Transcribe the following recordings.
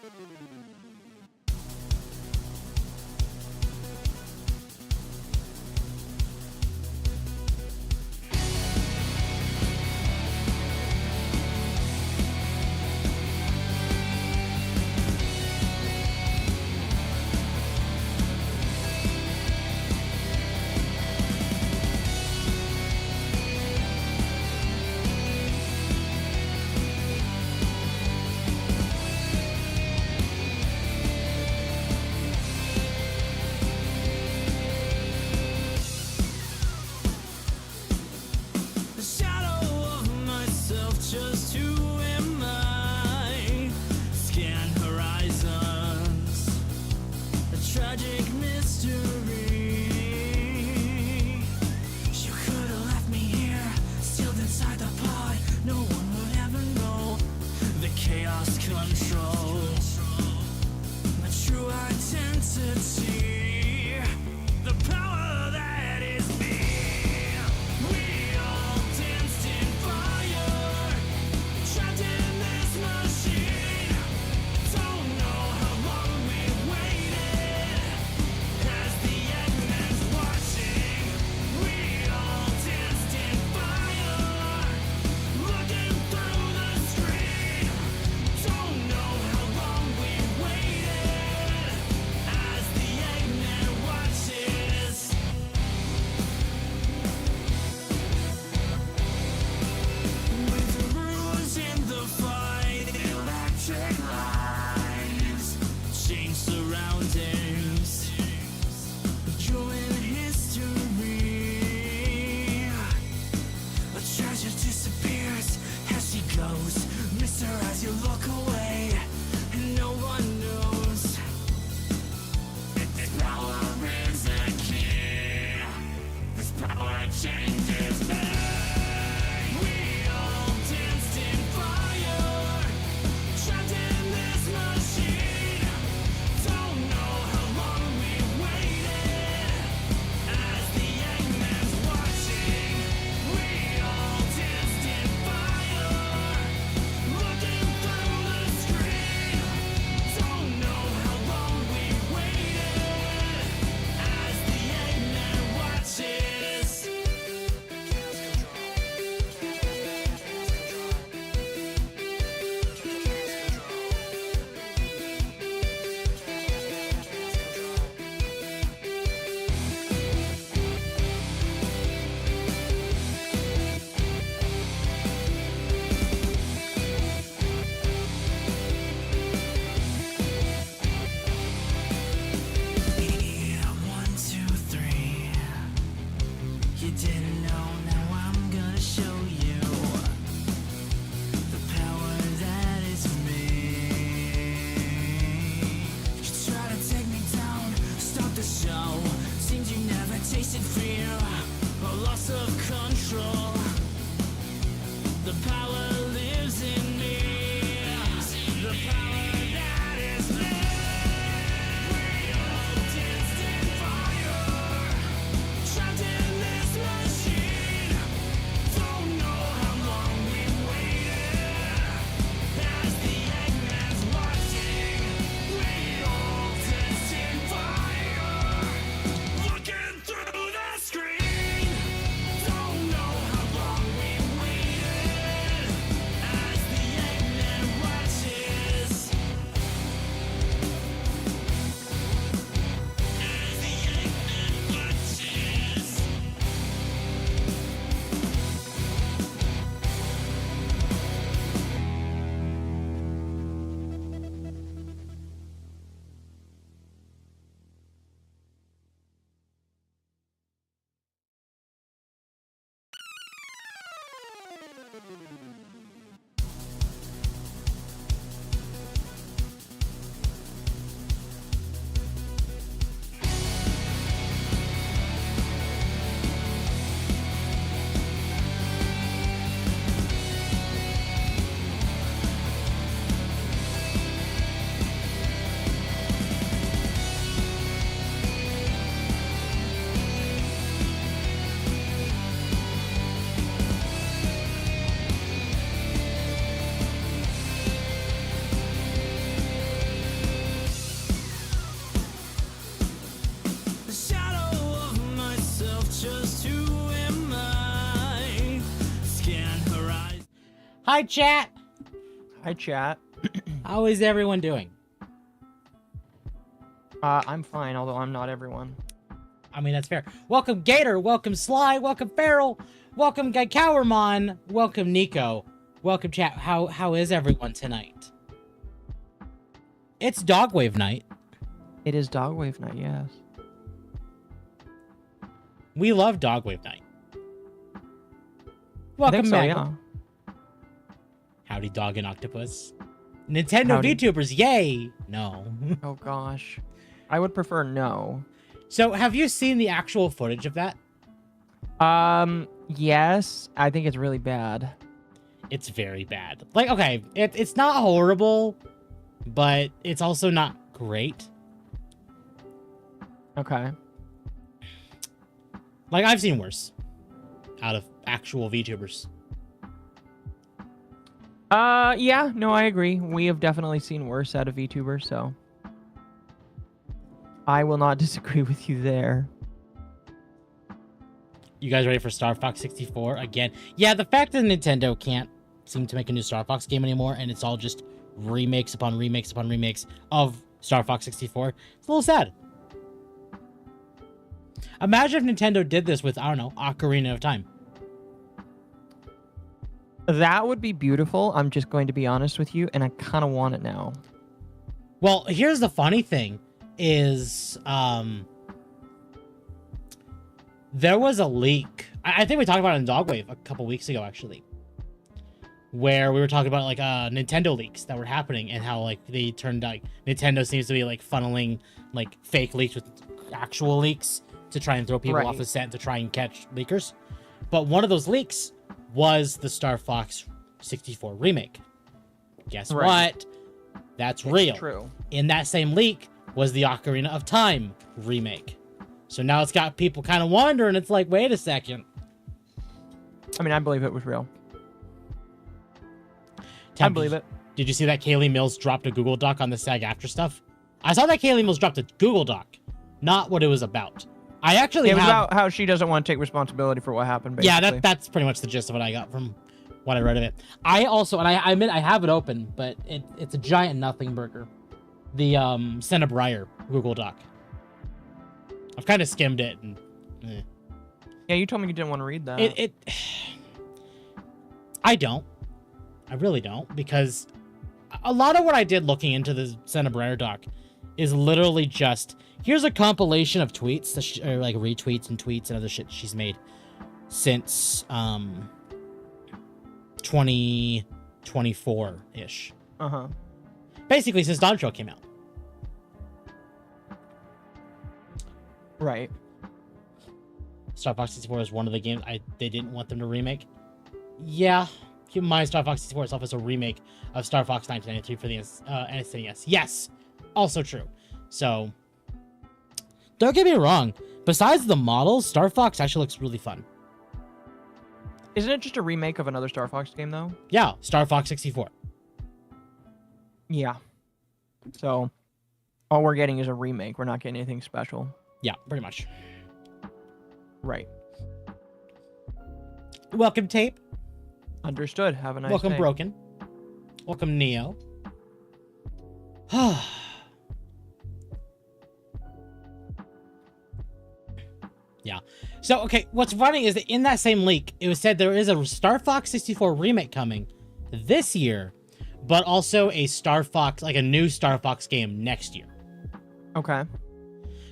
Trapped in Hi, chat. Hi, chat. How is everyone doing? I'm fine, although I'm not everyone. I mean, that's fair. Welcome, Gator. Welcome, Sly. Welcome, Feral. Welcome, Guy Cowermon. Welcome, Nico. Welcome, chat. How is everyone tonight? It's Dogwave night. It is Dogwave night, yes. We love Dogwave night. Welcome, I think so, Maggie. yeah. Howdy, Dog and Octopus. Nintendo Howdy. VTubers, yay! No. Oh, gosh. I would prefer no. So, have you seen the actual footage of that? Yes. I think it's really bad. It's very bad. Like, okay, it's not horrible, but it's also not great. Okay. Like, I've seen worse out of actual VTubers. Yeah, no, I agree. We have definitely seen worse out of VTubers, so I will not disagree with you there. You guys ready for Starfox 64 again? Yeah, the fact that Nintendo can't seem to make a new Starfox game anymore, and it's all just remakes upon remakes upon remakes of Starfox 64, it's a little sad. Imagine if Nintendo did this with, I don't know, Ocarina of Time. That would be beautiful. I'm just going to be honest with you, and I kind of want it now. Well, here's the funny thing is, there was a leak. I think we talked about it in Dogwave a couple weeks ago, actually, where we were talking about like Nintendo leaks that were happening and how like they turned out Nintendo seems to be like funneling like fake leaks with actual leaks to try and throw people off the set and to try and catch leakers. But one of those leaks was the Star Fox 64 remake. Guess what? That's real. True. In that same leak was the Ocarina of Time remake. So now it's got people kind of wondering. It's like, wait a second. I mean, I believe it was real. Temp, I believe it. Did you see that Kaylee Mills dropped a Google Doc on the SAG-AFTRA stuff? I saw that Kaylee Mills dropped a Google Doc, not what it was about. I actually It was about how she doesn't want to take responsibility for what happened, basically. Yeah, that's pretty much the gist of what I got from what I read of it. I also, and I admit I have it open, but it's a giant nothing burger. The Senna Breyer Google Doc. I've kind of skimmed it. And, Yeah, you told me you didn't want to read that. I don't. I really don't, because a lot of what I did looking into the Senna Breyer doc is literally just, here's a compilation of tweets, or like retweets and tweets and other shit she's made since 2024-ish. Uh-huh. Basically, since Dawn Trail came out. Right. Star Fox 64 is one of the games they didn't want them to remake. Yeah. Keep in mind, Star Fox 64 itself is a remake of Star Fox 1993 for the SNES. Yes. Also true. So, don't get me wrong. Besides the models, Star Fox actually looks really fun. Isn't it just a remake of another Star Fox game, though? Yeah, Star Fox 64. Yeah. So, all we're getting is a remake. We're not getting anything special. Yeah, pretty much. Right. Welcome, Tape. Understood. Have a nice Welcome, day. Broken. Welcome, Neo. Yeah. So, okay, what's funny is that in that same leak, it was said there is a Star Fox 64 remake coming this year, but also a Star Fox, like a new Star Fox game next year. Okay.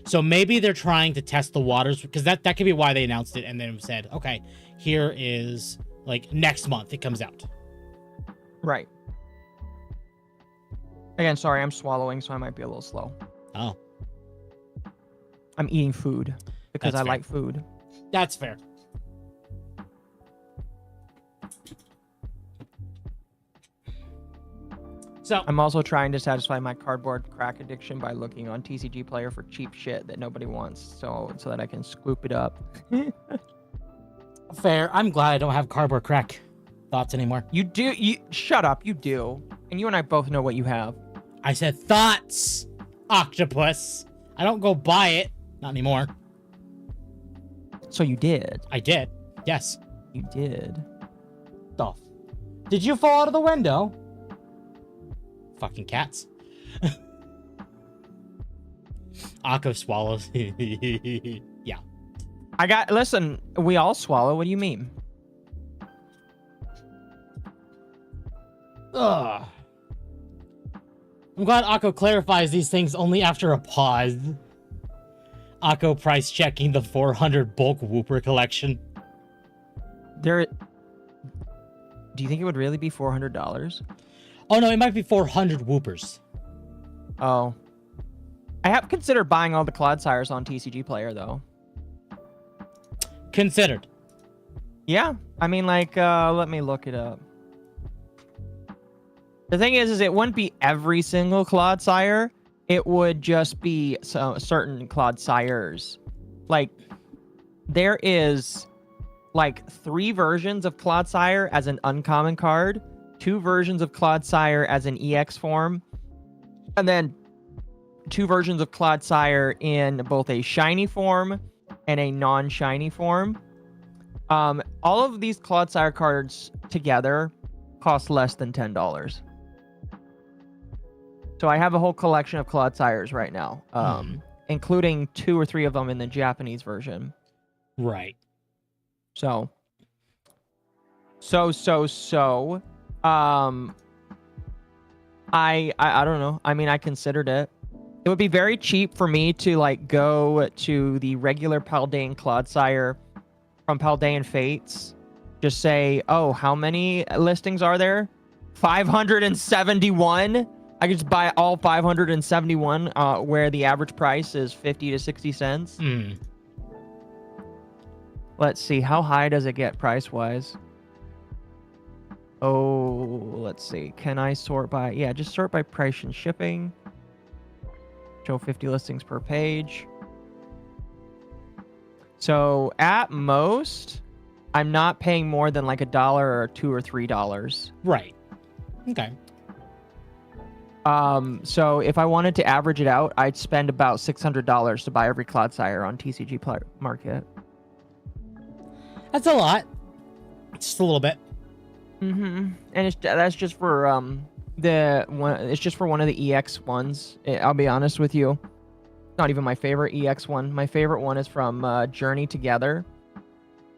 So maybe they're trying to test the waters, because that could be why they announced it and then said, okay, here is, like, next month it comes out. Right. Again, sorry, I'm swallowing, so I might be a little slow. Oh. I'm eating food because That's I fair. like food. That's fair. So I'm also trying to satisfy my cardboard crack addiction by looking on TCG Player for cheap shit that nobody wants, so that I can scoop it up. fair. I'm glad I don't have cardboard crack thoughts anymore. You do. You shut up. You do. And you and I both know what you have. I said thoughts, octopus. I don't go buy it. Not anymore. So you did. I did. Yes. You did. Stuff. Did you fall out of the window? Fucking cats. Occo swallows. Yeah. Listen, we all swallow. What do you mean? Ugh. I'm glad Occo clarifies these things only after a pause. Occo price checking the 400 bulk Whooper collection. Do you think it would really be $400? Oh no, it might be 400 Whoopers. Oh. I have considered buying all the Clodsires on TCG Player, though. Considered. Yeah. I mean, like, let me look it up. The thing is it wouldn't be every single Clodsire. It would just be certain Clodsires. Like, there is, like, 3 versions of Clodsire as an uncommon card, 2 versions of Clodsire as an EX form, and then 2 versions of Clodsire in both a shiny form and a non-shiny form. All of these Clodsire cards together cost less than $10. So I have a whole collection of Clodsires right now, including 2 or 3 of them in the Japanese version. Right. So. I don't know. I mean, I considered it. It would be very cheap for me to like go to the regular Paldean Clodsire from Paldean Fates. Just say, oh, how many listings are there? 571. I could just buy all 571, where the average price is 50 to 60 cents. Let's see, how high does it get price-wise? Oh, let's see. Can I sort by... Yeah, just sort by price and shipping. Show 50 listings per page. So, at most, I'm not paying more than like $1 or $2 or $3. Right. Okay. So if I wanted to average it out, I'd spend about $600 to buy every Clodsire on TCG Market. That's a lot. Just a little bit. And that's just for it's just for one of the EX ones. I'll be honest with you. Not even my favorite EX one. My favorite one is from Journey Together.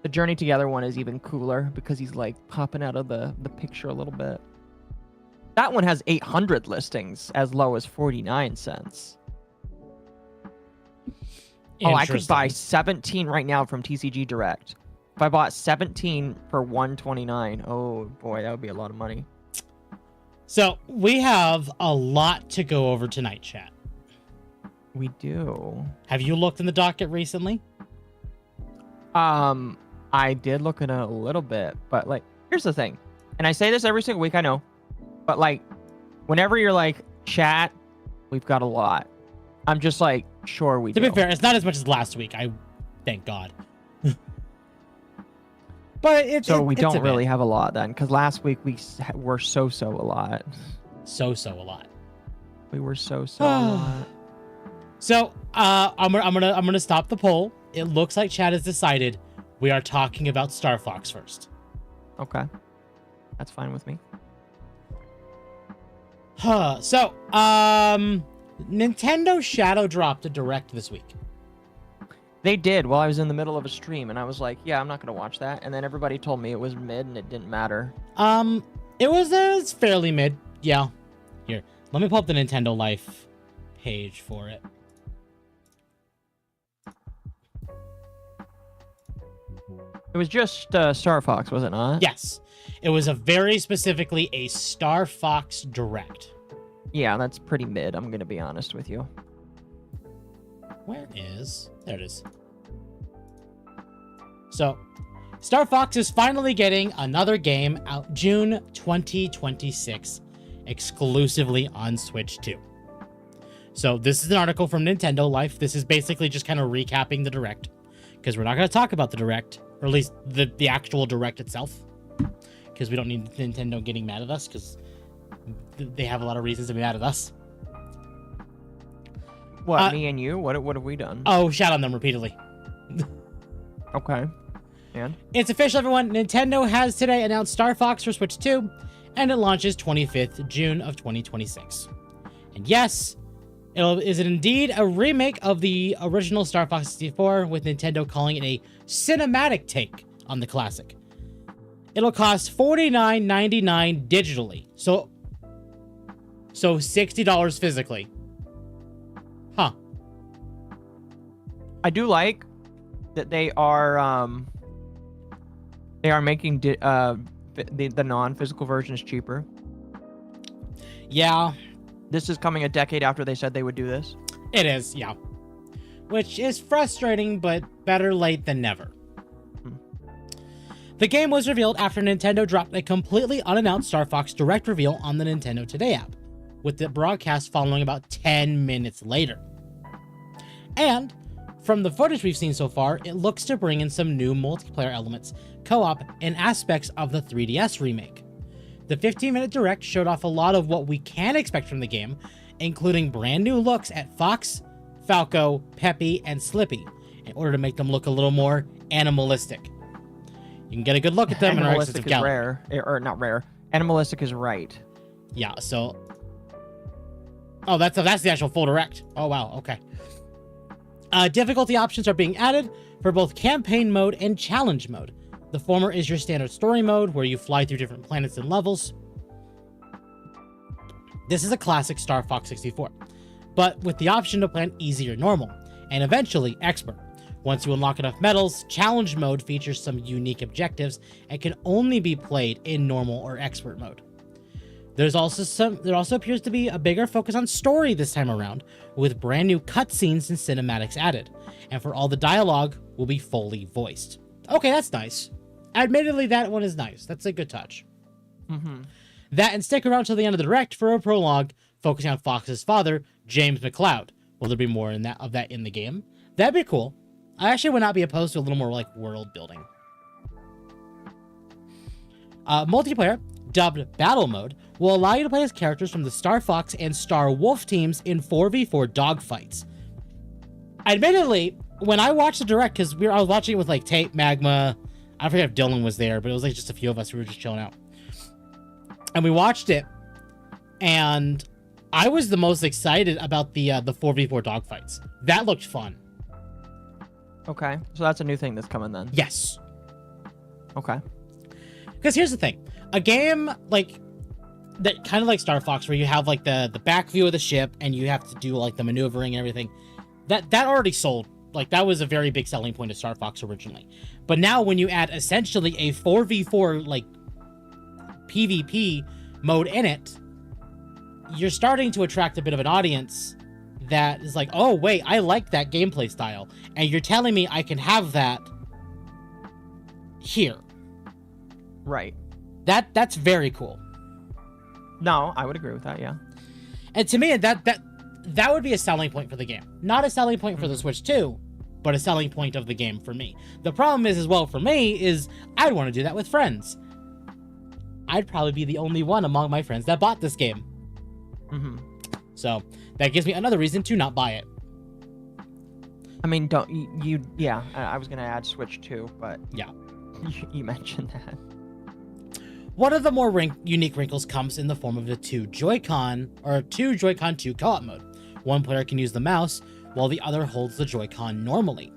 The Journey Together one is even cooler because he's like popping out of the picture a little bit. That one has 800 listings as low as 49 cents. Oh, I could buy 17 right now from TCG Direct. If I bought 17 for $129, oh boy, that would be a lot of money. So we have a lot to go over tonight, chat. We do. Have you looked in the docket recently? I did look at it a little bit, but like, here's the thing. And I say this every single week, I know. But like, whenever you're like, chat, we've got a lot. I'm just like, sure we do. To be fair, it's not as much as last week. Thank God. But we don't really have a lot then, because last week we were so a lot. So a lot. We were so a lot. So I'm gonna stop the poll. It looks like chat has decided we are talking about Starfox first. Okay, that's fine with me. So, Nintendo Shadow dropped a Direct this week. They did while I was in the middle of a stream, and I was like, yeah, I'm not going to watch that. And then everybody told me it was mid and it didn't matter. It was fairly mid. Yeah. Here, let me pull up the Nintendo Life page for it. It was just Starfox, was it not? Yes. It was very specifically a Starfox Direct. Yeah, that's pretty mid, I'm going to be honest with you. Where is... There it is. So, Starfox is finally getting another game out June 2026, exclusively on Switch 2. So, this is an article from Nintendo Life. This is basically just kind of recapping the Direct, because we're not going to talk about the Direct, or at least the actual Direct itself, because we don't need Nintendo getting mad at us, because they have a lot of reasons to be mad at us. What, me and you? What have we done? Oh, shout on them repeatedly. Okay. And It's official, everyone. Nintendo has today announced Starfox for Switch 2, and it launches 25th June of 2026. And yes, is it indeed a remake of the original Star Fox 64, with Nintendo calling it a cinematic take on the classic. It'll cost $49.99 digitally, so $60 physically. Huh. I do like that they are making the non-physical versions cheaper. Yeah. This is coming a decade after they said they would do this. It is, yeah. Which is frustrating, but better late than never. The game was revealed after Nintendo dropped a completely unannounced Star Fox Direct reveal on the Nintendo Today app, with the broadcast following about 10 minutes later. And from the footage we've seen so far, it looks to bring in some new multiplayer elements, co-op, and aspects of the 3DS remake. The 15-minute Direct showed off a lot of what we can expect from the game, including brand new looks at Fox, Falco, Peppy, and Slippy, in order to make them look a little more animalistic. You can get a good look at them in our Animalistic is rare, or not rare. Animalistic is right. Yeah, so... Oh, that's the actual full Direct. Oh, wow, okay. Difficulty options are being added for both campaign mode and challenge mode. The former is your standard story mode, where you fly through different planets and levels. This is a classic Star Fox 64, but with the option to plan easy or normal, and eventually expert. Once you unlock enough medals, challenge mode features some unique objectives and can only be played in normal or expert mode. There also appears to be a bigger focus on story this time around, with brand new cutscenes and cinematics added, and for all the dialogue will be fully voiced. Okay, that's nice. Admittedly, that one is nice. That's a good touch. That, and stick around till the end of the Direct for a prologue focusing on Fox's father, James McCloud. Will there be more of that in the game? That'd be cool. I actually would not be opposed to a little more like world building. Multiplayer, dubbed Battle Mode, will allow you to play as characters from the Star Fox and Star Wolf teams in 4v4 dogfights. Admittedly, when I watched the Direct, because I was watching it with like Tate, Magma, I forget if Dylan was there, but it was like just a few of us who were just chilling out. And we watched it, and I was the most excited about the 4v4 dogfights. That looked fun. Okay, so that's a new thing that's coming then. Yes. Okay. Because here's the thing. A game like that, kind of like Star Fox, where you have like the back view of the ship and you have to do like the maneuvering and everything, that already sold. Like, that was a very big selling point of Star Fox originally. But now when you add essentially a 4v4 like PvP mode in it, you're starting to attract a bit of an audience that is like, oh wait, I like that gameplay style, and you're telling me I can have that here. Right. That's very cool. No, I would agree with that, yeah. And to me, that would be a selling point for the game. Not a selling point for the Switch 2, but a selling point of the game for me. The problem is, as well, for me, is I'd want to do that with friends. I'd probably be the only one among my friends that bought this game. So that gives me another reason to not buy it. I mean, yeah, I was going to add Switch 2, but yeah, you mentioned that. One of the more unique wrinkles comes in the form of the two Joy-Con 2 co-op mode. One player can use the mouse, while the other holds the Joy-Con normally.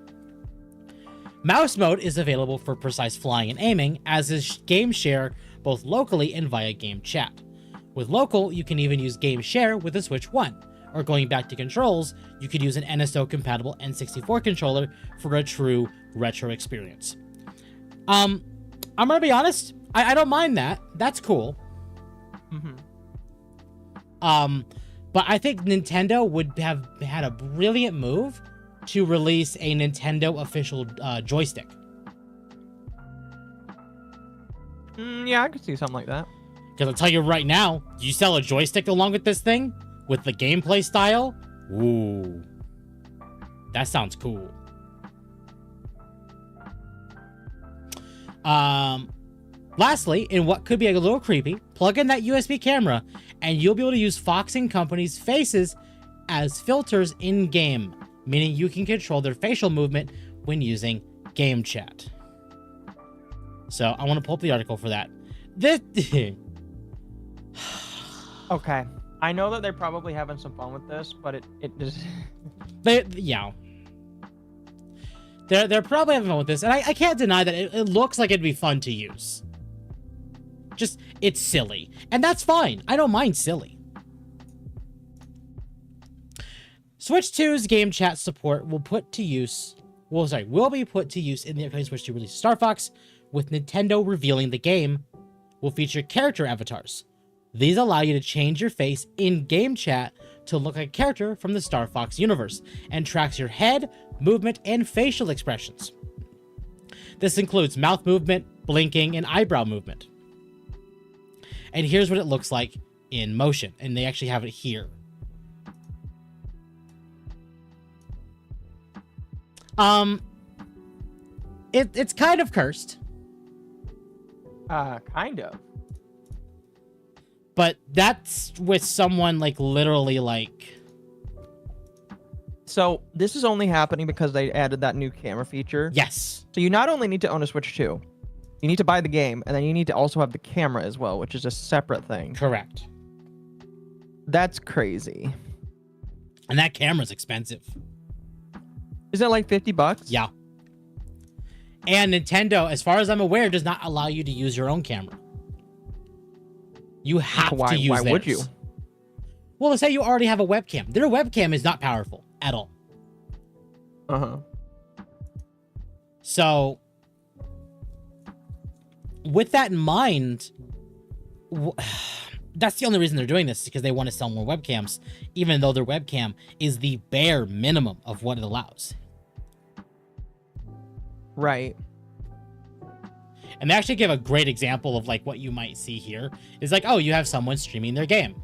Mouse mode is available for precise flying and aiming, as is Game Share both locally and via Game Chat. With local, you can even use Game Share with the Switch 1, or going back to controls, you could use an NSO-compatible N64 controller for a true retro experience. I'm gonna be honest, I don't mind that. That's cool. But I think Nintendo would have had a brilliant move to release a Nintendo official joystick. Yeah, I could see something like that. Because I'll tell you right now, you sell a joystick along with this thing, with the gameplay style, ooh, that sounds cool. Lastly, in what could be a little creepy, plug in that USB camera, and you'll be able to use Fox & Company's faces as filters in-game, meaning you can control their facial movement when using Game Chat. So I want to pull up the article for that. This Okay. I know that they're probably having some fun with this, but it just... yeah. They're probably having fun with this, and I can't deny that it looks like it'd be fun to use. Just, it's silly. And that's fine. I don't mind silly. Switch 2's game chat support will be put to use in the upcoming Switch 2 release. Starfox, with Nintendo revealing the game, will feature character avatars. These allow you to change your face in game chat to look like a character from the Starfox universe, and tracks your head, movement, and facial expressions. This includes mouth movement, blinking, and eyebrow movement. And here's what it looks like in motion, and they actually have it here. It's kind of cursed. Kind of. But that's with someone like literally like... So this is only happening because they added that new camera feature. Yes. So you not only need to own a Switch 2, you need to buy the game, and then you need to also have the camera as well, which is a separate thing. Correct. That's crazy. And that camera's expensive. Isn't it like $50? Yeah. And Nintendo, as far as I'm aware, does not allow you to use your own camera. You have to use theirs. Why would you? Well, let's say you already have a webcam. Their webcam is not powerful at all. Uh-huh. So, with that in mind, that's the only reason they're doing this, because they want to sell more webcams, even though their webcam is the bare minimum of what it allows. Right. And they actually give a great example of like what you might see here. It's like, oh, you have someone streaming their game,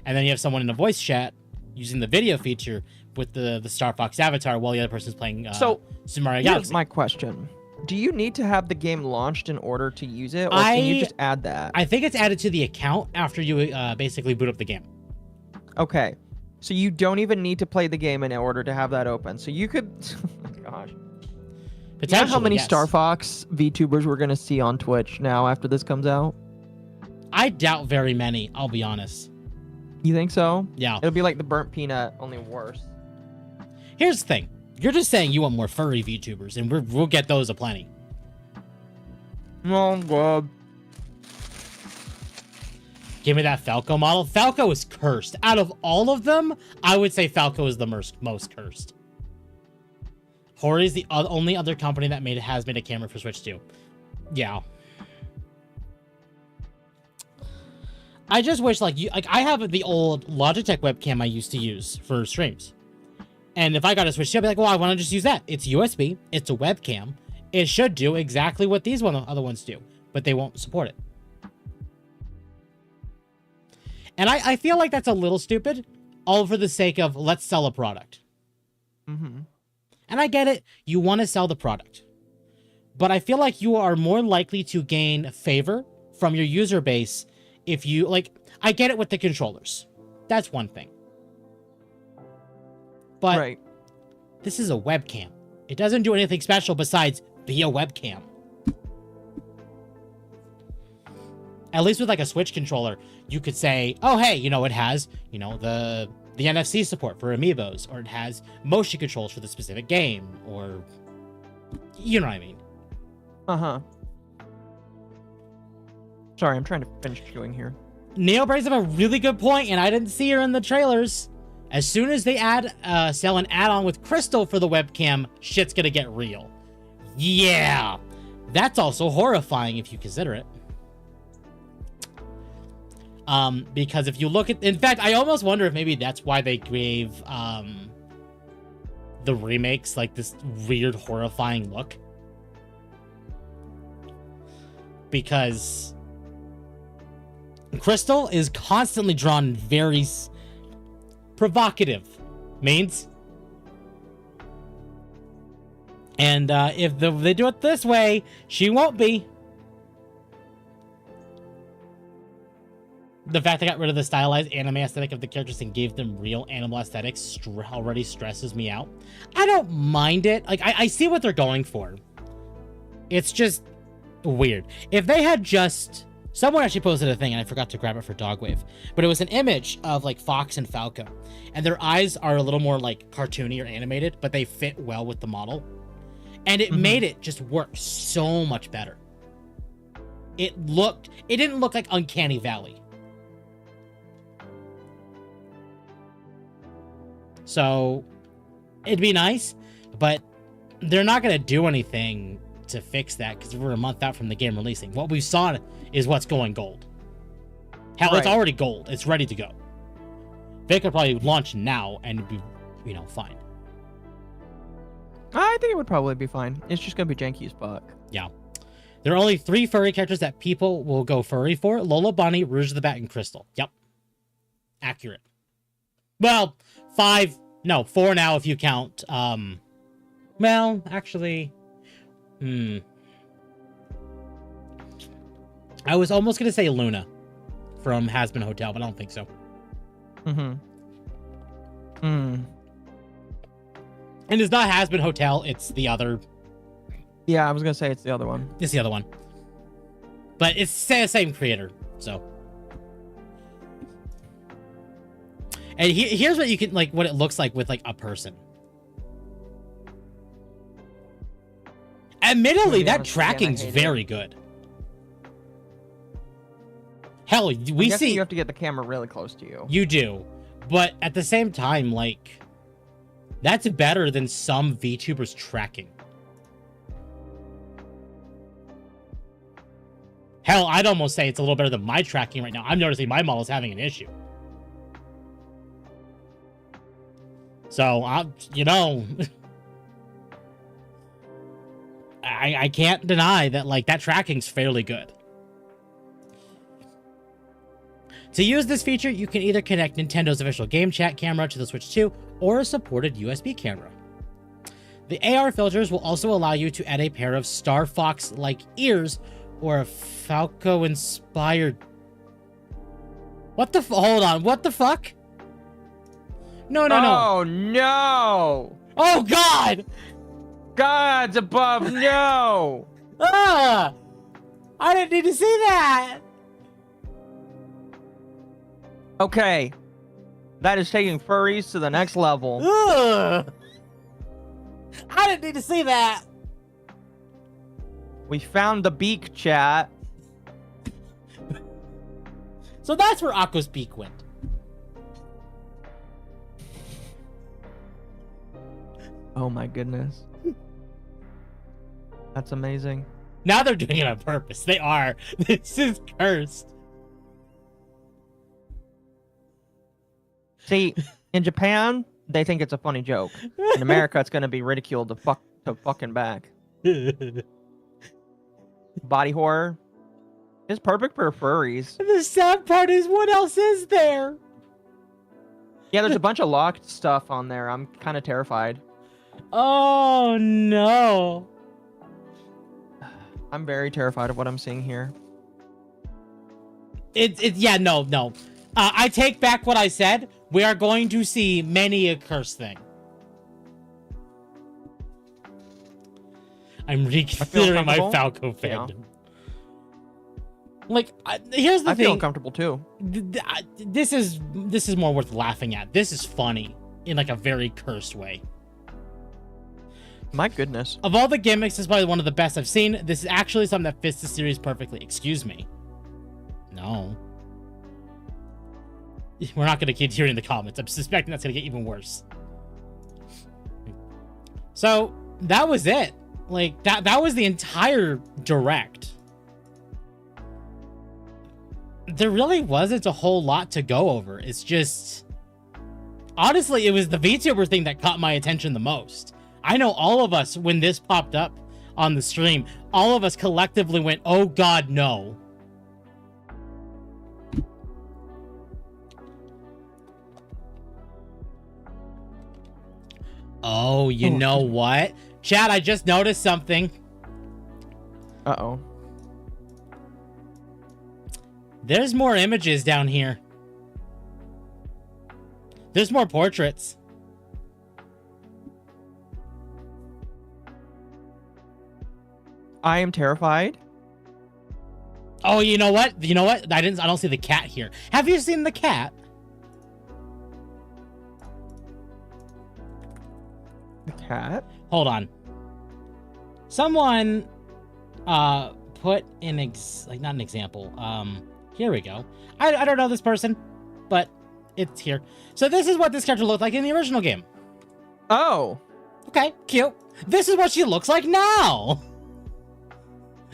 and then you have someone in a voice chat using the video feature with the Starfox avatar while the other person's playing Super Mario Galaxy. Here's my question. Do you need to have the game launched in order to use it, or can you just add that? I think it's added to the account after you basically boot up the game. Okay. So you don't even need to play the game in order to have that open. So you could... Oh my gosh. You know how many Starfox VTubers we're going to see on Twitch now after this comes out? I doubt very many, I'll be honest. You think so? Yeah. It'll be like the burnt peanut, only worse. Here's the thing. You're just saying you want more furry VTubers, and we'll get those aplenty. Oh, God. Give me that Falco model. Falco is cursed. Out of all of them, I would say Falco is the most cursed. Hori is the only other company that has made a camera for Switch 2. Yeah. I just wish I have the old Logitech webcam I used to use for streams. And if I got a Switch 2, I'd be like, well, I want to just use that. It's USB. It's a webcam. It should do exactly what these other ones do, but they won't support it. And I feel like that's a little stupid, all for the sake of let's sell a product. Mm-hmm. And I get it. You want to sell the product. But I feel like you are more likely to gain favor from your user base if you, I get it with the controllers. That's one thing. But This is a webcam. It doesn't do anything special besides be a webcam. At least with a Switch controller, you could say, oh, hey, it has, the NFC support for amiibos, or it has motion controls for the specific game, or you know what I mean. Uh-huh. Sorry, I'm trying to finish chewing here. Neo brings up a really good point, and I didn't see her in the trailers. As soon as they sell an add-on with Crystal for the webcam, shit's gonna get real. Yeah, that's also horrifying if you consider it. Because if you look at, in fact, I almost wonder if maybe that's why they gave the remakes this weird, horrifying look. Because Crystal is constantly drawn very provocative means. And if they do it this way, she won't be. The fact they got rid of the stylized anime aesthetic of the characters and gave them real animal aesthetics already stresses me out. I don't mind it. I see what they're going for. It's just weird. If they had just... Someone actually posted a thing, and I forgot to grab it for Dogwave. But it was an image of, like, Fox and Falco. And their eyes are a little more, like, cartoony or animated, but they fit well with the model. And it made it just work so much better. It didn't look like Uncanny Valley. So, it'd be nice, but they're not going to do anything to fix that because we're a month out from the game releasing. What we saw is what's going gold. Hell, It's already gold. It's ready to go. They could probably launch now and it'd be, fine. I think it would probably be fine. It's just going to be janky as fuck. Yeah. There are only 3 furry characters that people will go furry for. Lola Bunny, Rouge the Bat, and Crystal. Yep. Accurate. Well, 4 now if you count, well, actually, I was almost going to say Luna from Hazbin Hotel, but I don't think so. And it's not Hazbin Hotel, it's the other. Yeah, I was going to say it's the other one. It's the other one. But it's the same creator, so. And here's what you can, like, what it looks like with, like, a person. Admittedly, that tracking's very good. Hell, we see... You have to get the camera really close to you. You do. But at the same time, like, that's better than some VTubers tracking. Hell, I'd almost say it's a little better than my tracking right now. I'm noticing my model's having an issue. So, I can't deny that, like, that tracking's fairly good. To use this feature, you can either connect Nintendo's official game chat camera to the Switch 2 or a supported USB camera. The AR filters will also allow you to add a pair of Starfox-like ears or a Falco-inspired... Hold on, what the fuck? No. Oh, no! Oh, God! God's above, no! Ah! I didn't need to see that! Okay. That is taking furries to the next level. Ugh. I didn't need to see that! We found the beak, chat. So that's where Akko's beak went. Oh my goodness. That's amazing. Now they're doing it on purpose. They are. This is cursed. See, in Japan, they think it's a funny joke. In America, it's going to be ridiculed to fucking back. Body horror is perfect for furries. The sad part is, what else is there? Yeah, there's a bunch of locked stuff on there. I'm kind of terrified. Oh, no. I'm very terrified of what I'm seeing here. Yeah, no. I take back what I said. We are going to see many a cursed thing. I'm reconsidering my Falco fandom. Yeah. Like, here's the thing. I feel uncomfortable too. This is more worth laughing at. This is funny in, like, a very cursed way. My goodness. Of all the gimmicks, this is probably one of the best I've seen. This is actually something that fits the series perfectly. Excuse me. No. We're not going to keep hearing the comments. I'm suspecting that's going to get even worse. So, that was it. Like, that was the entire direct. There really wasn't a whole lot to go over. It's just... Honestly, it was the VTuber thing that caught my attention the most. I know all of us, when this popped up on the stream, all of us collectively went, oh God, no. Oh, you know what? Chat, I just noticed something. Uh-oh. There's more images down here. There's more portraits. I am terrified. Oh, you know what? You know what? I don't see the cat here. Have you seen the cat? The cat? Hold on. Someone put in not an example. Here we go. I don't know this person, but it's here. So this is what this character looked like in the original game. Oh. Okay, cute. This is what she looks like now.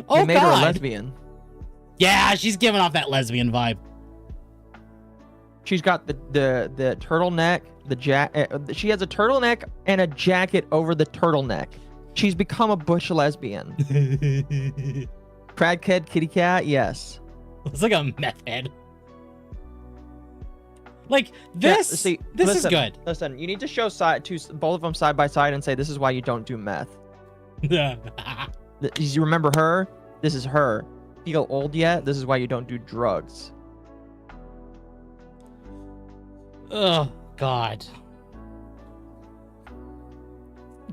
Oh, they made her a God. lesbian. Yeah, she's giving off that lesbian vibe. She's got the turtleneck, she has a turtleneck and a jacket over the turtleneck. She's become a butch lesbian. Crackhead kitty cat, yes. Looks like a meth head. Like this. Yeah, this is good. Listen, you need to show both of them side by side and say this is why you don't do meth. You remember her? This is her. Feel old yet? This is why you don't do drugs. Oh God.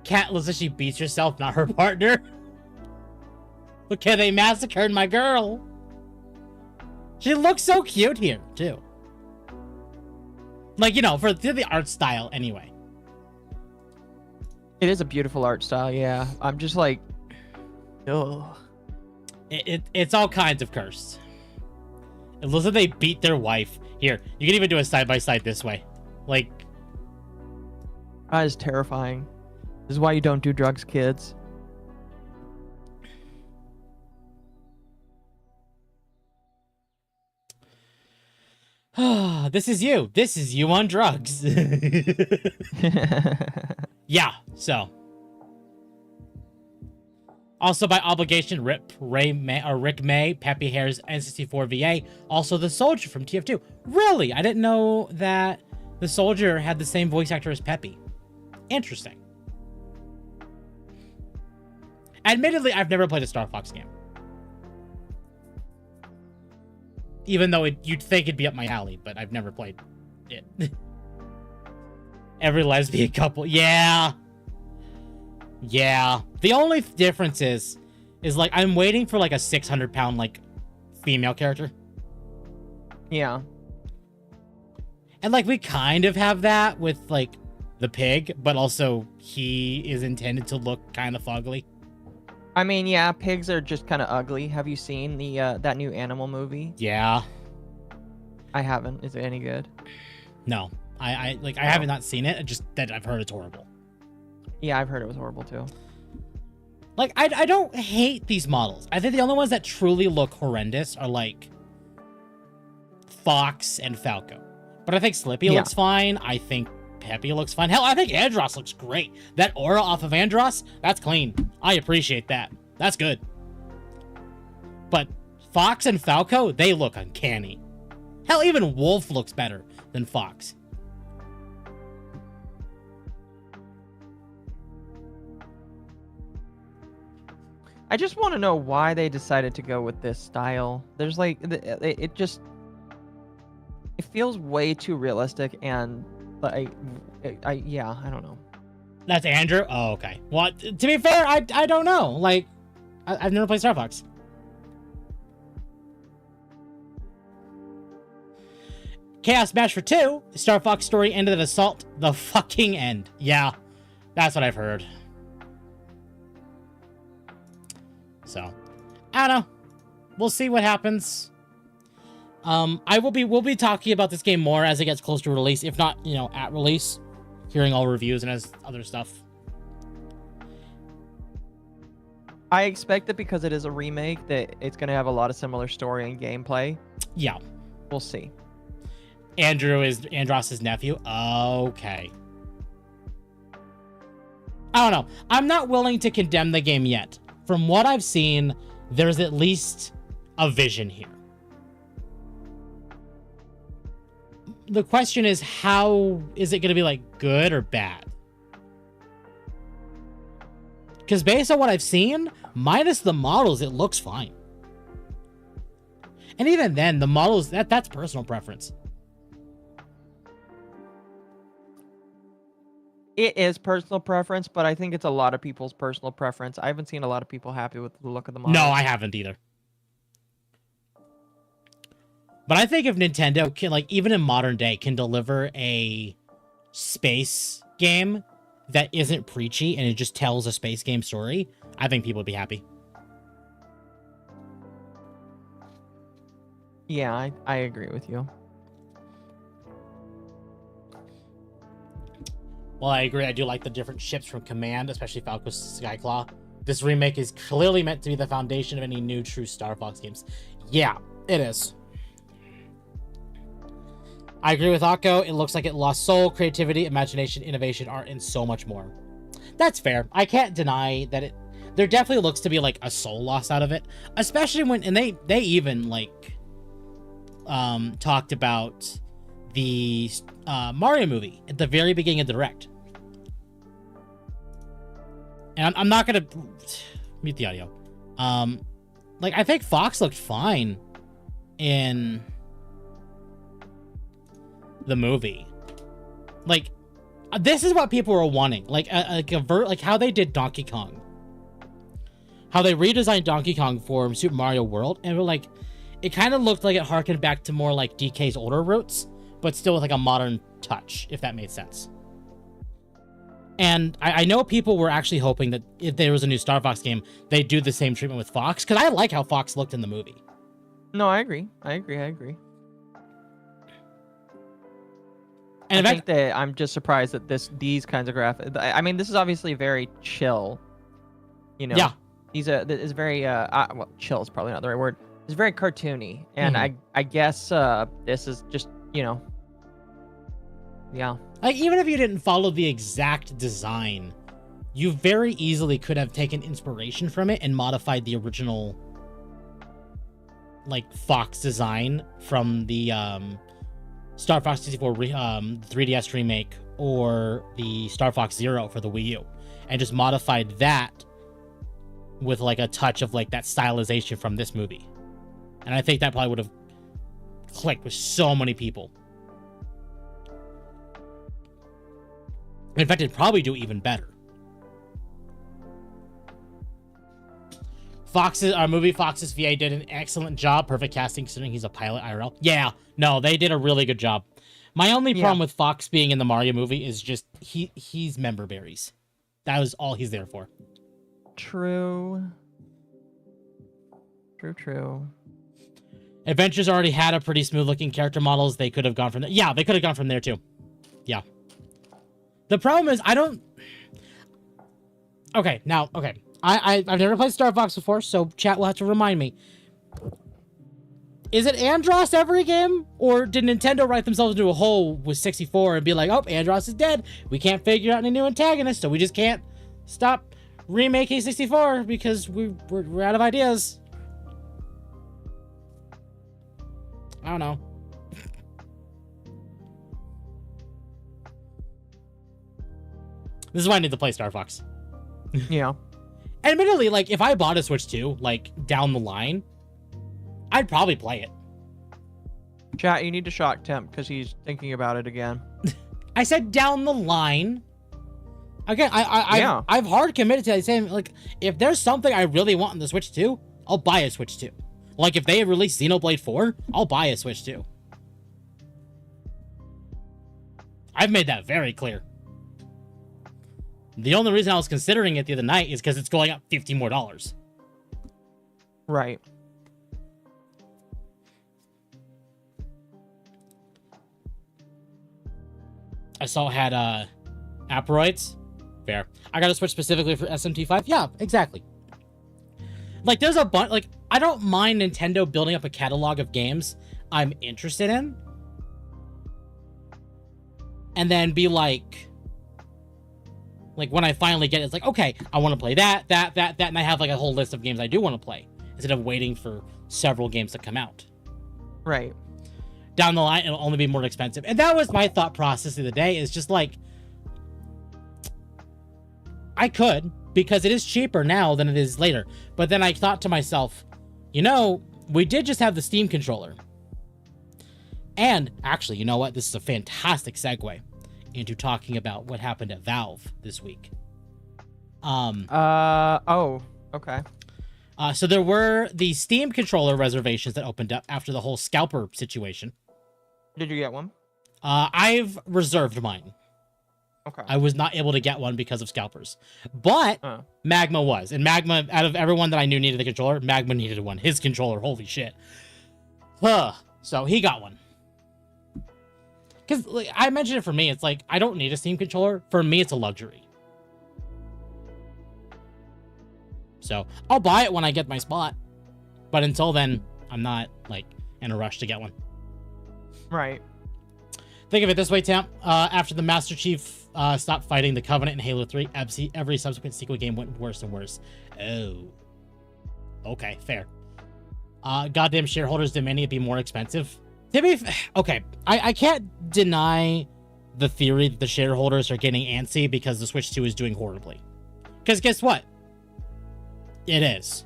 Cat looks like she beats herself, not her partner. Okay, they massacred my girl. She looks so cute here too. Like, you know, for the art style anyway. It is a beautiful art style, yeah. I'm just like, ugh. It's all kinds of cursed. It looks like they beat their wife. Here, you can even do a side-by-side this way. Like... That is terrifying. This is why you don't do drugs, kids. This is you. This is you on drugs. Yeah, so... Also by obligation, Rick May, Peppy Hare's N64 VA, also the soldier from TF2. Really? I didn't know that the soldier had the same voice actor as Peppy. Interesting. Admittedly, I've never played a Starfox game. Even though you'd think it'd be up my alley, but I've never played it. Every lesbian couple. Yeah. Yeah. The only difference is like I'm waiting for like a 600-pound like female character. Yeah. And like we kind of have that with like the pig, but also he is intended to look kind of ugly. I mean, yeah, pigs are just kind of ugly. Have you seen the that new animal movie? Yeah. I haven't. Is it any good? No. I haven't not seen it, just that I've heard it's horrible. Yeah, I've heard it was horrible too. Like, I don't hate these models. I think the only ones that truly look horrendous are, like, Fox and Falco. But I think Slippy looks fine. I think Peppy looks fine. Hell, I think Andros looks great. That aura off of Andros, that's clean. I appreciate that. That's good. But Fox and Falco, they look uncanny. Hell, even Wolf looks better than Fox. I just want to know why they decided to go with this style. There's like, it feels way too realistic and like, yeah, I don't know. That's Andrew? Oh, okay. Well, to be fair, I don't know. Like, I've never played Starfox. Chaos Match for 2. Starfox story ended at assault. The fucking end. Yeah, that's what I've heard. So, I don't know. We'll see what happens. We'll be talking about this game more as it gets closer to release, if not, you know, at release, hearing all reviews and as other stuff. I expect that because it is a remake that it's going to have a lot of similar story and gameplay. Yeah. We'll see. Andros' nephew. Okay. I don't know. I'm not willing to condemn the game yet. From what I've seen, there's at least a vision here. The question is, how is it going to be, like, good or bad? Because based on what I've seen, minus the models, it looks fine. And even then, the models, that's personal preference. It is personal preference, but I think it's a lot of people's personal preference. I haven't seen a lot of people happy with the look of the model. No, I haven't either. But I think if Nintendo can, like, even in modern day, can deliver a space game that isn't preachy and it just tells a space game story, I think people would be happy. Yeah, I agree with you. Well, I agree. I do like the different ships from Command, especially Falco's Skyclaw. This remake is clearly meant to be the foundation of any new true Starfox games. Yeah, it is. I agree with Occo. It looks like it lost soul, creativity, imagination, innovation, art, and so much more. That's fair. I can't deny that there definitely looks to be like a soul loss out of it, especially when, and they even like talked about the Mario movie at the very beginning of the Direct. And I'm not gonna mute the audio. Like, I think Fox looked fine in the movie. Like, this is what people were wanting. Like how they did Donkey Kong. How they redesigned Donkey Kong for Super Mario World, and like, it kind of looked like it harkened back to more like DK's older roots, but still with like a modern touch, if that made sense. And I know people were actually hoping that if there was a new Star Fox game, they'd do the same treatment with Fox, because I like how Fox looked in the movie. No, I agree. I agree. And I think that I'm just surprised that these kinds of graphics. I mean, this is obviously very chill. You know. Yeah. It's very well, chill is probably not the right word. It's very cartoony, and I guess this is just, you know. Yeah. Like, even if you didn't follow the exact design, you very easily could have taken inspiration from it and modified the original, like, Fox design from the Star Fox 64 3DS remake or the Star Fox Zero for the Wii U, and just modified that with like a touch of like that stylization from this movie. And I think that probably would have clicked with so many people. In fact, it'd probably do even better. Fox's VA did an excellent job. Perfect casting considering he's a pilot IRL. Yeah, no, they did a really good job. My only problem with Fox being in the Mario movie is just he's member berries. That was all he's there for. True. Adventures already had a pretty smooth looking character models. They could have gone from there. Yeah, they could have gone from there too. Yeah. The problem is Okay. I've never played Star Fox before, so chat will have to remind me. Is it Andros every game? Or did Nintendo write themselves into a hole with 64 and be like, oh, Andros is dead. We can't figure out any new antagonists, so we just can't stop remaking 64 because we're out of ideas. I don't know. This is why I need to play Star Fox. Yeah. Admittedly, like, if I bought a Switch 2, like, down the line, I'd probably play it. Chat, you need to shock Temp because he's thinking about it again. I said down the line. Again, I've hard committed to saying, like, if there's something I really want in the Switch 2, I'll buy a Switch 2. Like, if they release Xenoblade 4, I'll buy a Switch 2. I've made that very clear. The only reason I was considering it the other night is because it's going up $50 more. Right. I saw it had Aperoids. Fair. I got a Switch specifically for SMT5. Yeah, exactly. Like, there's a bunch. Like, I don't mind Nintendo building up a catalog of games I'm interested in, and then be like when I finally get it, it's like, okay, I want to play that, and I have like a whole list of games I do want to play instead of waiting for several games to come out. Right. Down the line, it'll only be more expensive. And that was my thought process of the day, is just like, I could, because it is cheaper now than it is later. But then I thought to myself, you know, we did just have the Steam controller. And actually, you know what? This is a fantastic segue into talking about what happened at Valve this week. Oh, okay. So there were the Steam controller reservations that opened up after the whole scalper situation. Did you get one? I've reserved mine. Okay. I was not able to get one because of scalpers. But Magma was. And Magma, out of everyone that I knew needed the controller, Magma needed one. His controller, holy shit. So he got one. Because like, I mentioned it for me, it's like, I don't need a Steam controller. For me, it's a luxury. So I'll buy it when I get my spot. But until then, I'm not like in a rush to get one. Right. Think of it this way, Temp. After the Master Chief stopped fighting the Covenant in Halo 3, every subsequent sequel game went worse and worse. Oh. Okay, fair. Goddamn shareholders demanding it be more expensive. Okay, I can't deny the theory that the shareholders are getting antsy because the Switch 2 is doing horribly. Because guess what? It is.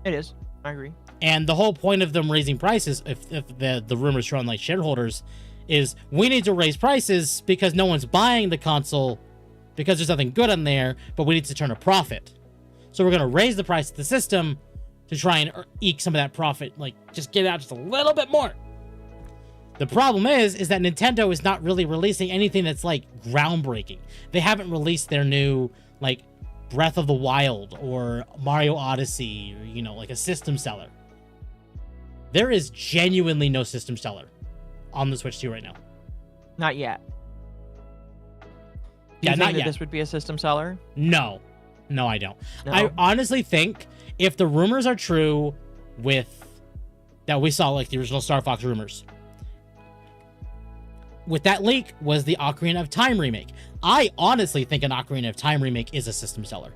It is. I agree. And the whole point of them raising prices, if the rumors shown like shareholders, is we need to raise prices because no one's buying the console because there's nothing good on there, but we need to turn a profit. So we're going to raise the price of the system to try and eke some of that profit, like just get out just a little bit more. The problem is that Nintendo is not really releasing anything that's like groundbreaking. They haven't released their new like Breath of the Wild or Mario Odyssey, or, you know, like a system seller. There is genuinely no system seller on the Switch 2 right now. Not yet. Yeah, not yet. This would be a system seller? No, I don't. No. I honestly think if the rumors are true with that we saw, like the original Starfox rumors, with that leak was the Ocarina of Time remake. I honestly think an Ocarina of Time remake is a system seller.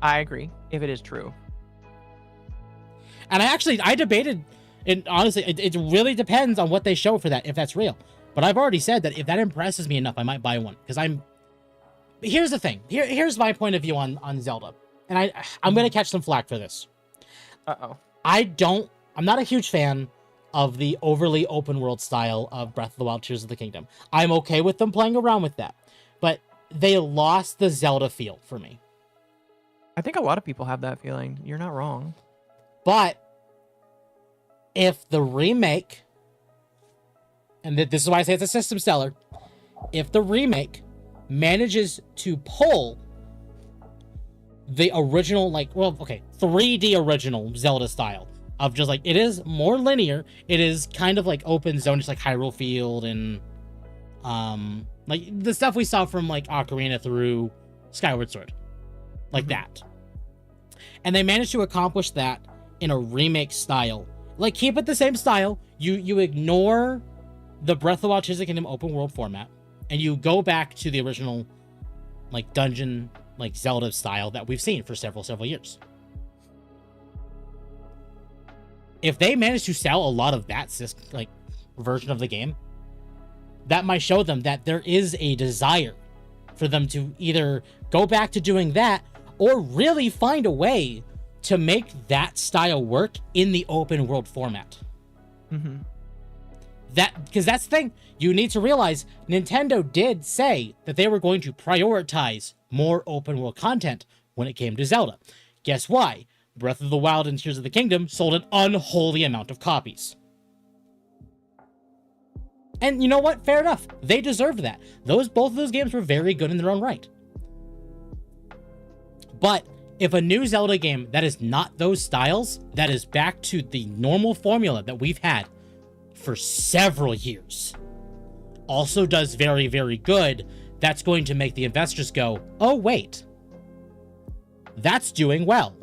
I agree, if it is true. And I debated, and honestly, it really depends on what they show for that, if that's real. But I've already said that if that impresses me enough, I might buy one. Because here's the thing. Here's my point of view on Zelda. And I'm going to catch some flack for this. Uh-oh. I'm not a huge fan of the overly open world style of Breath of the Wild, Tears of the Kingdom. I'm okay with them playing around with that. But they lost the Zelda feel for me. I think a lot of people have that feeling. You're not wrong. But if the remake, and this is why I say it's a system seller, if the remake manages to pull the original, 3D original Zelda style of just like, it is more linear, it is kind of like open zone, just like Hyrule Field and like the stuff we saw from like Ocarina through Skyward Sword, like that. And they managed to accomplish that in a remake style. Like, keep it the same style. You ignore the Breath of the Wild Tears of the Kingdom open world format, and you go back to the original, like, dungeon, like, Zelda style that we've seen for several years. If they manage to sell a lot of that version of the game, that might show them that there is a desire for them to either go back to doing that or really find a way to make that style work in the open world format. Because that's the thing. You need to realize Nintendo did say that they were going to prioritize more open world content when it came to Zelda. Guess why? Breath of the Wild and Tears of the Kingdom sold an unholy amount of copies. And you know what? Fair enough. They deserved that. Both of those games were very good in their own right. But if a new Zelda game that is not those styles, that is back to the normal formula that we've had for several years, also does very, very good, that's going to make the investors go, oh, wait, that's doing well.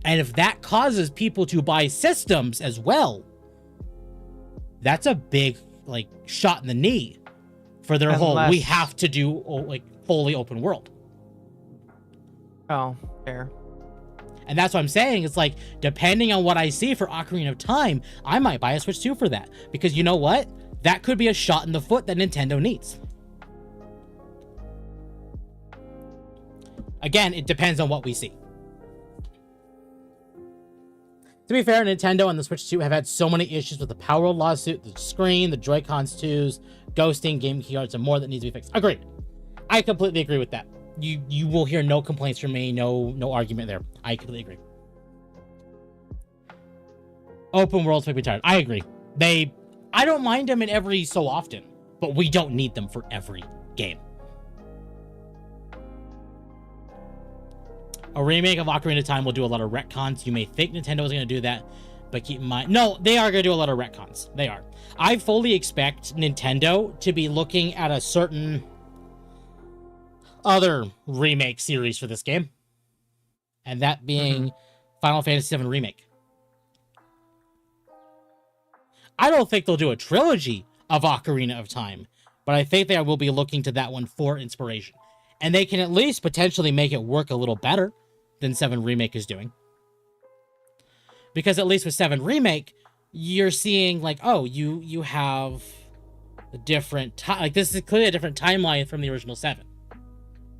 And if that causes people to buy systems as well, that's a big, like, shot in the knee for their whole, we have to do, like, fully open world. Oh, fair. And that's what I'm saying. It's like, depending on what I see for Ocarina of Time, I might buy a Switch 2 for that. Because you know what? That could be a shot in the foot that Nintendo needs. Again, it depends on what we see. To be fair, Nintendo and the Switch 2 have had so many issues with the Power World lawsuit, the screen, the Joy-Cons 2s, ghosting, game key cards, and more that needs to be fixed. Agreed. I completely agree with that. you will hear no complaints from me, no argument there. I completely agree. Open worlds make me tired. I agree. I don't mind them in every so often, but we don't need them for every game. A remake of Ocarina of Time will do a lot of retcons. You may think Nintendo is going to do that, but keep in mind, no, they are going to do a lot of retcons. They are. I fully expect Nintendo to be looking at a certain other remake series for this game, and that being Final Fantasy VII Remake. I don't think they'll do a trilogy of Ocarina of Time, but I think they will be looking to that one for inspiration. And they can at least potentially make it work a little better than 7 Remake is doing. Because at least with 7 Remake, you're seeing, like, oh, you have a different... like, this is clearly a different timeline from the original 7.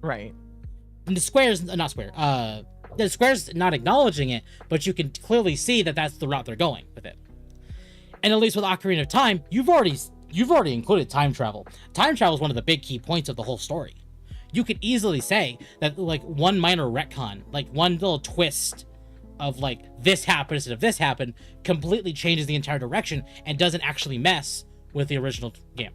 Right. And the Square's... not Square. The Square's not acknowledging it, but you can clearly see that that's the route they're going with it. And at least with Ocarina of Time, you've already included time travel. Time travel is one of the big key points of the whole story. You could easily say that, like, one minor retcon, like one little twist of, like, this happened instead of this happened, completely changes the entire direction and doesn't actually mess with the original game.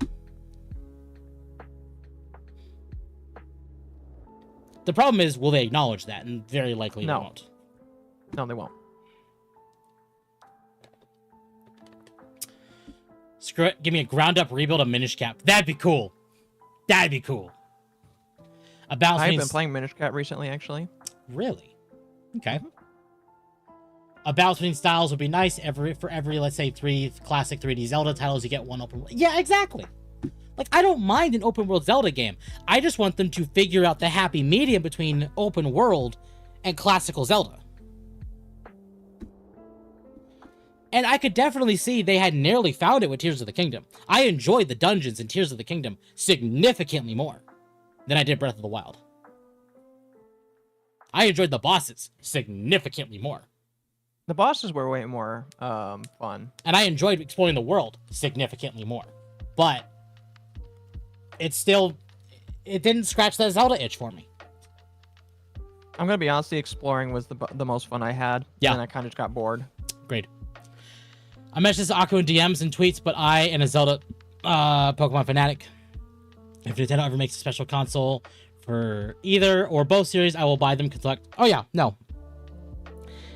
The problem is, will they acknowledge that? And very likely they won't. No, they won't. Screw it. Give me a ground-up rebuild of Minish Cap. That'd be cool. That'd be cool. I've been playing Minish Cap recently, actually. Really? Okay. A balance between styles would be nice. For every, let's say, 3 classic 3D Zelda titles, you get one open world. Yeah, exactly. Like, I don't mind an open world Zelda game. I just want them to figure out the happy medium between open world and classical Zelda. And I could definitely see they had nearly found it with Tears of the Kingdom. I enjoyed the dungeons in Tears of the Kingdom significantly more than I did Breath of the Wild. I enjoyed the bosses significantly more. The bosses were way more fun. And I enjoyed exploring the world significantly more. But it didn't scratch that Zelda itch for me. I'm going to be honest, the exploring was the most fun I had. Yeah. And I kind of just got bored. Great. I mentioned this to Akko in DMs and tweets, but I am a Zelda Pokemon fanatic. If Nintendo ever makes a special console for either or both series, I will buy them. Oh yeah, no.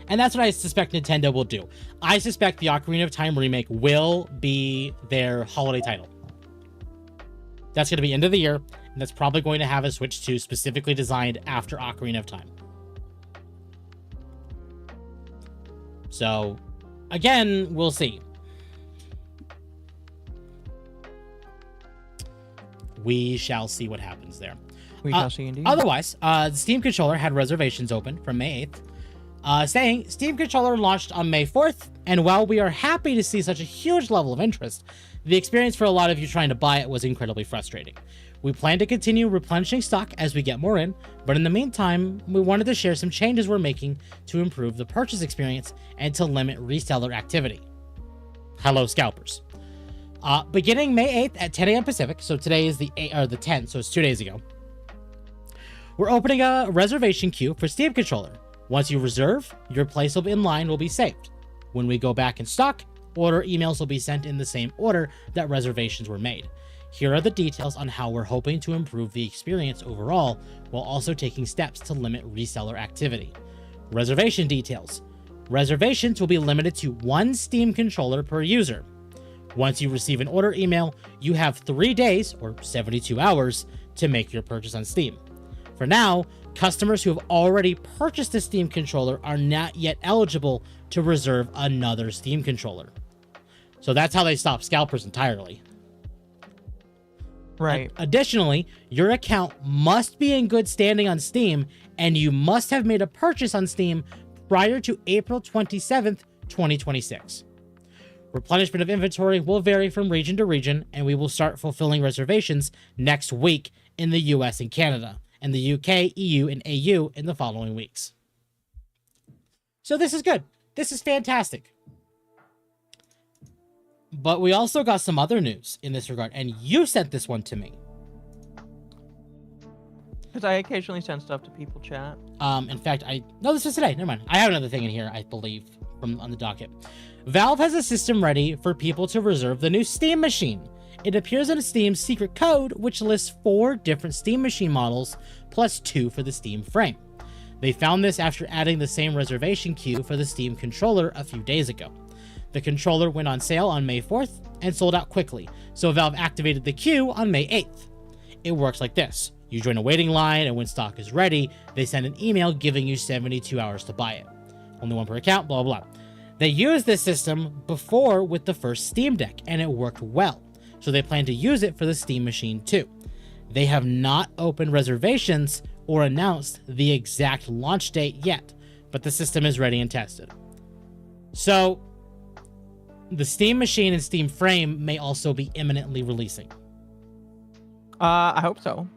And that's what I suspect Nintendo will do. I suspect the Ocarina of Time remake will be their holiday title. That's going to be end of the year, and that's probably going to have a Switch 2 specifically designed after Ocarina of Time. So, again, we'll see. We shall see what happens there. We shall see indeed. Otherwise, the Steam controller had reservations open from May 8th, saying Steam controller launched on May 4th, and while we are happy to see such a huge level of interest, the experience for a lot of you trying to buy it was incredibly frustrating. We plan to continue replenishing stock as we get more in, but in the meantime, we wanted to share some changes we're making to improve the purchase experience and to limit reseller activity. Hello, scalpers. Beginning May 8th at 10 a.m. Pacific, so today is the 10th, so it's 2 days ago, we're opening a reservation queue for Steam controller. Once you reserve, your place in line will be saved. When we go back in stock, order emails will be sent in the same order that reservations were made. Here are the details on how we're hoping to improve the experience overall, while also taking steps to limit reseller activity. Reservation details. Reservations will be limited to 1 Steam controller per user. Once you receive an order email, you have 3 days, or 72 hours, to make your purchase on Steam. For now, customers who have already purchased a Steam controller are not yet eligible to reserve another Steam controller. So that's how they stop scalpers entirely. Right. Additionally, your account must be in good standing on Steam, and you must have made a purchase on Steam prior to April 27th, 2026. Replenishment of inventory will vary from region to region, and we will start fulfilling reservations next week in the US and Canada, and the UK, EU, and AU in the following weeks. So this is good. This is fantastic. But we also got some other news in this regard, and you sent this one to me. Because I occasionally send stuff to people chat. In fact, no, this is today. Never mind. I have another thing in here, I believe, on the docket. Valve has a system ready for people to reserve the new Steam machine. It appears in Steam's secret code, which lists 4 different Steam machine models, plus 2 for the Steam frame. They found this after adding the same reservation queue for the Steam controller a few days ago. The controller went on sale on May 4th and sold out quickly, so Valve activated the queue on May 8th. It works like this. You join a waiting line, and when stock is ready, they send an email giving you 72 hours to buy it. Only one per account, blah, blah, blah. They used this system before with the first Steam Deck, and it worked well, so they plan to use it for the Steam machine too. They have not opened reservations or announced the exact launch date yet, but the system is ready and tested. So, the Steam machine and Steam frame may also be imminently releasing. I hope so.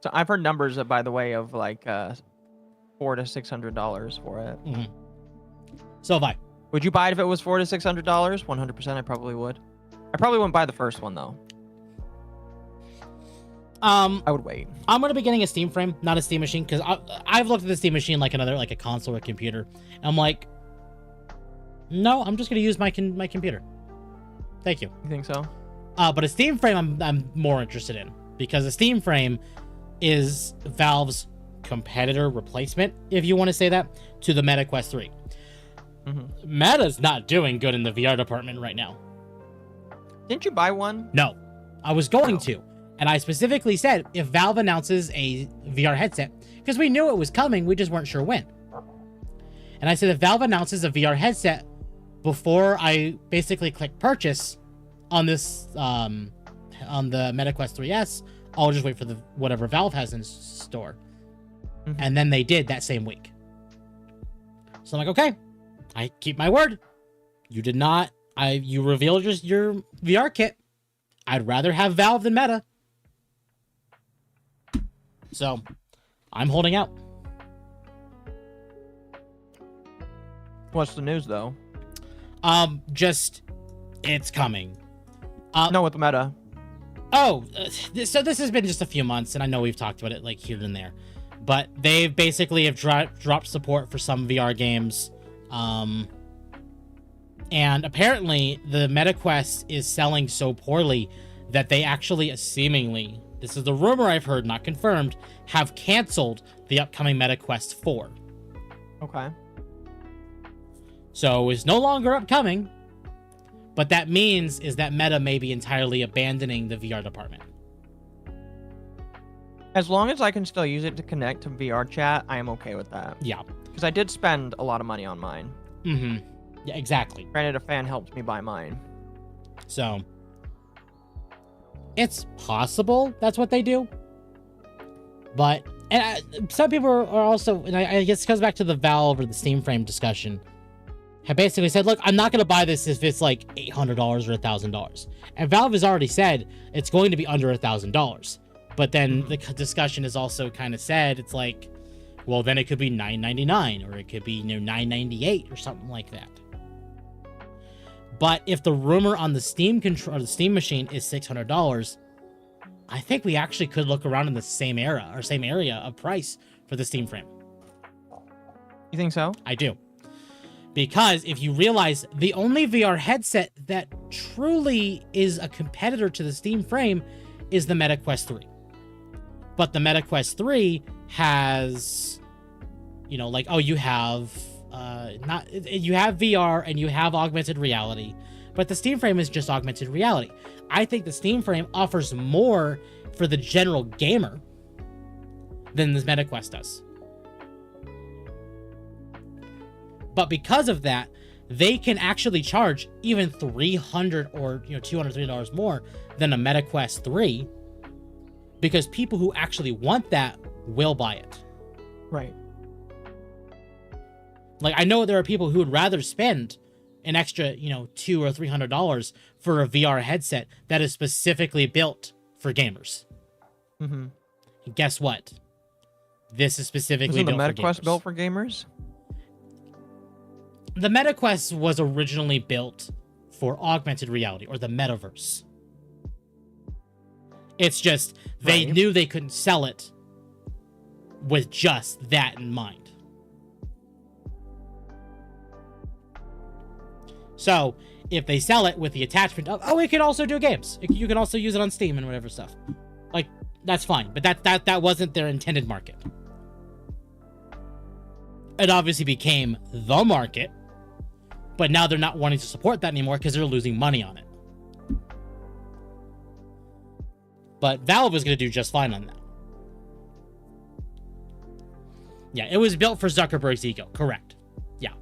So I've heard numbers, by the way, of like $400 to $600 for it. Mm-hmm. So have I. Would you buy it if it was $400 to $600? 100%, I probably would. I probably wouldn't buy the first one though. I would wait. I'm gonna be getting a Steam frame, not a Steam machine, because I've looked at the Steam machine like another, like a console or a computer. And I'm like, no, I'm just gonna use my computer. Thank you. You think so? But a Steam frame, I'm more interested in, because a Steam frame is Valve's competitor replacement, if you want to say that, to the Meta Quest 3. Mm-hmm. Meta's not doing good in the VR department right now. Didn't you buy one? No, I was going to. And I specifically said, if Valve announces a VR headset, because we knew it was coming, we just weren't sure when. And I said, if Valve announces a VR headset before I basically click purchase on this, on the Meta Quest 3S, I'll just wait for the whatever Valve has in store. Mm-hmm. And then they did that same week. So I'm like, okay, I keep my word. You did not, you revealed your VR kit. I'd rather have Valve than Meta. So I'm holding out. What's the news though? Just it's coming. No, with the Meta. Oh, so this has been just a few months, and I know we've talked about it like here and there, but they basically have dropped support for some VR games, and apparently the Meta Quest is selling so poorly that they actually seemingly, this is the rumor I've heard, not confirmed, have canceled the upcoming Meta Quest 4. Okay. So it's no longer upcoming. But that means is that Meta may be entirely abandoning the VR department. As long as I can still use it to connect to VR chat, I am okay with that. Yeah. Because I did spend a lot of money on mine. Mm-hmm. Yeah, exactly. Granted, a fan helped me buy mine. So, it's possible that's what they do. But, and some people are also, and I guess it comes back to the Valve or the Steam frame discussion, have basically said, look, I'm not going to buy this if it's like $800 or $1,000. And Valve has already said it's going to be under $1,000. But then the discussion is also kind of said, it's like, well, then it could be $999 or it could be, $998 or something like that. But if the rumor on the Steam the Steam machine is $600, I think we actually could look around in the same era or same area of price for the Steam frame. You think so? I do. Because if you realize the only VR headset that truly is a competitor to the Steam frame is the Meta Quest 3. But the Meta Quest 3 has, like, oh, you have you have VR and you have augmented reality, but the Steam frame is just augmented reality. I think the Steam frame offers more for the general gamer than this Meta Quest does. But because of that, they can actually charge even $300 or $200 more than a Meta Quest 3, because people who actually want that will buy it. Right. Like, I know there are people who would rather spend an extra, $200 or $300 for a VR headset that is specifically built for gamers. Mm-hmm. And guess what? This is specifically built for gamers. Isn't the Meta Quest built for gamers? The Meta Quest was originally built for augmented reality, or the metaverse. It's just they knew they couldn't sell it with just that in mind. So if they sell it with the attachment of, oh, we can also do games. You can also use it on Steam and whatever stuff. Like, that's fine. But that wasn't their intended market. It obviously became the market. But now they're not wanting to support that anymore because they're losing money on it. But Valve is going to do just fine on that. Yeah, it was built for Zuckerberg's ego. Correct. Yeah.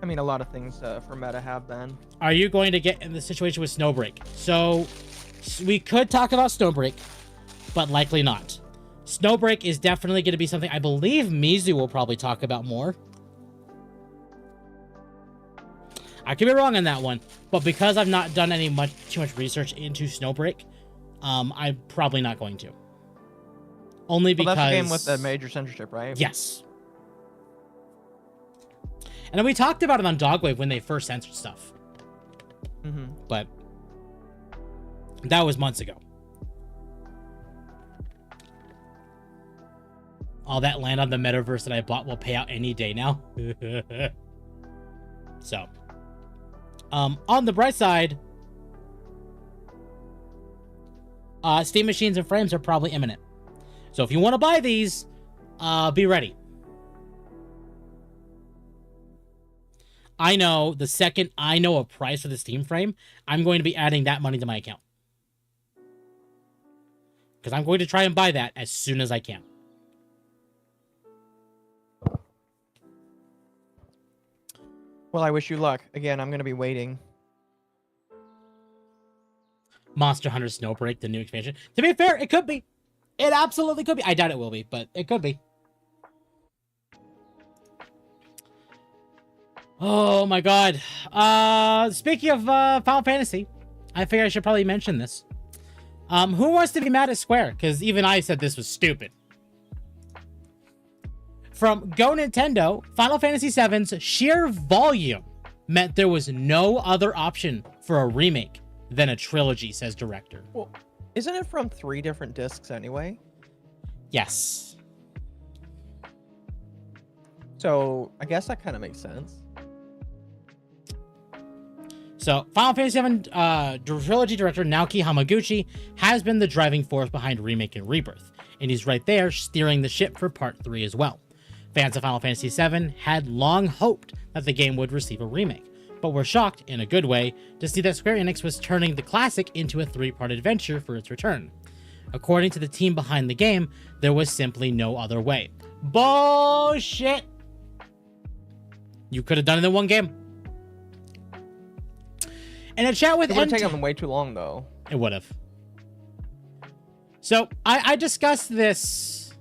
I mean, a lot of things for Meta have been. Are you going to get in the situation with Snowbreak? So we could talk about Snowbreak, but likely not. Snowbreak is definitely going to be something I believe Mizu will probably talk about more. I could be wrong on that one, but because I've not done too much research into Snowbreak, I'm probably not going to. Only because that's the game with the major censorship, right? Yes. And then we talked about it on Dogwave when they first censored stuff. Mm-hmm. But that was months ago. All that land on the metaverse that I bought will pay out any day now. So, on the bright side, Steam machines and frames are probably imminent. So if you want to buy these, be ready. I know the second I know a price for the Steam frame, I'm going to be adding that money to my account. Because I'm going to try and buy that as soon as I can. Well, I wish you luck. Again, I'm going to be waiting. Monster Hunter Snowbreak, the new expansion. To be fair, it could be. It absolutely could be. I doubt it will be, but it could be. Oh my god. Speaking of Final Fantasy, I figure I should probably mention this. Who wants to be mad at Square? Because even I said this was stupid. From Go Nintendo, Final Fantasy VII's sheer volume meant there was no other option for a remake than a trilogy, says director. Well, isn't it from 3 different discs anyway? Yes. So I guess that kind of makes sense. So, Final Fantasy VII trilogy director Naoki Hamaguchi has been the driving force behind Remake and Rebirth, and he's right there steering the ship for Part 3 as well. Fans of Final Fantasy VII had long hoped that the game would receive a remake, but were shocked, in a good way, to see that Square Enix was turning the classic into a 3-part adventure for its return. According to the team behind the game, there was simply no other way. Bullshit! You could have done it in one game. In a chat with It would have taken them way too long, though. It would have. So, I discussed this...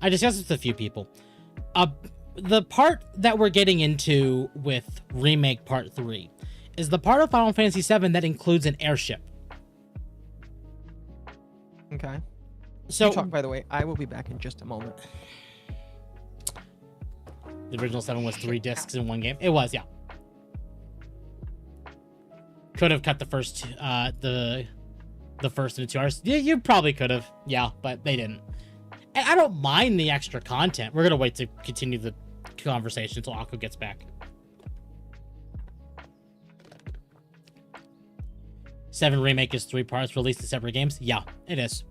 I discussed this with a few people. The part that we're getting into with Remake Part 3 is the part of Final Fantasy VII that includes an airship. Okay. So, Talk, by the way, I will be back in just a moment. The original 7 was 3 discs in one game. It was, yeah. Could have cut the first, the first into 2 hours. You probably could have, yeah, but they didn't. And I don't mind the extra content. We're gonna wait to continue the conversation until Occo gets back. 7 Remake is 3 parts released in separate games. Yeah, it is.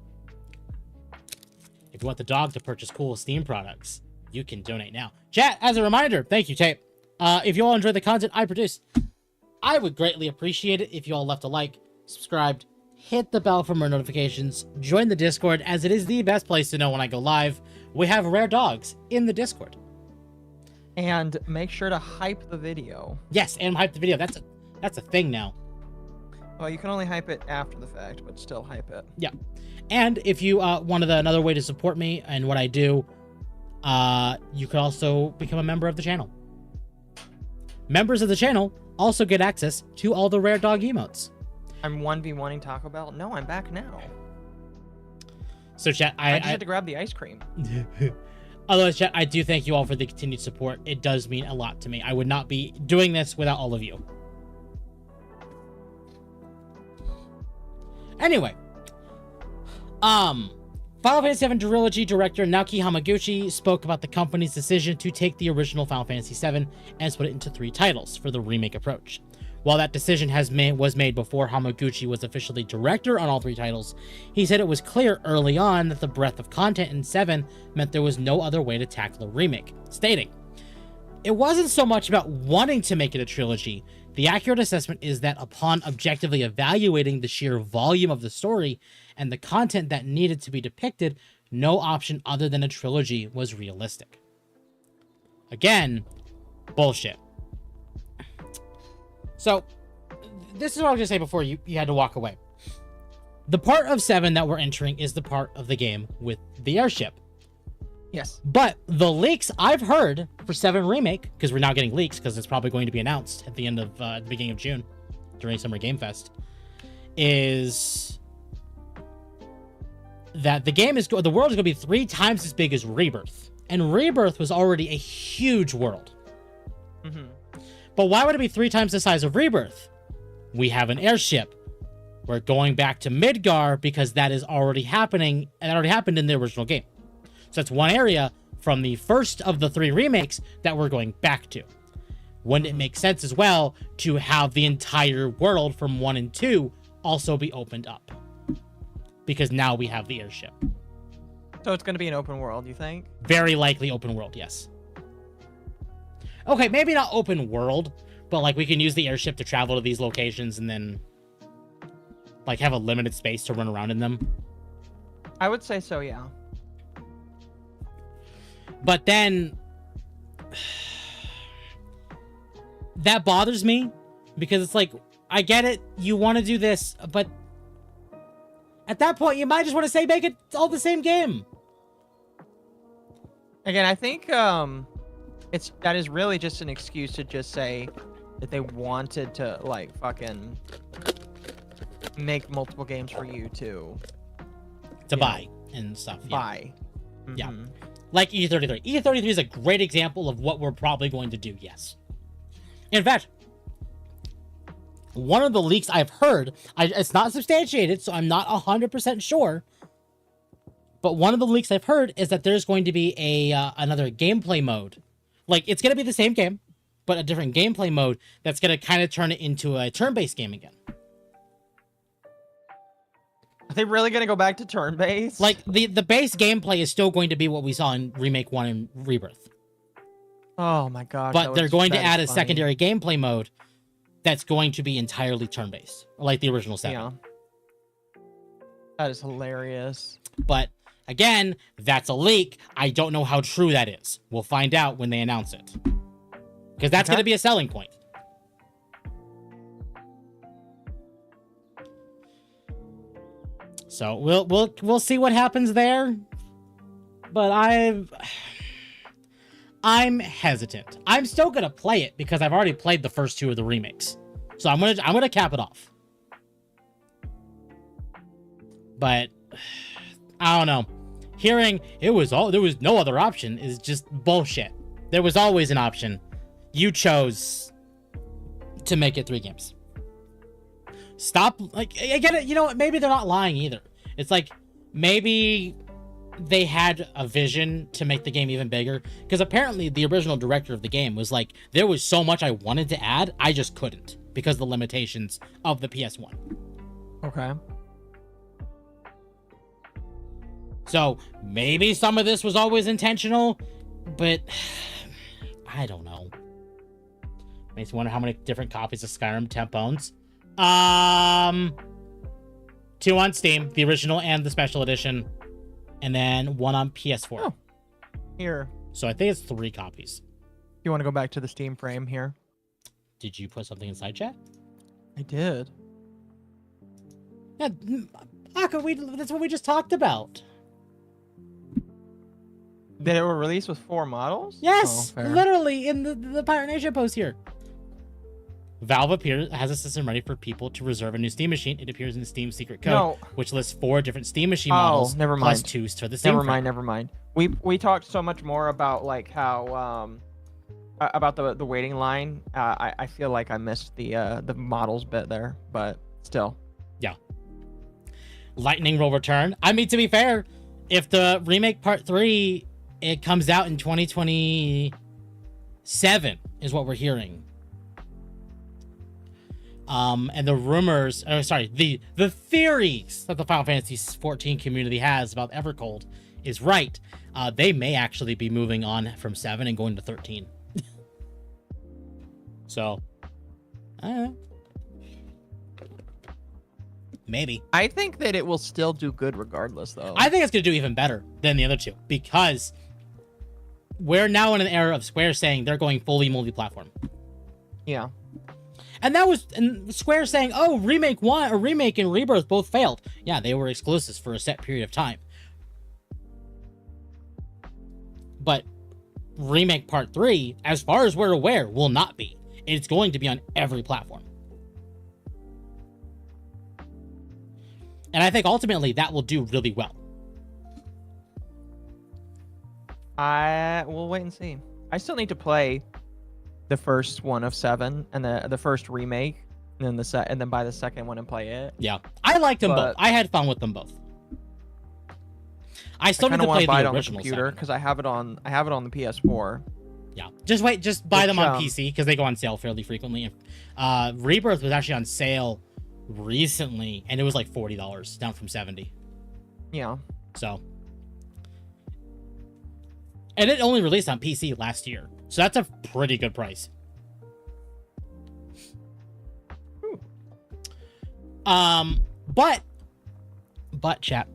If you want the dog to purchase cool Steam products, you can donate now. Chat, as a reminder, thank you, Tape. If you all enjoy the content I produce, I would greatly appreciate it if you all left a like, subscribed, hit the bell for more notifications, join the Discord, as it is the best place to know when I go live. We have rare dogs in the Discord. And make sure to hype the video. Yes, and hype the video. That's a thing now. Well, you can only hype it after the fact, but still hype it. Yeah. And if you wanted another way to support me and what I do, you could also become a member of the channel. Members of the channel also get access to all the rare dog emotes. I'm 1v1ing Taco Bell. No, I'm back now. So chat, I just had to grab the ice cream. Otherwise, chat, I do thank you all for the continued support. It does mean a lot to me. I would not be doing this without all of you. Anyway, Final Fantasy VII Trilogy director Naoki Hamaguchi spoke about the company's decision to take the original Final Fantasy VII and split it into 3 titles for the remake approach. While that decision was made before Hamaguchi was officially director on all 3 titles, he said it was clear early on that the breadth of content in 7 meant there was no other way to tackle the remake, stating, "It wasn't so much about wanting to make it a trilogy. The accurate assessment is that upon objectively evaluating the sheer volume of the story and the content that needed to be depicted, no option other than a trilogy was realistic." Again, bullshit. So, this is what I was going to say before you had to walk away. The part of 7 that we're entering is the part of the game with the airship. Yes. But the leaks I've heard for 7 Remake, because we're now getting leaks because it's probably going to be announced at the end of the beginning of June during Summer Game Fest, is that the world is going to be 3 times as big as Rebirth. And Rebirth was already a huge world. Mm-hmm. But why would it be 3 times the size of Rebirth? We have an airship. We're going back to Midgar because that is already happening, and that already happened in the original game. So that's one area from the first of the 3 remakes that we're going back to. Wouldn't it make sense as well to have the entire world from 1 and 2 also be opened up? Because now we have the airship. So it's going to be an open world, you think? Very likely open world, yes. Okay, maybe not open world, but like we can use the airship to travel to these locations and then like have a limited space to run around in them. I would say so, yeah. But then that bothers me because it's like, I get it, you want to do this, but at that point you might just want to say make it all the same game. Again, I think that is really just an excuse to just say that they wanted to like fucking make multiple games for you to buy and stuff. Yeah. Buy. Mm-hmm. Yeah. Like E33. E33 is a great example of what we're probably going to do, yes. In fact, one of the leaks I've heard, it's not substantiated, so I'm not 100% sure, but one of the leaks I've heard is that there's going to be another gameplay mode. Like, it's going to be the same game, but a different gameplay mode that's going to kind of turn it into a turn-based game again. Are they really going to go back to turn-based? Like, the base gameplay is still going to be what we saw in Remake 1 and Rebirth. Oh my gosh. But they're going to add a secondary gameplay mode that's going to be entirely turn-based, like the original 7. Yeah. That is hilarious. But, again, that's a leak. I don't know how true that is. We'll find out when they announce it. Because that's going to be a selling point. So we'll see what happens there. But I'm hesitant. I'm still gonna play it because I've already played the first 2 of the remakes. So I'm gonna cap it off. But I don't know. Hearing there was no other option is just bullshit. There was always an option. You chose to make it 3 games. Stop, like, I get it, you know what, maybe they're not lying either. It's like, maybe they had a vision to make the game even bigger, because apparently the original director of the game was like, there was so much I wanted to add, I just couldn't, because of the limitations of the PS1. Okay. So, maybe some of this was always intentional, but I don't know. Makes me wonder how many different copies of Skyrim Temp owns. 2 on Steam, the original and the special edition, and then 1 on PS4. Oh. Here. So I think it's 3 copies. You want to go back to the Steam frame here? Did you put something inside chat? I did. Yeah, Occo, that's what we just talked about. They were released with 4 models? Yes, oh, literally in the Pirate Nation post here. Valve has a system ready for people to reserve a new Steam machine. It appears in the Steam secret code, which lists 4 different Steam machine models. Never mind. Plus 2s for the Steam. Never mind. We talked so much more about like how about the waiting line. I feel like I missed the models bit there, but still. Yeah. Lightning will return. I mean, to be fair, if the remake part 3, it comes out in 2027 is what we're hearing. And the rumors, the theories that the Final Fantasy XIV community has about Evercold is right. They may actually be moving on from 7 and going to 13. So, I don't know. Maybe. I think that it will still do good regardless, though. I think it's going to do even better than the other two, because we're now in an era of Square saying they're going fully multi-platform. Yeah. And Square saying, oh, Remake and Rebirth both failed. Yeah, they were exclusives for a set period of time. But Remake Part 3, as far as we're aware, will not be. It's going to be on every platform. And I think ultimately that will do really well. We'll wait and see. I still need to play the first one of 7 and the first remake, and then and then buy the second one and play it. Yeah, I liked them both. I had fun with them both. I still need to play the original on the computer because I have it on the PS4. Yeah, just buy them on PC because they go on sale fairly frequently. Rebirth was actually on sale recently, and it was like $40, down from $70. Yeah. So, and it only released on PC last year, so that's a pretty good price. But chat.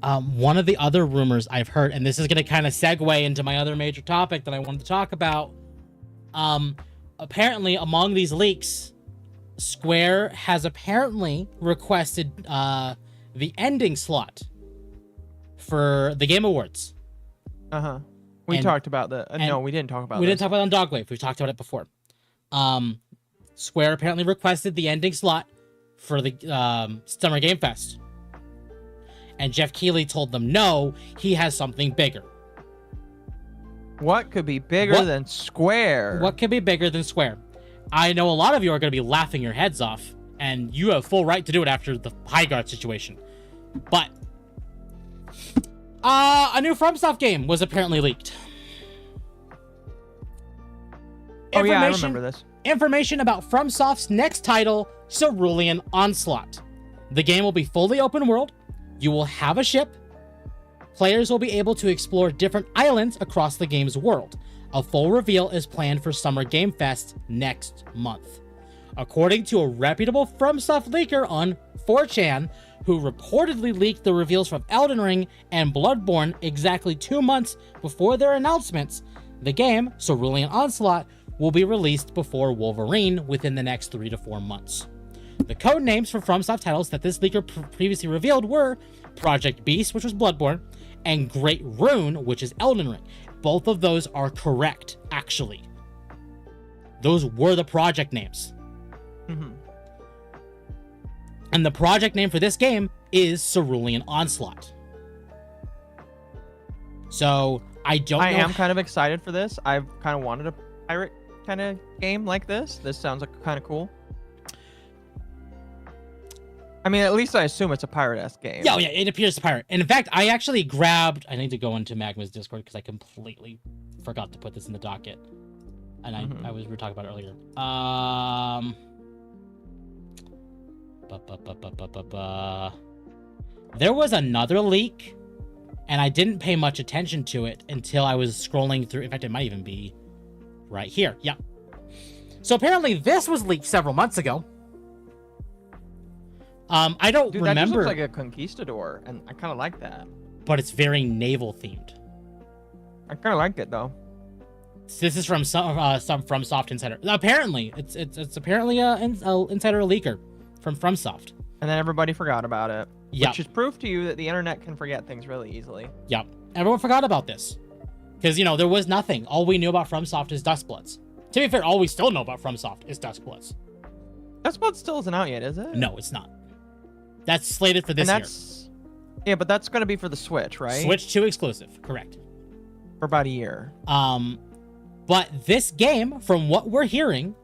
One of the other rumors I've heard, and this is going to kind of segue into my other major topic that I wanted to talk about. Apparently, among these leaks, Square has apparently requested the ending slot for the Game Awards. We talked about that. No, we didn't talk about. We didn't talk about it on Dogwave. We've talked about it before. Square apparently requested the ending slot for the Summer Game Fest. And Jeff Keighley told them no, he has something bigger. What could be bigger than Square? What could be bigger than Square? I know a lot of you are going to be laughing your heads off, and you have full right to do it after the High Guard situation. But a new FromSoft game was apparently leaked. Oh yeah, I remember this. Information about FromSoft's next title, Cerulean Onslaught. The game will be fully open world. You will have a ship. Players will be able to explore different islands across the game's world. A full reveal is planned for Summer Game Fest next month. According to a reputable FromSoft leaker on 4chan, who reportedly leaked the reveals from Elden Ring and Bloodborne exactly 2 months before their announcements, the game, Cerulean Onslaught, will be released before Wolverine within the next 3 to 4 months. The code names for FromSoft titles that this leaker previously revealed were Project Beast, which was Bloodborne, and Great Rune, which is Elden Ring. Both of those are correct, actually. Those were the project names. And the project name for this game is Cerulean Onslaught. So, I am kind of excited for this. I've kind of wanted a pirate kind of game like this. This sounds like kind of cool. I mean, at least I assume it's a pirate-esque game. Yeah, it appears to pirate. And in fact, I actually grabbed... I need to go into Magma's Discord because I completely forgot to put this in the docket. And we were talking about it earlier. There was another leak, and I didn't pay much attention to it until I was scrolling through. In fact, it might even be right here. Yeah. So apparently this was leaked several months ago. I don't remember. That just looks like a conquistador, and I kind of like that. But it's very naval themed. I kind of like it though. This is from some FromSoft insider. Apparently, it's apparently a insider leaker from FromSoft. And then everybody forgot about it. Yeah. Which is proof to you that the internet can forget things really easily. Yep. Everyone forgot about this. Because, there was nothing. All we knew about FromSoft is Duskbloods. To be fair, all we still know about FromSoft is Duskbloods. Duskbloods still isn't out yet, is it? No, it's not. That's slated for this year. Yeah, but that's going to be for the Switch, right? Switch 2 exclusive, correct. For about a year. But this game, from what we're hearing,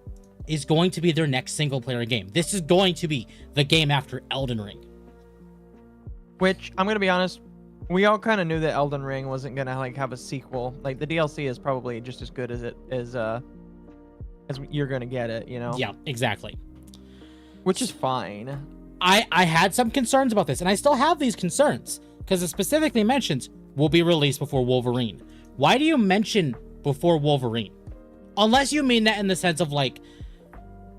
is going to be their next single-player game. This is going to be the game after Elden Ring. Which I'm gonna be honest, we all kind of knew that Elden Ring wasn't gonna like have a sequel. Like the DLC is probably just as good as it is as you're gonna get it, you know? Yeah, exactly. Which is fine. I had some concerns about this, and I still have these concerns because it specifically mentions will be released before Wolverine. Why do you mention before Wolverine? Unless you mean that in the sense of like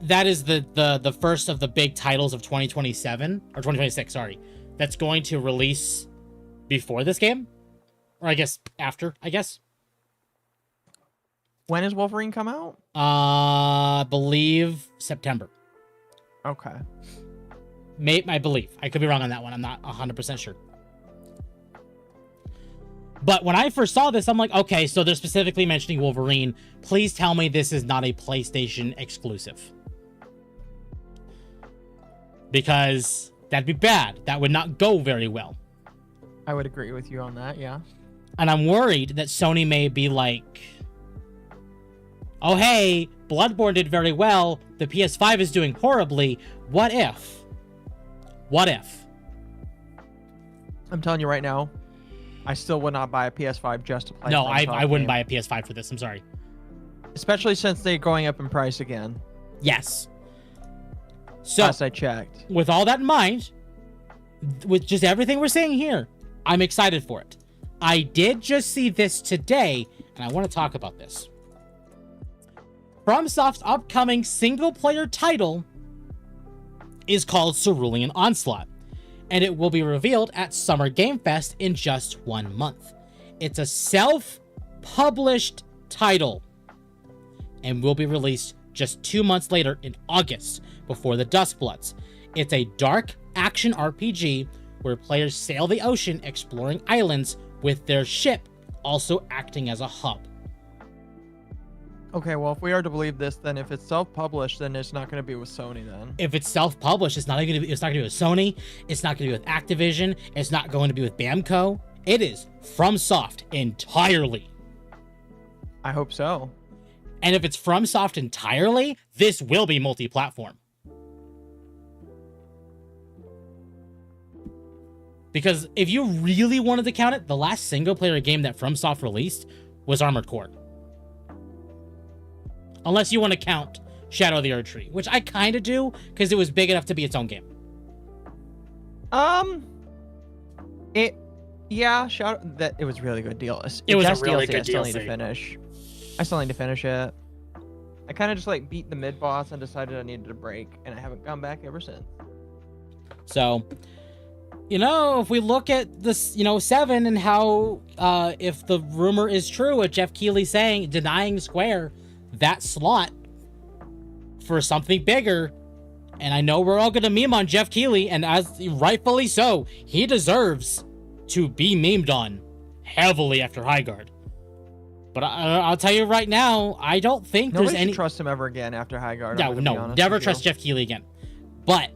that is the first of the big titles of 2027 or 2026, sorry, that's going to release before this game, or I guess after. I guess. When does Wolverine come out? I believe September. Okay. I believe. I could be wrong on that one. I'm not 100% sure. But when I first saw this, I'm like, okay, so they're specifically mentioning Wolverine. Please tell me this is not a PlayStation exclusive. Because that'd be bad. That would not go very well. I would agree with you on that, yeah. And I'm worried that Sony may be like, oh, hey, Bloodborne did very well. The PS5 is doing horribly. What if? What if? I'm telling you right now, I still would not buy a PS5 just to play. No, I wouldn't buy a PS5 for this. I'm sorry. Especially since they're going up in price again. Yes. So, last I checked. With all that in mind, with just everything we're saying here, I'm excited for it. I did just see this today, and I want to talk about this. FromSoft's upcoming single-player title is called Cerulean Onslaught, and it will be revealed at Summer Game Fest in just 1 month. It's a self-published title and will be released just 2 months later in August before the Duskbloods. It's a dark action RPG where players sail the ocean exploring islands with their ship also acting as a hub. Okay, well, if we are to believe this, then if it's self-published, then it's not going to be with Sony then. If it's self-published, it's not going to be with Sony, it's not going to be with Activision, it's not going to be with Bamco. It is FromSoft entirely. I hope so. And if it's FromSoft entirely, this will be multi-platform. Because if you really wanted to count it, the last single-player game that FromSoft released was Armored Core. Unless you want to count Shadow of the Erdtree, which I kind of do, because it was big enough to be its own game. It was a really good deal. It was a DLC really good I still need DLC. to finish. I still need to finish it. I kind of just like beat the mid boss and decided I needed a break, and I haven't gone back ever since. So, if we look at this, 7 and how, if the rumor is true, what Jeff Keighley denying Square that slot for something bigger, and I know we're all gonna meme on Jeff Keighley, and as rightfully so, he deserves to be memed on heavily after Highguard. But I'll tell you right now, I don't think Nobody there's any trust him ever again after Highguard. No, never trust Jeff Keighley again. But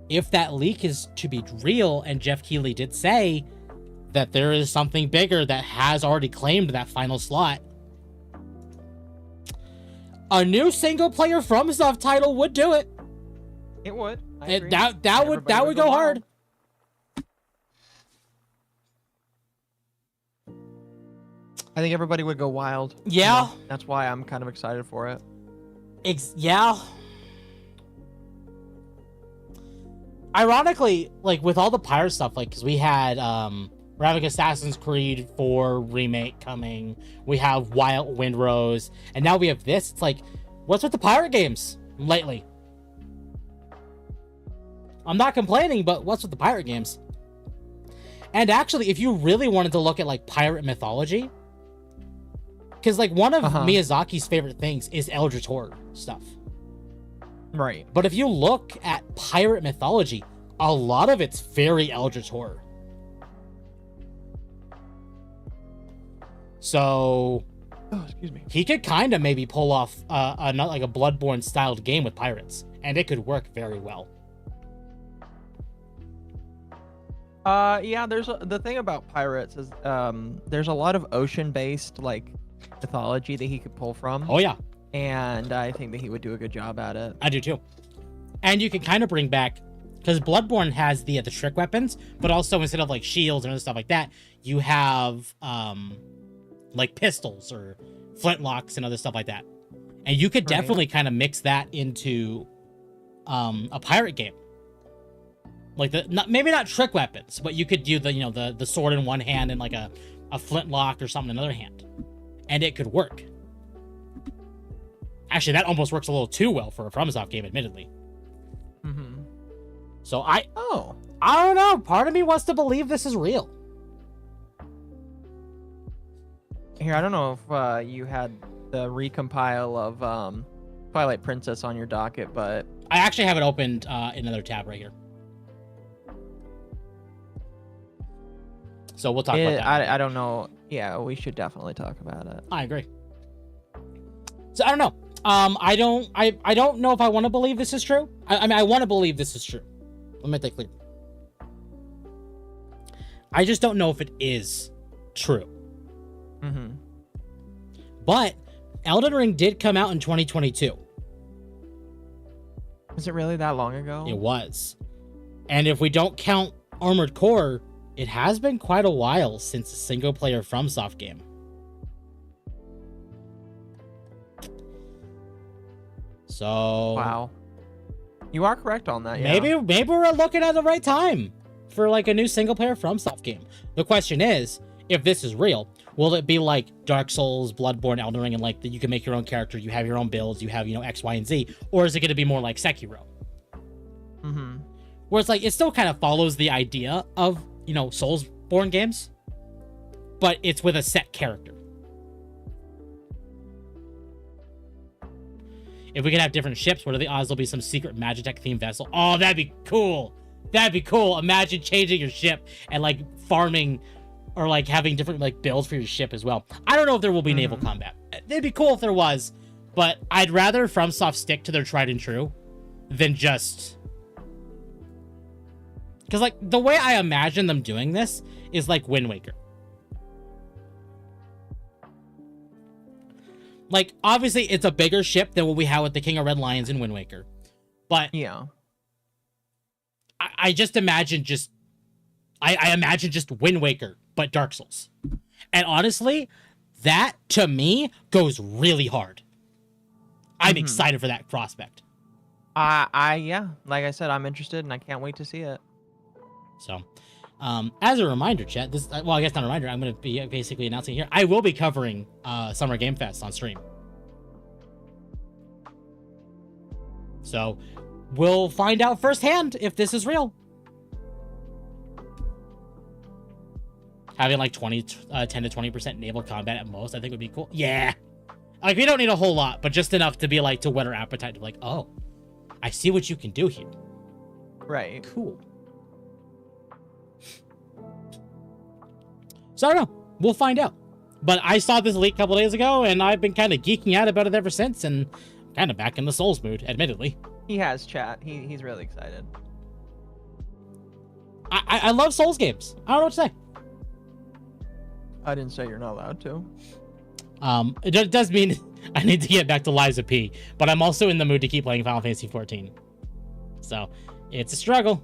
if that leak is to be real, and Jeff Keighley did say that there is something bigger that has already claimed that final slot, a new single-player FromSoft title would do it. It would. That would go hard. I think everybody would go wild. Yeah. That's why I'm kind of excited for it. Yeah. Ironically, like with all the pirate stuff, like because we had we're having Assassin's Creed 4 remake coming. We have Wild Windrose, and now we have this. It's like, what's with the pirate games lately? I'm not complaining, but what's with the pirate games? And actually, if you really wanted to look at like pirate mythology, because like one of Miyazaki's favorite things is Eldritch horror stuff. Right. But if you look at pirate mythology, a lot of it's very Eldritch horror. So, excuse me. He could kind of maybe pull off not like a Bloodborne styled game with pirates, and it could work very well. Yeah. The thing about pirates is there's a lot of ocean-based like mythology that he could pull from. Oh yeah. And I think that he would do a good job at it. I do too. And you can kind of bring back because Bloodborne has the trick weapons, but also instead of like shields and other stuff like that, you have like pistols or flintlocks and other stuff like that. And you could definitely kind of mix that into a pirate game. Like maybe not trick weapons, but you could do the sword in one hand and like a flintlock or something in another hand, and it could work. Actually, that almost works a little too well for a FromSoft game, admittedly. Mm-hmm. So I don't know. Part of me wants to believe this is real. Here, I don't know if you had the recompile of Twilight Princess on your docket, but I actually have it opened in another tab right here. So we'll talk about that. I don't know. Yeah, we should definitely talk about it. I agree. So I don't know. I don't know if I want to believe this is true. I mean, I want to believe this is true. Let me make that clear. I just don't know if it is true. Mm-hmm. But Elden Ring did come out in 2022. Is it really that long ago? It was. And if we don't count Armored Core, it has been quite a while since a single-player FromSoft game. So... Wow. You are correct on that, yeah. Maybe we're looking at the right time for like a new single-player FromSoft game. The question is, if this is real, will it be like Dark Souls, Bloodborne, Elden Ring, and like that you can make your own character, you have your own builds, you have, X, Y, and Z, or is it going to be more like Sekiro? Mm-hmm. Where it's like, it still kind of follows the idea of, Soulsborne games, but it's with a set character. If we could have different ships, what are the odds there'll be some secret Magitech themed vessel? Oh, that'd be cool. That'd be cool. Imagine changing your ship and like farming or like having different like builds for your ship as well. I don't know if there will be naval combat. It'd be cool if there was, but I'd rather FromSoft stick to their tried and true than just... Because like the way I imagine them doing this is like Wind Waker. Like, obviously, it's a bigger ship than what we had with the King of Red Lions in Wind Waker. But yeah, I just imagine I imagine just Wind Waker, but Dark Souls. And honestly, that, to me, goes really hard. I'm excited for that prospect. Yeah, like I said, I'm interested, and I can't wait to see it. So, as a reminder, chat, I guess not a reminder, I'm going to be basically announcing here, I will be covering Summer Game Fest on stream. So, we'll find out firsthand if this is real. Having like 10 to 20% naval combat at most, I think would be cool. Yeah. Like, we don't need a whole lot, but just enough to be like, to whet our appetite to be like, oh, I see what you can do here. Right. Cool. So I don't know. We'll find out. But I saw this leak a couple days ago, and I've been kind of geeking out about it ever since, and kind of back in the Souls mood, admittedly. He has, chat. He's really excited. I love Souls games. I don't know what to say. I didn't say you're not allowed to. It does mean I need to get back to Liza P, but I'm also in the mood to keep playing Final Fantasy XIV. So, it's a struggle.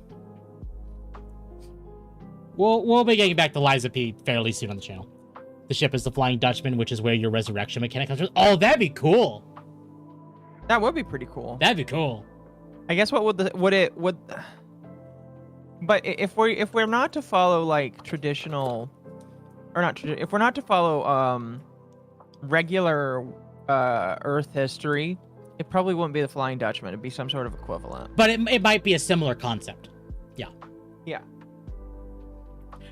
We'll be getting back to Liza P fairly soon on the channel. The ship is the Flying Dutchman, which is where your resurrection mechanic comes from. Oh, that'd be cool. That would be pretty cool. That'd be cool. I guess what would but if we're not to follow like traditional, or not, if we're not to follow regular Earth history, it probably wouldn't be the Flying Dutchman. It'd be some sort of equivalent. But it might be a similar concept. Yeah. Yeah.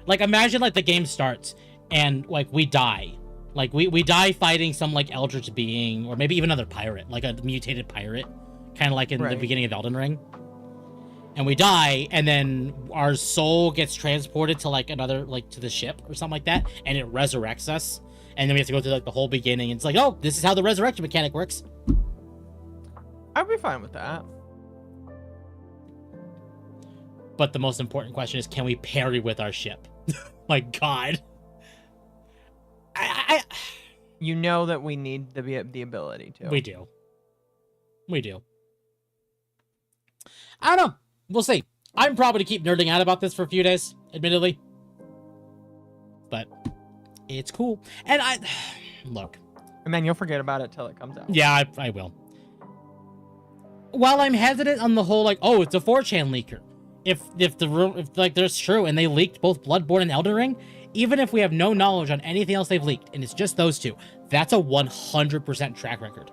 Like, imagine, like, the game starts, and, like, we die. Like, we die fighting some, like, eldritch being, or maybe even another pirate, like a mutated pirate, kind of like in the beginning of Elden Ring. And we die, and then our soul gets transported to, like, another, like, to the ship, or something like that, and it resurrects us. And then we have to go through, like, the whole beginning, and it's like, oh, this is how the resurrection mechanic works. I'd be fine with that. But the most important question is, can we parry with our ship? My God. You know that we need the ability to. We do. I don't know. We'll see. I'm probably to keep nerding out about this for a few days, admittedly. But it's cool. And look. Man, you'll forget about it till it comes out. Yeah, I will. While I'm hesitant on the whole, like, oh, it's a 4chan leaker. If like there's true and they leaked both Bloodborne and Elden Ring, even if we have no knowledge on anything else they've leaked and it's just those two, that's a 100% track record.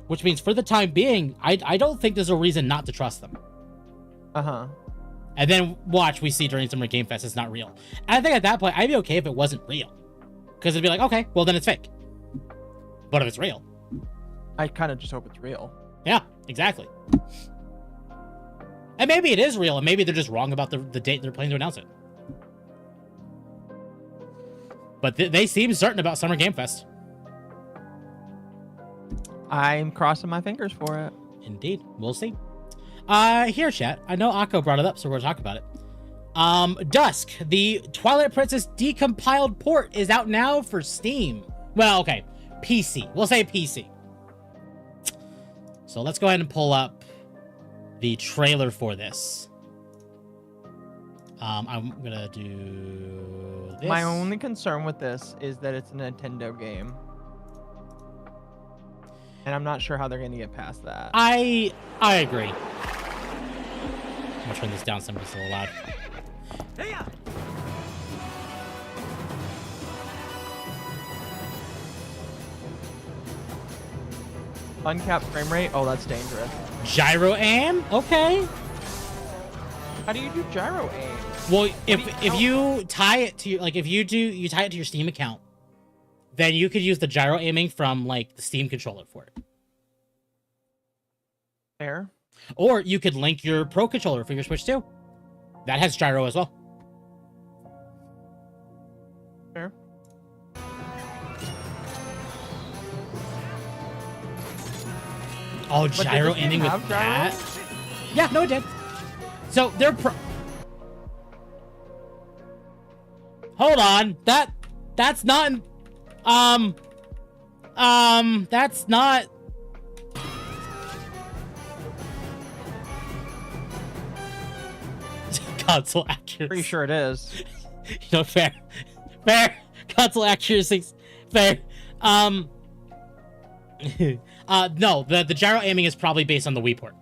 Which means for the time being, I don't think there's a reason not to trust them. Uh-huh. And then watch, we see during Summer Game Fest it's not real. And I think at that point, I'd be okay if it wasn't real. Because it'd be like, okay, well then it's fake. But if it's real. I kind of just hope it's real. Yeah, exactly. And maybe it is real, and maybe they're just wrong about the date they're planning to announce it. But they seem certain about Summer Game Fest. I'm crossing my fingers for it. Indeed. We'll see. Here, chat. I know Akko brought it up, so we're going to talk about it. Dusk, the Twilight Princess decompiled port is out now for Steam. Well, okay. PC. We'll say PC. So let's go ahead and pull up the trailer for this. I'm going to do this. My only concern with this is that it's a Nintendo game. And I'm not sure how they're going to get past that. I agree. I'm going to turn this down so it's a little loud. Uncapped frame rate? Oh, that's dangerous. Gyro aim? Okay. How do you do gyro aim? Well, if you tie it to like if you tie it to your Steam account, then you could use the gyro aiming from like the Steam controller for it. Fair. Or you could link your Pro controller for your Switch too. That has gyro as well. Fair. Oh, gyro aiming with that? Yeah, no, it did. So they're hold on. That's not that's not console accuracy. Pretty sure it is. You know, fair. Console accuracy. Fair. No, the gyro aiming is probably based on the Wii port.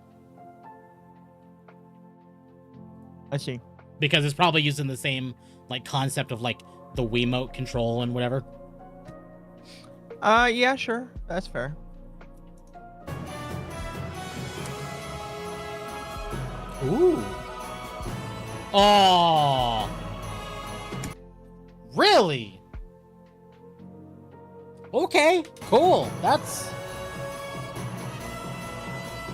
I see. Because it's probably using the same like concept of like the Wiimote control and whatever. Yeah, sure. That's fair. Ooh. Oh. Really? Okay, cool. That's...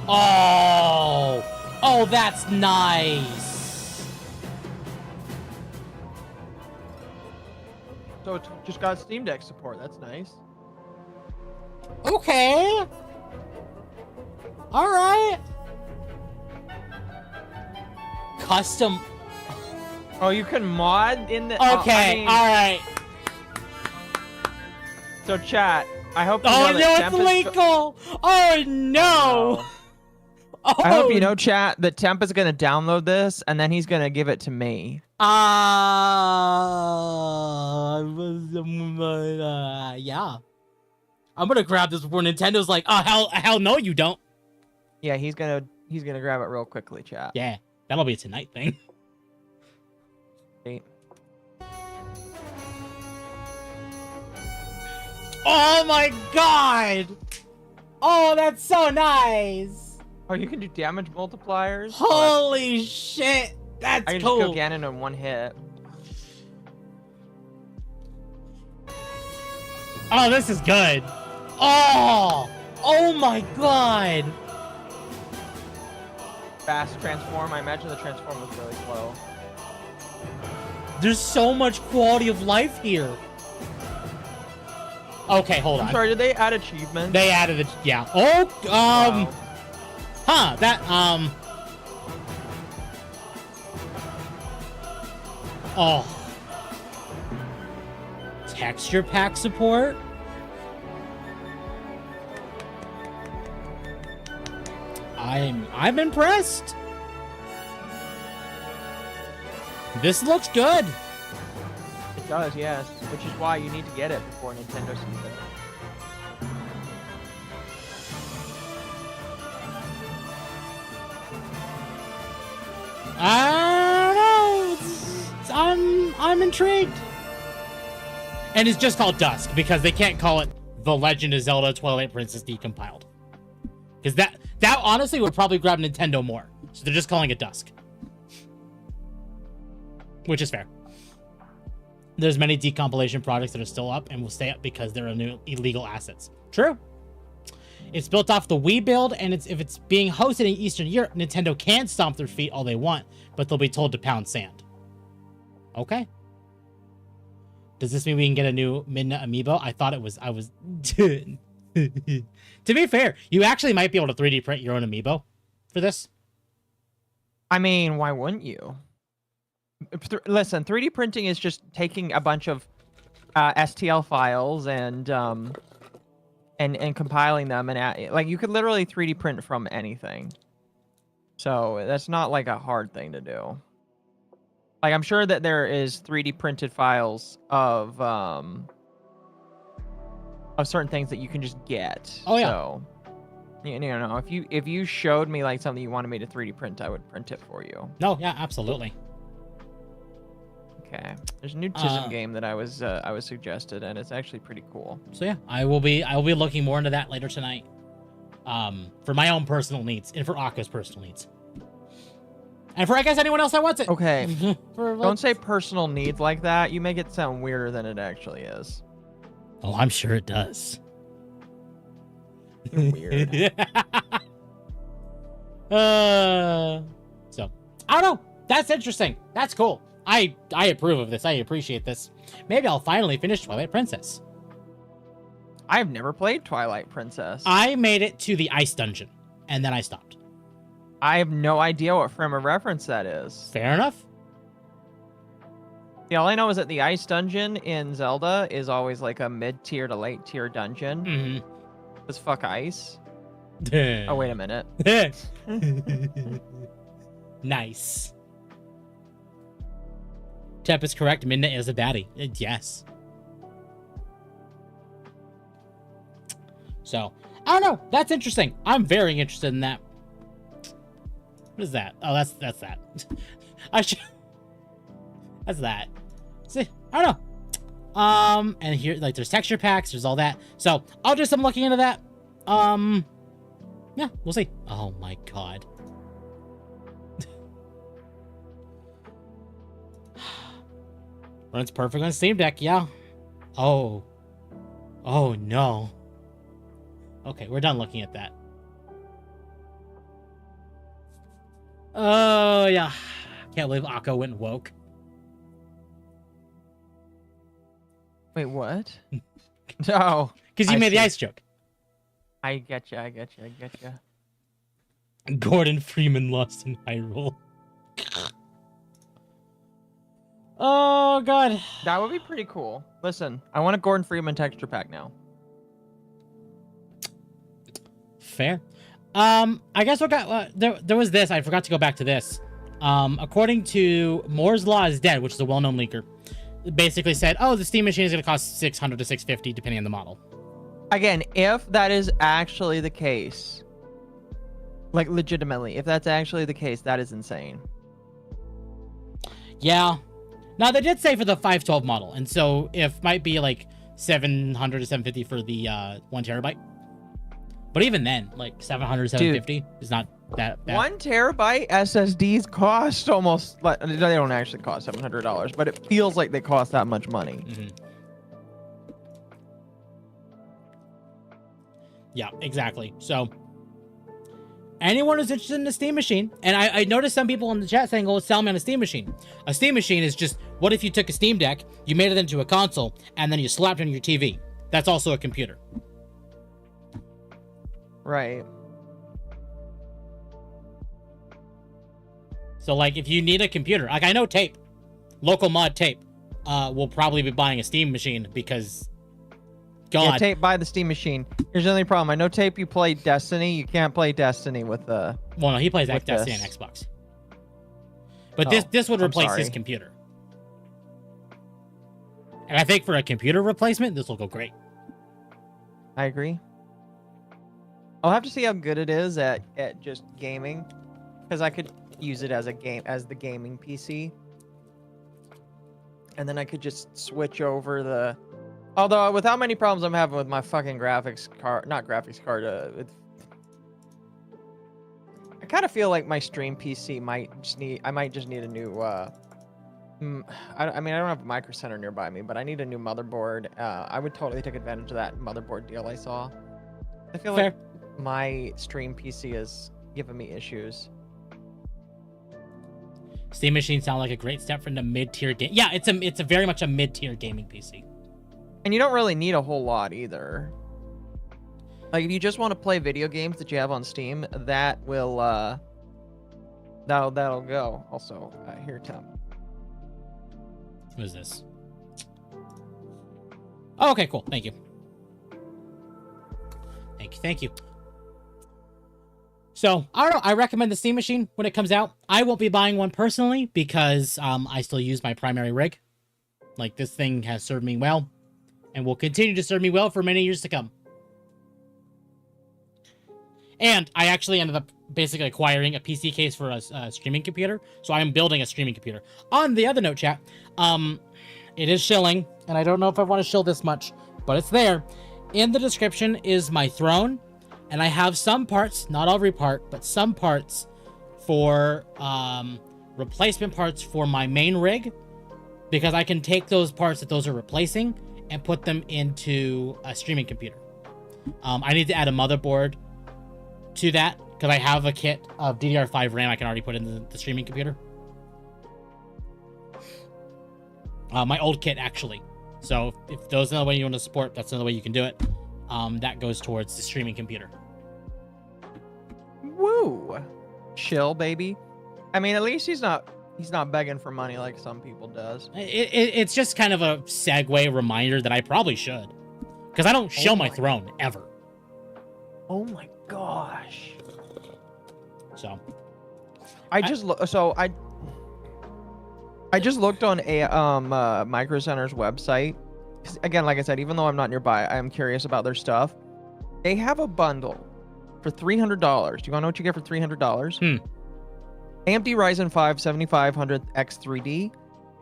Oh. Oh, that's nice. So it's just got Steam Deck support. That's nice. Okay. All right. Custom. Oh, you can mod in the... Okay, I mean, all right. So chat, I hope you Oh know no, that it's legal. Oh no. Oh. I hope you know, chat, that Temp is going to download this, and then he's going to give it to me. Yeah. I'm gonna grab this before Nintendo's like, oh hell no you don't. Yeah, he's gonna grab it real quickly, chat. Yeah, that'll be a tonight thing. Oh my god! Oh, that's so nice! Oh, you can do damage multipliers? Holy shit! That's I can cool! just kill Ganon in one hit. Oh, this is good. Oh! Oh my god! Fast transform. I imagine the transform was really slow. There's so much quality of life here. Okay, hold on. I'm sorry, did they add achievements? They added it, yeah. Oh, Wow. Huh, that, Oh. Texture pack support? I'm impressed. This looks good. It does, yes. Which is why you need to get it before Nintendo sees it. I don't know. I'm intrigued. And it's just called Dusk because they can't call it The Legend of Zelda Twilight Princess Decompiled. Because that honestly would probably grab Nintendo more. So they're just calling it Dusk. Which is fair. There's many decompilation projects that are still up and will stay up because they're new illegal assets. True. It's built off the Wii build, and if it's being hosted in Eastern Europe, Nintendo can stomp their feet all they want, but they'll be told to pound sand. Okay. Does this mean we can get a new Midna amiibo? I thought it was... To be fair, you actually might be able to 3D print your own amiibo for this. I mean, why wouldn't you? Listen, 3D printing is just taking a bunch of STL files and compiling them, and like you could literally 3D print from anything. So that's not like a hard thing to do. Like I'm sure that there is 3D printed files of certain things that you can just get. Oh yeah. So, you know, if you showed me like something you wanted me to 3D print, I would print it for you. No, yeah, absolutely. Okay. There's a new TISM game that I was suggested, and it's actually pretty cool. So yeah, I will be looking more into that later tonight. For my own personal needs and for Occo's personal needs. And for I guess anyone else that wants it. Okay. Don't say personal needs like that. You make it sound weirder than it actually is. Oh, I'm sure it does. You're weird. So I don't know. That's interesting. That's cool. I approve of this. I appreciate this. Maybe I'll finally finish Twilight Princess. I've never played Twilight Princess. I made it to the ice dungeon, and then I stopped. I have no idea what frame of reference that is. Fair enough. Yeah, all I know is that the ice dungeon in Zelda is always like a mid-tier to late-tier dungeon. Mm-hmm. Because fuck ice. Oh, wait a minute. Nice. Tep is correct. Midna is a daddy. Yes. So, I don't know. That's interesting. I'm very interested in that. What is that? Oh, that's that. That's that. See, I don't know. And here, like, there's texture packs. There's all that. So, I'll do some looking into that. Yeah, we'll see. Oh my god. Runs perfect on Steam Deck, yeah. Oh. Oh, no. Okay, we're done looking at that. Oh, yeah. Can't believe Occo went woke. Wait, what? No. Because you made the ice joke. I get you. Gordon Freeman lost in Hyrule. Oh, God. That would be pretty cool. Listen, I want a Gordon Freeman texture pack now. Fair. I guess what got there was this. I forgot to go back to this. According to Moore's Law is Dead, which is a well-known leaker, it basically said, oh, the Steam machine is going to cost $600 to $650 depending on the model. Again, if that is actually the case, like legitimately, if that's actually the case, that is insane. Yeah. Now they did say for the 512 model, and so if might be like $700 to $750 for the 1 terabyte. But even then, like $700 to $750 is not that bad. 1 terabyte SSDs cost almost, they don't actually cost $700, but it feels like they cost that much money. Mm-hmm. Yeah, exactly. So anyone who's interested in a Steam machine, and I noticed some people in the chat saying, oh, sell me on a Steam machine. A Steam machine is just, what if you took a Steam Deck, you made it into a console, and then you slapped it on your TV? That's also a computer. Right. So, like, if you need a computer, like, I know Tape, local mod Tape, will probably be buying a Steam machine because God. Yeah, Tape, buy the Steam machine. Here's the only problem. I know, Tape, you play Destiny. You can't play Destiny with the... Well, no, he plays Destiny on Xbox. But this would replace his computer. And I think for a computer replacement, this will go great. I agree. I'll have to see how good it is at just gaming, because I could use it as the gaming PC, and then I could just switch over the. Although with how many problems I'm having with my fucking graphics card, not graphics card, I kind of feel like my stream PC might just need a new. I mean, I don't have a Micro Center nearby me, but I need a new motherboard. I would totally take advantage of that motherboard deal I saw. I feel like my stream PC is giving me issues. Steam machines sound like a great step from the mid-tier game. Yeah, it's a very much a mid-tier gaming PC. And you don't really need a whole lot either. Like if you just want to play video games that you have on Steam, that will that'll go. Also, here, Temp. What is this? Oh, okay, cool. Thank you. Thank you. So, I don't know. I recommend the Steam machine when it comes out. I won't be buying one personally because I still use my primary rig. Like, this thing has served me well and will continue to serve me well for many years to come. And I actually ended up basically acquiring a PC case for a streaming computer. So, I am building a streaming computer. On the other note, chat, it is shilling, and I don't know if I want to shill this much, but it's there. In the description is my throne, and I have some parts, not every part, but some parts for replacement parts for my main rig, because I can take those parts that those are replacing and put them into a streaming computer. I need to add a motherboard to that, because I have a kit of DDR5 RAM I can already put in the streaming computer. My old kit, actually. So if those are another way you want to support, that's another way you can do it. That goes towards the streaming computer. Woo! Chill, baby. I mean, at least he's not begging for money like some people does. It's just kind of a segue reminder that I probably should. Because I don't shill my throne, ever. Oh my gosh. So. I just looked on a Micro Center's website. Again, like I said, even though I'm not nearby, I am curious about their stuff. They have a bundle for $300. Do you want to know what you get for $300? AMD Ryzen 5 7500X3D,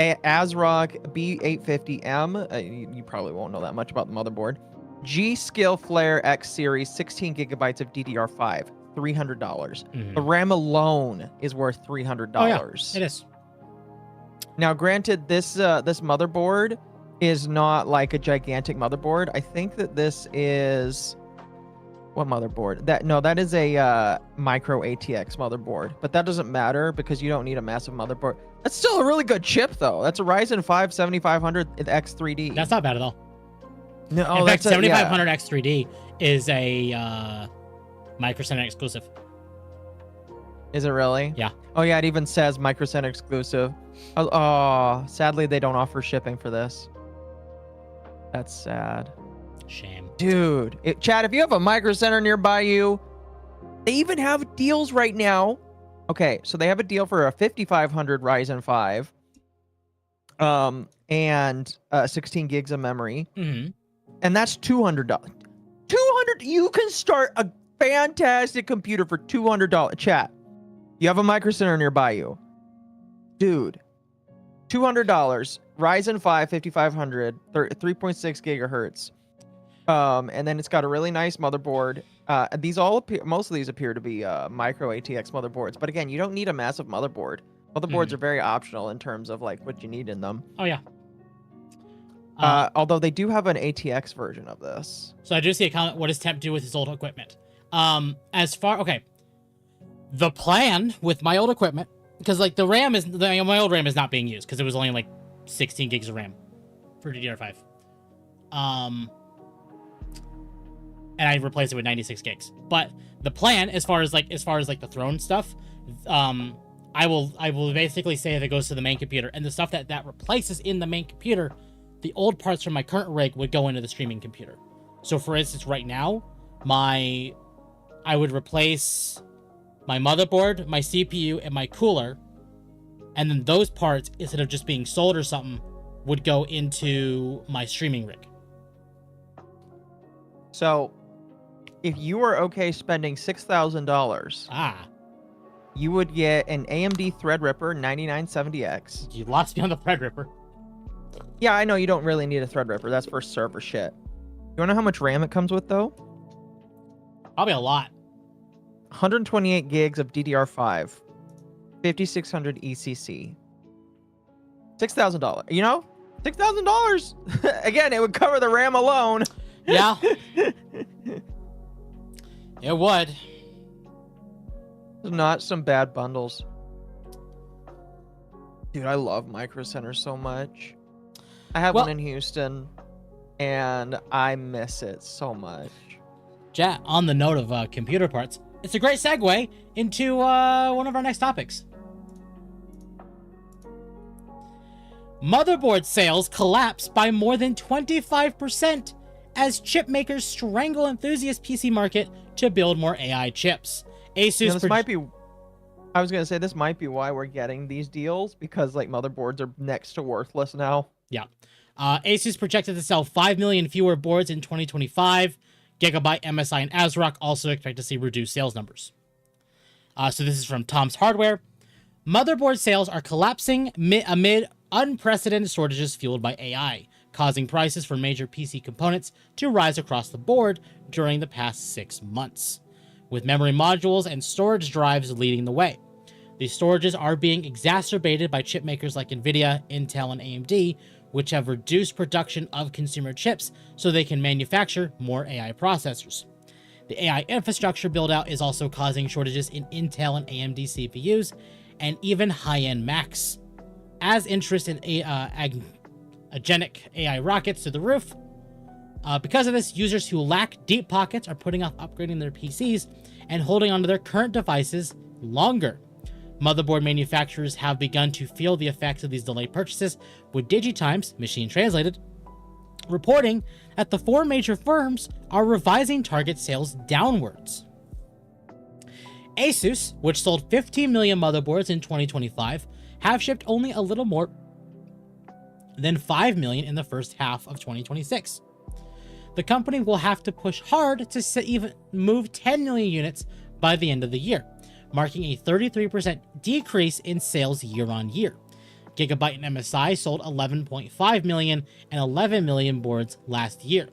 ASRock B850M. You probably won't know that much about the motherboard. G-Skill Flare X Series, 16 gigabytes of DDR5, $300. The RAM alone is worth $300. Oh, yeah, it is. Now, granted, this motherboard is not like a gigantic motherboard. I think that this is what motherboard? That is a micro ATX motherboard, but that doesn't matter because you don't need a massive motherboard. That's still a really good chip, though. That's a Ryzen 5 7500X3D. That's not bad at all. No, in fact, 7500X3D is a Micro Center exclusive. Is it really? Yeah. Oh yeah, it even says Micro Center exclusive. Oh, sadly they don't offer shipping for this. That's sad. Shame. Dude, Chad, if you have a Micro Center nearby you, they even have deals right now. Okay, so they have a deal for a 5500 Ryzen 5, and 16 gigs of memory, and that's $200. $200. You can start a fantastic computer for $200. Chat, you have a Micro Center nearby you, dude. $200. Ryzen 5 5500, 3.6 gigahertz. And then it's got a really nice motherboard. These all appear, most of these appear to be micro ATX motherboards. But again, you don't need a massive motherboard. Motherboards are very optional in terms of like what you need in them. Oh yeah. Although they do have an ATX version of this. So I do see a comment. What does Temp do with his old equipment? Okay. The plan with my old equipment, because like my old RAM is not being used because it was only like 16 gigs of RAM for DDR5. And I replaced it with 96 gigs. But the plan, as far as the throne stuff, I will basically say that it goes to the main computer, and the stuff that replaces in the main computer, the old parts from my current rig would go into the streaming computer. So for instance, right now, I would replace my motherboard, my CPU, and my cooler, and then those parts, instead of just being sold or something, would go into my streaming rig. So, if you were okay spending $6,000, you would get an AMD Threadripper 9970X. You lost me on the Threadripper. Yeah, I know you don't really need a Threadripper. That's for server shit. You wanna know how much RAM it comes with, though? Probably a lot. 128 gigs of DDR5. 5600 ECC. $6,000. You know? $6,000! Again, it would cover the RAM alone. Yeah. It would. Not some bad bundles. Dude, I love Micro Center so much. I have one in Houston, and I miss it so much. Chat, on the note of computer parts, it's a great segue into one of our next topics. Motherboard sales collapse by more than 25% as chip makers strangle enthusiast PC market to build more AI chips. Asus this might be... I was going to say, this might be why we're getting these deals, because like motherboards are next to worthless now. Yeah. Asus projected to sell 5 million fewer boards in 2025. Gigabyte, MSI, and ASRock also expect to see reduced sales numbers. So this is from Tom's Hardware. Motherboard sales are collapsing amid unprecedented shortages fueled by AI, causing prices for major PC components to rise across the board during the past 6 months, with memory modules and storage drives leading the way. These storages are being exacerbated by chip makers like Nvidia, Intel, and AMD, which have reduced production of consumer chips so they can manufacture more AI processors. The AI infrastructure build-out is also causing shortages in Intel and AMD CPUs, and even high-end Macs. As interest in agentic AI rockets to the roof, because of this, users who lack deep pockets are putting off upgrading their PCs and holding onto their current devices longer. Motherboard manufacturers have begun to feel the effects of these delayed purchases, with DigiTimes, machine translated, reporting that the 4 major firms are revising target sales downwards. Asus, which sold 15 million motherboards in 2025, have shipped only a little more than 5 million in the first half of 2026. The company will have to push hard to even move 10 million units by the end of the year, marking a 33% decrease in sales year on year. Gigabyte and MSI sold 11.5 million and 11 million boards last year.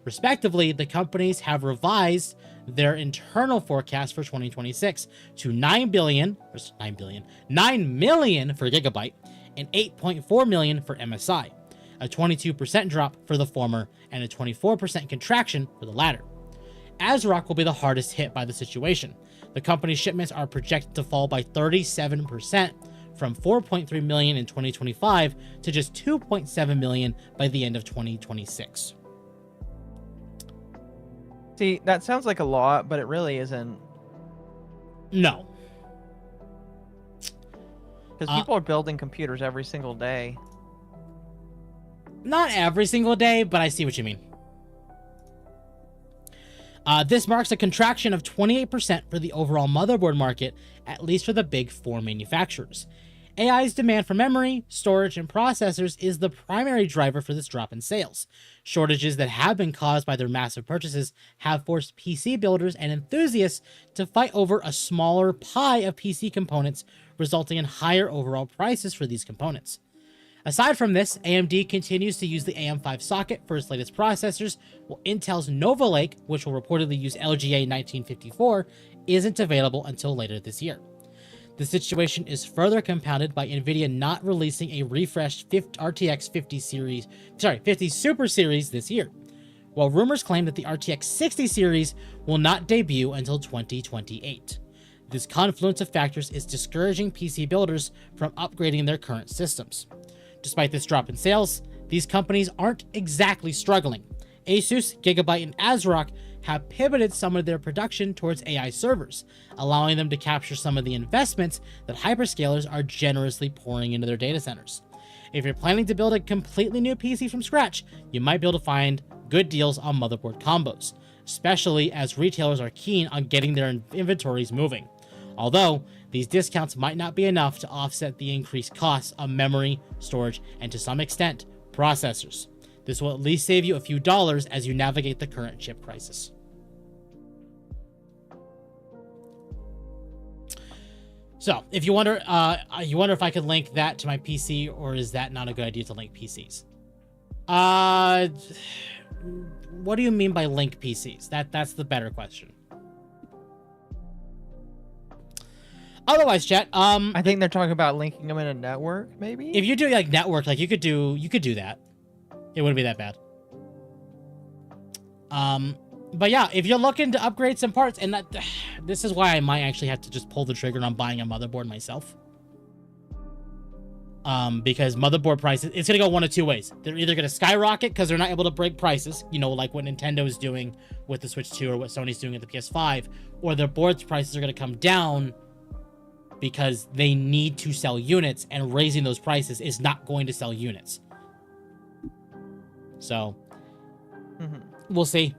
Respectively, the companies have revised their internal forecast for 2026 to 9 million for Gigabyte and 8.4 million for MSI, a 22% drop for the former and a 24% contraction for the latter. ASRock will be the hardest hit by the situation. The company's shipments are projected to fall by 37%, from 4.3 million in 2025 to just 2.7 million by the end of 2026. See, that sounds like a lot, but it really isn't. No. Because people are building computers every single day. Not every single day, but I see what you mean. This marks a contraction of 28% for the overall motherboard market, at least for the big 4 manufacturers. AI's demand for memory, storage, and processors is the primary driver for this drop in sales. Shortages that have been caused by their massive purchases have forced PC builders and enthusiasts to fight over a smaller pie of PC components, resulting in higher overall prices for these components. Aside from this, AMD continues to use the AM5 socket for its latest processors, while Intel's Nova Lake, which will reportedly use LGA 1954, isn't available until later this year. The situation is further compounded by Nvidia not releasing a refreshed RTX 50 Super Series this year, while rumors claim that the RTX 60 series will not debut until 2028. This confluence of factors is discouraging PC builders from upgrading their current systems. Despite this drop in sales, these companies aren't exactly struggling. Asus, Gigabyte, and ASRock have pivoted some of their production towards AI servers, allowing them to capture some of the investments that hyperscalers are generously pouring into their data centers. If you're planning to build a completely new PC from scratch, you might be able to find good deals on motherboard combos, especially as retailers are keen on getting their inventories moving. Although, these discounts might not be enough to offset the increased costs of memory, storage, and to some extent, processors. This will at least save you a few dollars as you navigate the current chip crisis. So, if you wonder if I could link that to my PC, or is that not a good idea to link PCs? What do you mean by link PCs? That's the better question. Otherwise, chat. I think they're talking about linking them in a network, maybe. If you do like network, like you could do that. It wouldn't be that bad. But yeah, if you're looking to upgrade some parts, and this is why I might actually have to just pull the trigger on buying a motherboard myself. Because motherboard prices, it's gonna go one of two ways. They're either gonna skyrocket because they're not able to break prices, you know, like what Nintendo is doing with the Switch 2 or what Sony's doing at the PS5, or their boards prices are gonna come down because they need to sell units, and raising those prices is not going to sell units. So, we'll see.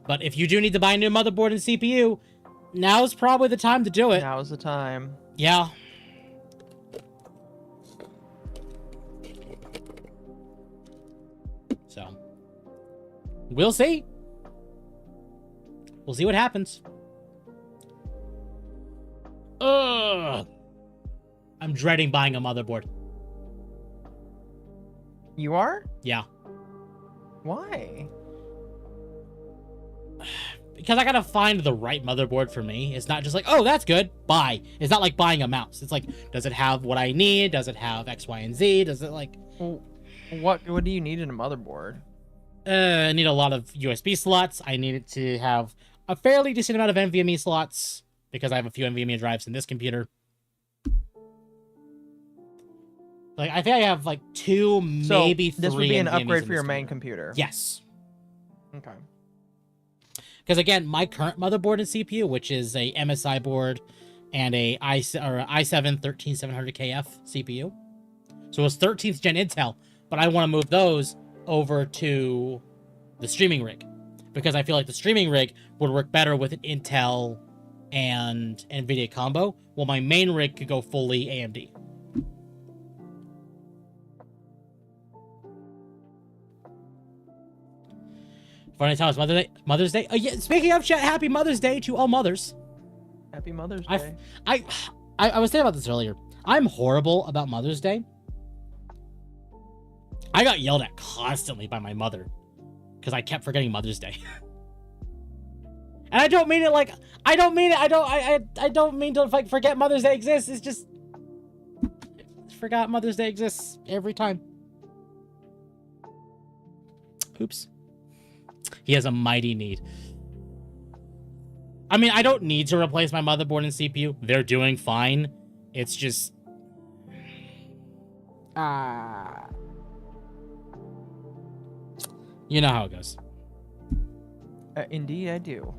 But if you do need to buy a new motherboard and CPU, now's probably the time to do it. Now's the time. Yeah. So, we'll see. We'll see what happens. Ugh. I'm dreading buying a motherboard. You are? Yeah. Why? Because I gotta find the right motherboard for me. It's not just like, oh, that's good, buy. It's not like buying a mouse. It's like, does it have what I need? Does it have X, Y, and Z? Does it like... Well, what do you need in a motherboard? I need a lot of USB slots. I need it to have a fairly decent amount of NVMe slots, because I have a few NVMe drives in this computer. Like, I think I have like two, maybe three. This would be an NVMEs upgrade in for your this main computer. computer. Yes. Okay. Because again, my current motherboard and CPU, which is a MSI board and a i7 13700KF CPU. So it's 13th gen Intel, but I want to move those over to the streaming rig, because I feel like the streaming rig would work better with an Intel and NVIDIA combo, while my main rig could go fully AMD. Funny times, Mother's Day. Yeah, speaking of chat, happy Mother's Day to all mothers. Happy Mother's Day. I was thinking about this earlier. I'm horrible about Mother's Day. I got yelled at constantly by my mother because I kept forgetting Mother's Day. And I don't mean it like, I don't mean to like forget Mother's Day exists. It's just forgot Mother's Day exists every time. Oops. He has a mighty need. I mean, I don't need to replace my motherboard and CPU. They're doing fine. It's just... You know how it goes. Indeed, I do.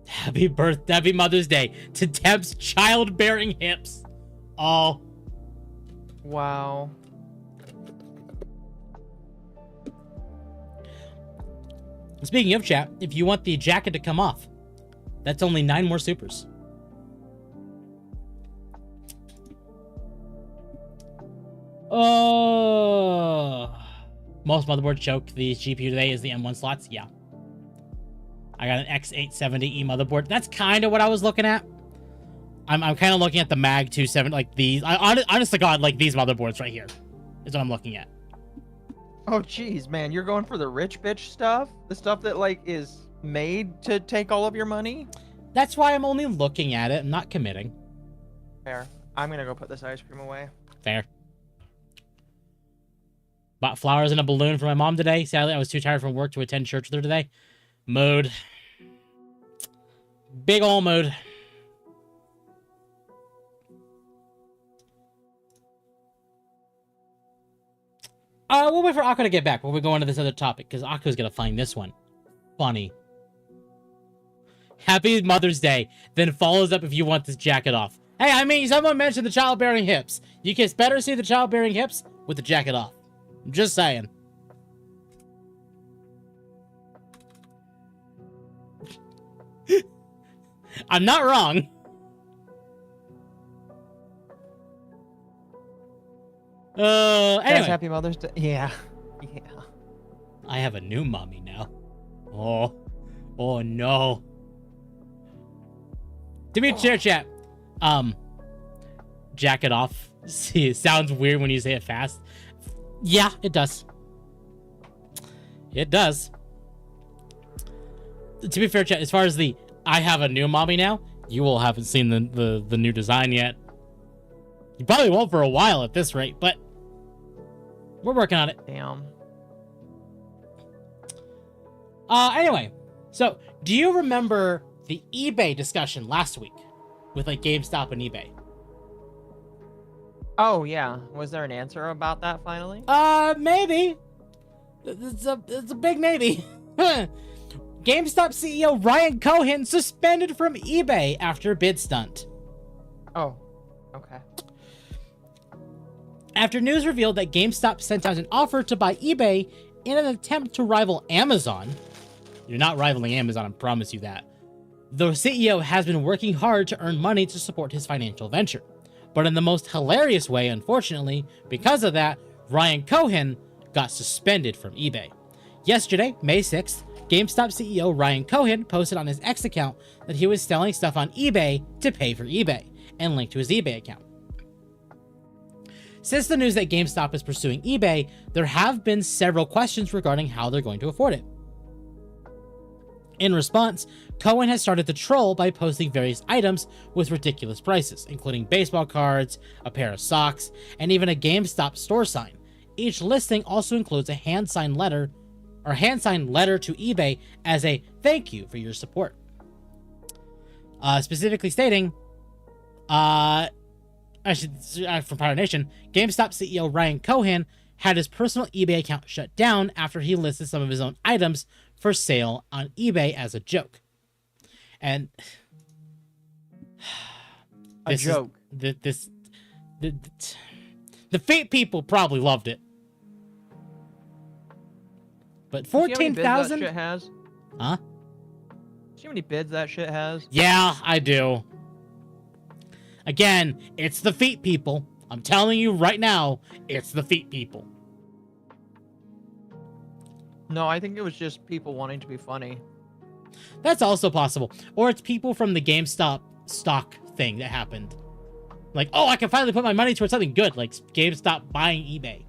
Happy Mother's Day to Temp's childbearing hips. Oh. Wow. Speaking of chat, if you want the jacket to come off, that's only 9 more supers. Oh. Most motherboards choke the GPU today is the M1 slots. Yeah. I got an X870E motherboard. That's kind of what I was looking at. I'm kind of looking at the Mag 27, like these. Honest to God, like these motherboards right here is what I'm looking at. Oh, geez, man. You're going for the rich bitch stuff? The stuff that, like, is made to take all of your money? That's why I'm only looking at it. I'm not committing. Fair. I'm going to go put this ice cream away. Fair. Bought flowers and a balloon for my mom today. Sadly, I was too tired from work to attend church with her today. Mood. Big ol' mood. We'll wait for Akko to get back when we go on to this other topic, because Akko's gonna find this one funny. Happy Mother's Day. Then follows up if you want this jacket off. Hey, I mean, someone mentioned the childbearing hips. You can better see the childbearing hips with the jacket off. I'm just saying. I'm not wrong. Anyway. Guys, happy Mother's Day. Yeah. Yeah. I have a new mommy now. Oh no. To be chair chat. Jacket off. See, it sounds weird when you say it fast. Yeah, it does. It does. To be fair, chat, as far as the I have a new mommy now, you all haven't seen the new design yet. You probably won't for a while at this rate, but we're working on it. Damn. Anyway, so do you remember the eBay discussion last week with like GameStop and eBay? Oh, yeah. Was there an answer about that finally? Maybe. It's a big maybe. GameStop CEO Ryan Cohen suspended from eBay after bid stunt. Oh, okay. After news revealed that GameStop sent out an offer to buy eBay in an attempt to rival Amazon. You're not rivaling Amazon, I promise you that. The CEO has been working hard to earn money to support his financial venture. But in the most hilarious way, unfortunately, because of that, Ryan Cohen got suspended from eBay. Yesterday, May 6th, GameStop CEO Ryan Cohen posted on his X account that he was selling stuff on eBay to pay for eBay, and linked to his eBay account. Since the news that GameStop is pursuing eBay, there have been several questions regarding how they're going to afford it. In response, Cohen has started to troll by posting various items with ridiculous prices, including baseball cards, a pair of socks, and even a GameStop store sign. Each listing also includes a hand-signed letter to eBay as a thank you for your support. Specifically stating, from Pirate Nation, GameStop CEO Ryan Cohen had his personal eBay account shut down after he listed some of his own items for sale on eBay as a joke. And the fake people probably loved it. But 14,000 shit has? Huh? See how many bids that shit has? Yeah, I do. Again, it's the feet people. I'm telling you right now, it's the feet people. No, I think it was just people wanting to be funny. That's also possible. Or it's people from the GameStop stock thing that happened. Like, oh, I can finally put my money towards something good, like GameStop buying eBay.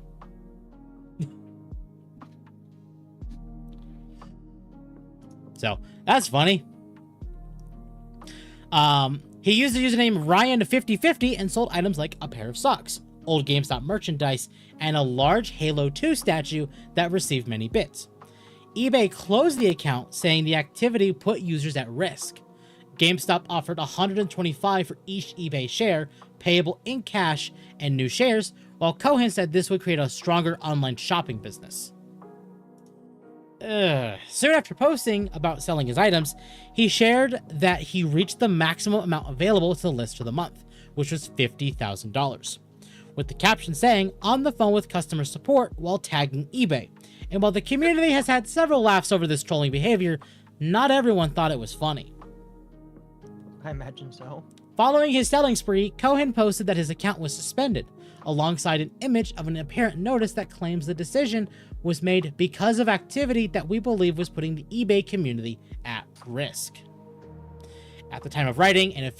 So, that's funny. He used the username Ryan5050 and sold items like a pair of socks, old GameStop merchandise, and a large Halo 2 statue that received many bids. eBay closed the account, saying the activity put users at risk. GameStop offered $125 for each eBay share, payable in cash and new shares, while Cohen said this would create a stronger online shopping business. Soon after posting about selling his items, he shared that he reached the maximum amount available to the list for the month, which was $50,000, with the caption saying, "On the phone with customer support," while tagging eBay. And while the community has had several laughs over this trolling behavior, not everyone thought it was funny. I imagine so. Following his selling spree, Cohen posted that his account was suspended, alongside an image of an apparent notice that claims the decision was made because of activity that we believe was putting the eBay community at risk. At the time of writing, and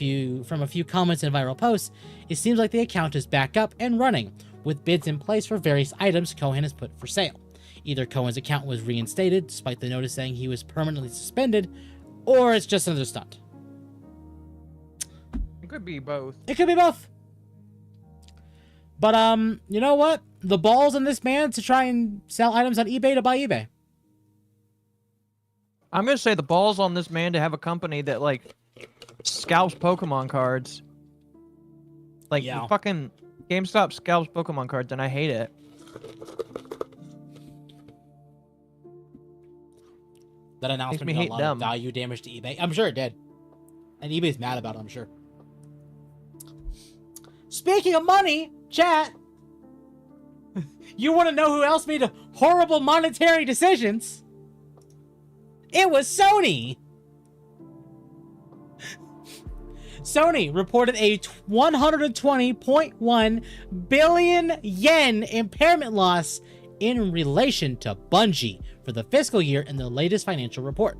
from a few comments and viral posts, it seems like the account is back up and running, with bids in place for various items Cohen has put for sale. Either Cohen's account was reinstated, despite the notice saying he was permanently suspended, or it's just another stunt. It could be both. It could be both. But, you know what? The balls in this man to try and sell items on eBay to buy eBay. I'm going to say the balls on this man to have a company that, like, scalps Pokemon cards. Like, Yeah. the fucking GameStop scalps Pokemon cards, and I hate it. That announcement me did a hate lot them. of value damage to eBay. I'm sure it did. And eBay's mad about it, I'm sure. speaking of money, chat, you want to know who else made horrible monetary decisions? It was Sony. Sony reported a 120.1 billion yen impairment loss in relation to Bungie for the fiscal year in the latest financial report.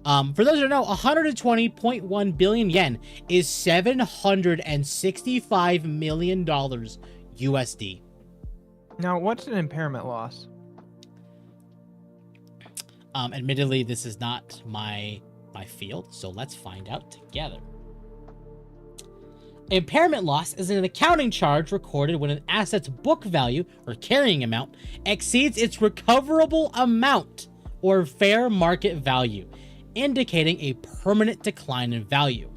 For those who don't know, 120.1 billion yen is $765 million USD. Now, what's an impairment loss? Admittedly, this is not my field, so let's find out together. Impairment loss is an accounting charge recorded when an asset's book value, or carrying amount, exceeds its recoverable amount, or fair market value, indicating a permanent decline in value.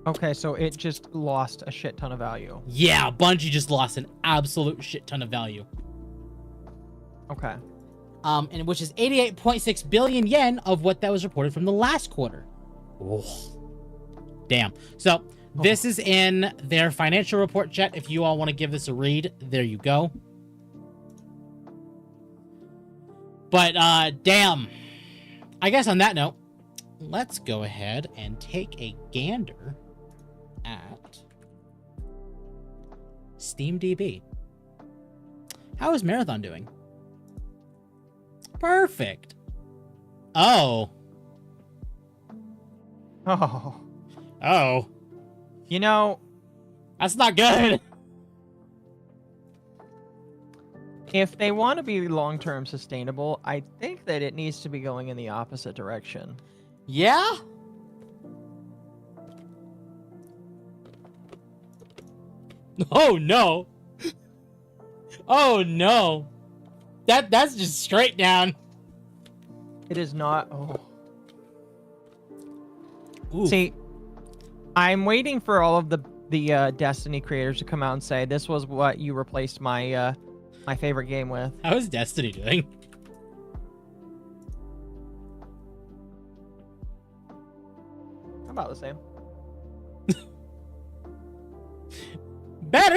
Okay, so it just lost a shit ton of value. Yeah, Bungie just lost an absolute shit ton of value. Okay. And which is 88.6 billion yen of what that was reported from the last quarter. Oh, damn. So this is in their financial report, chat. If you all want to give this a read, there you go. But damn. I guess on that note, let's go ahead and take a gander at SteamDB. How is Marathon doing? Perfect. Oh. Oh. Oh. You know, That's not good. if they want to be long-term sustainable, I think that it needs to be going in the opposite direction. Yeah? Oh no. Oh no. That's just straight down. It is not. Oh. Ooh. See, I'm waiting for all of the Destiny creators to come out and say this was what you replaced my my favorite game with. How is Destiny doing? About the same. Better.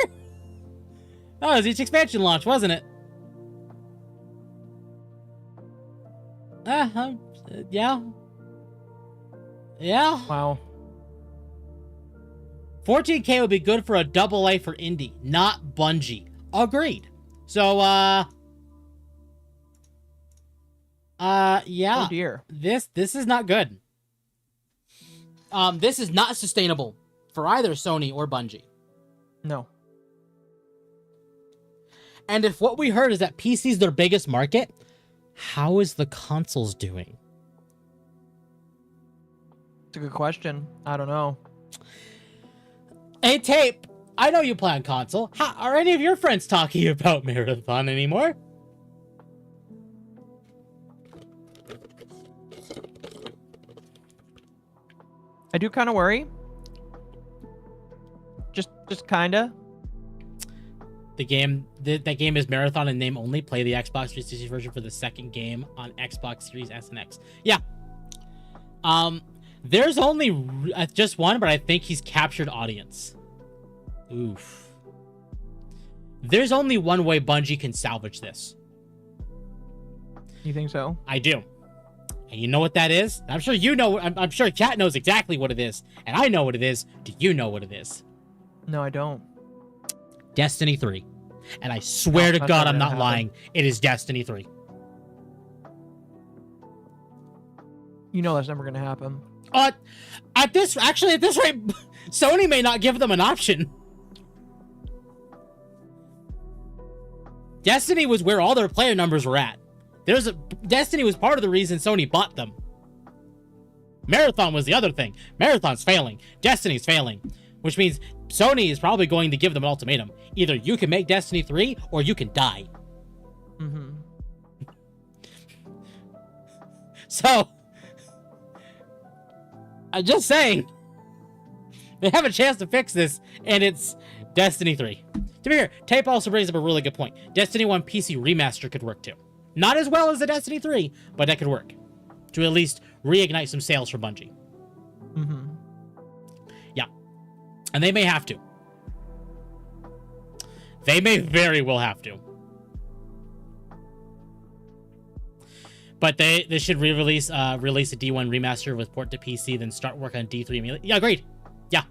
That was each expansion launch, wasn't it? Yeah. Yeah. Wow. 14K would be good for a double A for indie, not Bungie. Agreed. So, yeah. Oh dear. This is not good. This is not sustainable for either Sony or Bungie. No. And if what we heard is that PC is their biggest market, how is the consoles doing? It's a good question. I don't know. Hey, Tape, I know you play on console. How, are any of your friends talking about Marathon anymore? I do kind of worry. Just kinda. The game, that game is Marathon in name only. Play the Xbox 360 version for the second game on Xbox Series S and X. Yeah. There's only just one, but I think he's captured audience. Oof. There's only one way Bungie can salvage this. You think so? I do. And you know what that is? I'm sure you know. I'm sure chat knows exactly what it is. And I know what it is. Do you know what it is? No, I don't. Destiny 3. And I swear to God, I'm not lying. It is Destiny 3. You know that's never gonna happen. At this rate, Sony may not give them an option. Destiny was where all their player numbers were at. Destiny was part of the reason Sony bought them. Marathon was the other thing. Marathon's failing. Destiny's failing. Which means Sony is probably going to give them an ultimatum. Either you can make Destiny 3 or you can die. Mm-hmm. So, I'm just saying, they have a chance to fix this, and it's Destiny 3. To be fair, Tape also brings up a really good point. Destiny 1 PC Remaster could work too. Not as well as the Destiny 3, but that could work. To at least reignite some sales for Bungie. Mm-hmm. Yeah. And they may have to. They may very well have to. But they should release a D1 remaster with port to PC, then start work on D3 emulate. Yeah, agreed. Yeah.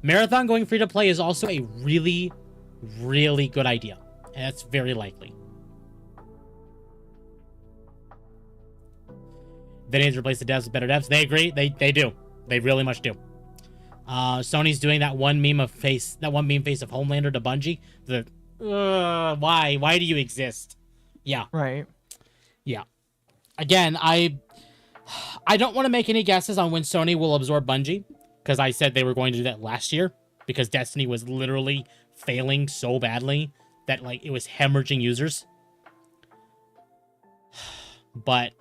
Marathon going free to play is also a really, really good idea. And that's very likely. They need to replace the devs with better devs. They agree. They do. They really much do. Sony's doing that one meme face of Homelander to Bungie. Why do you exist? Yeah. Right. Yeah. Again, I don't want to make any guesses on when Sony will absorb Bungie, because I said they were going to do that last year, because Destiny was literally failing so badly that like it was hemorrhaging users. But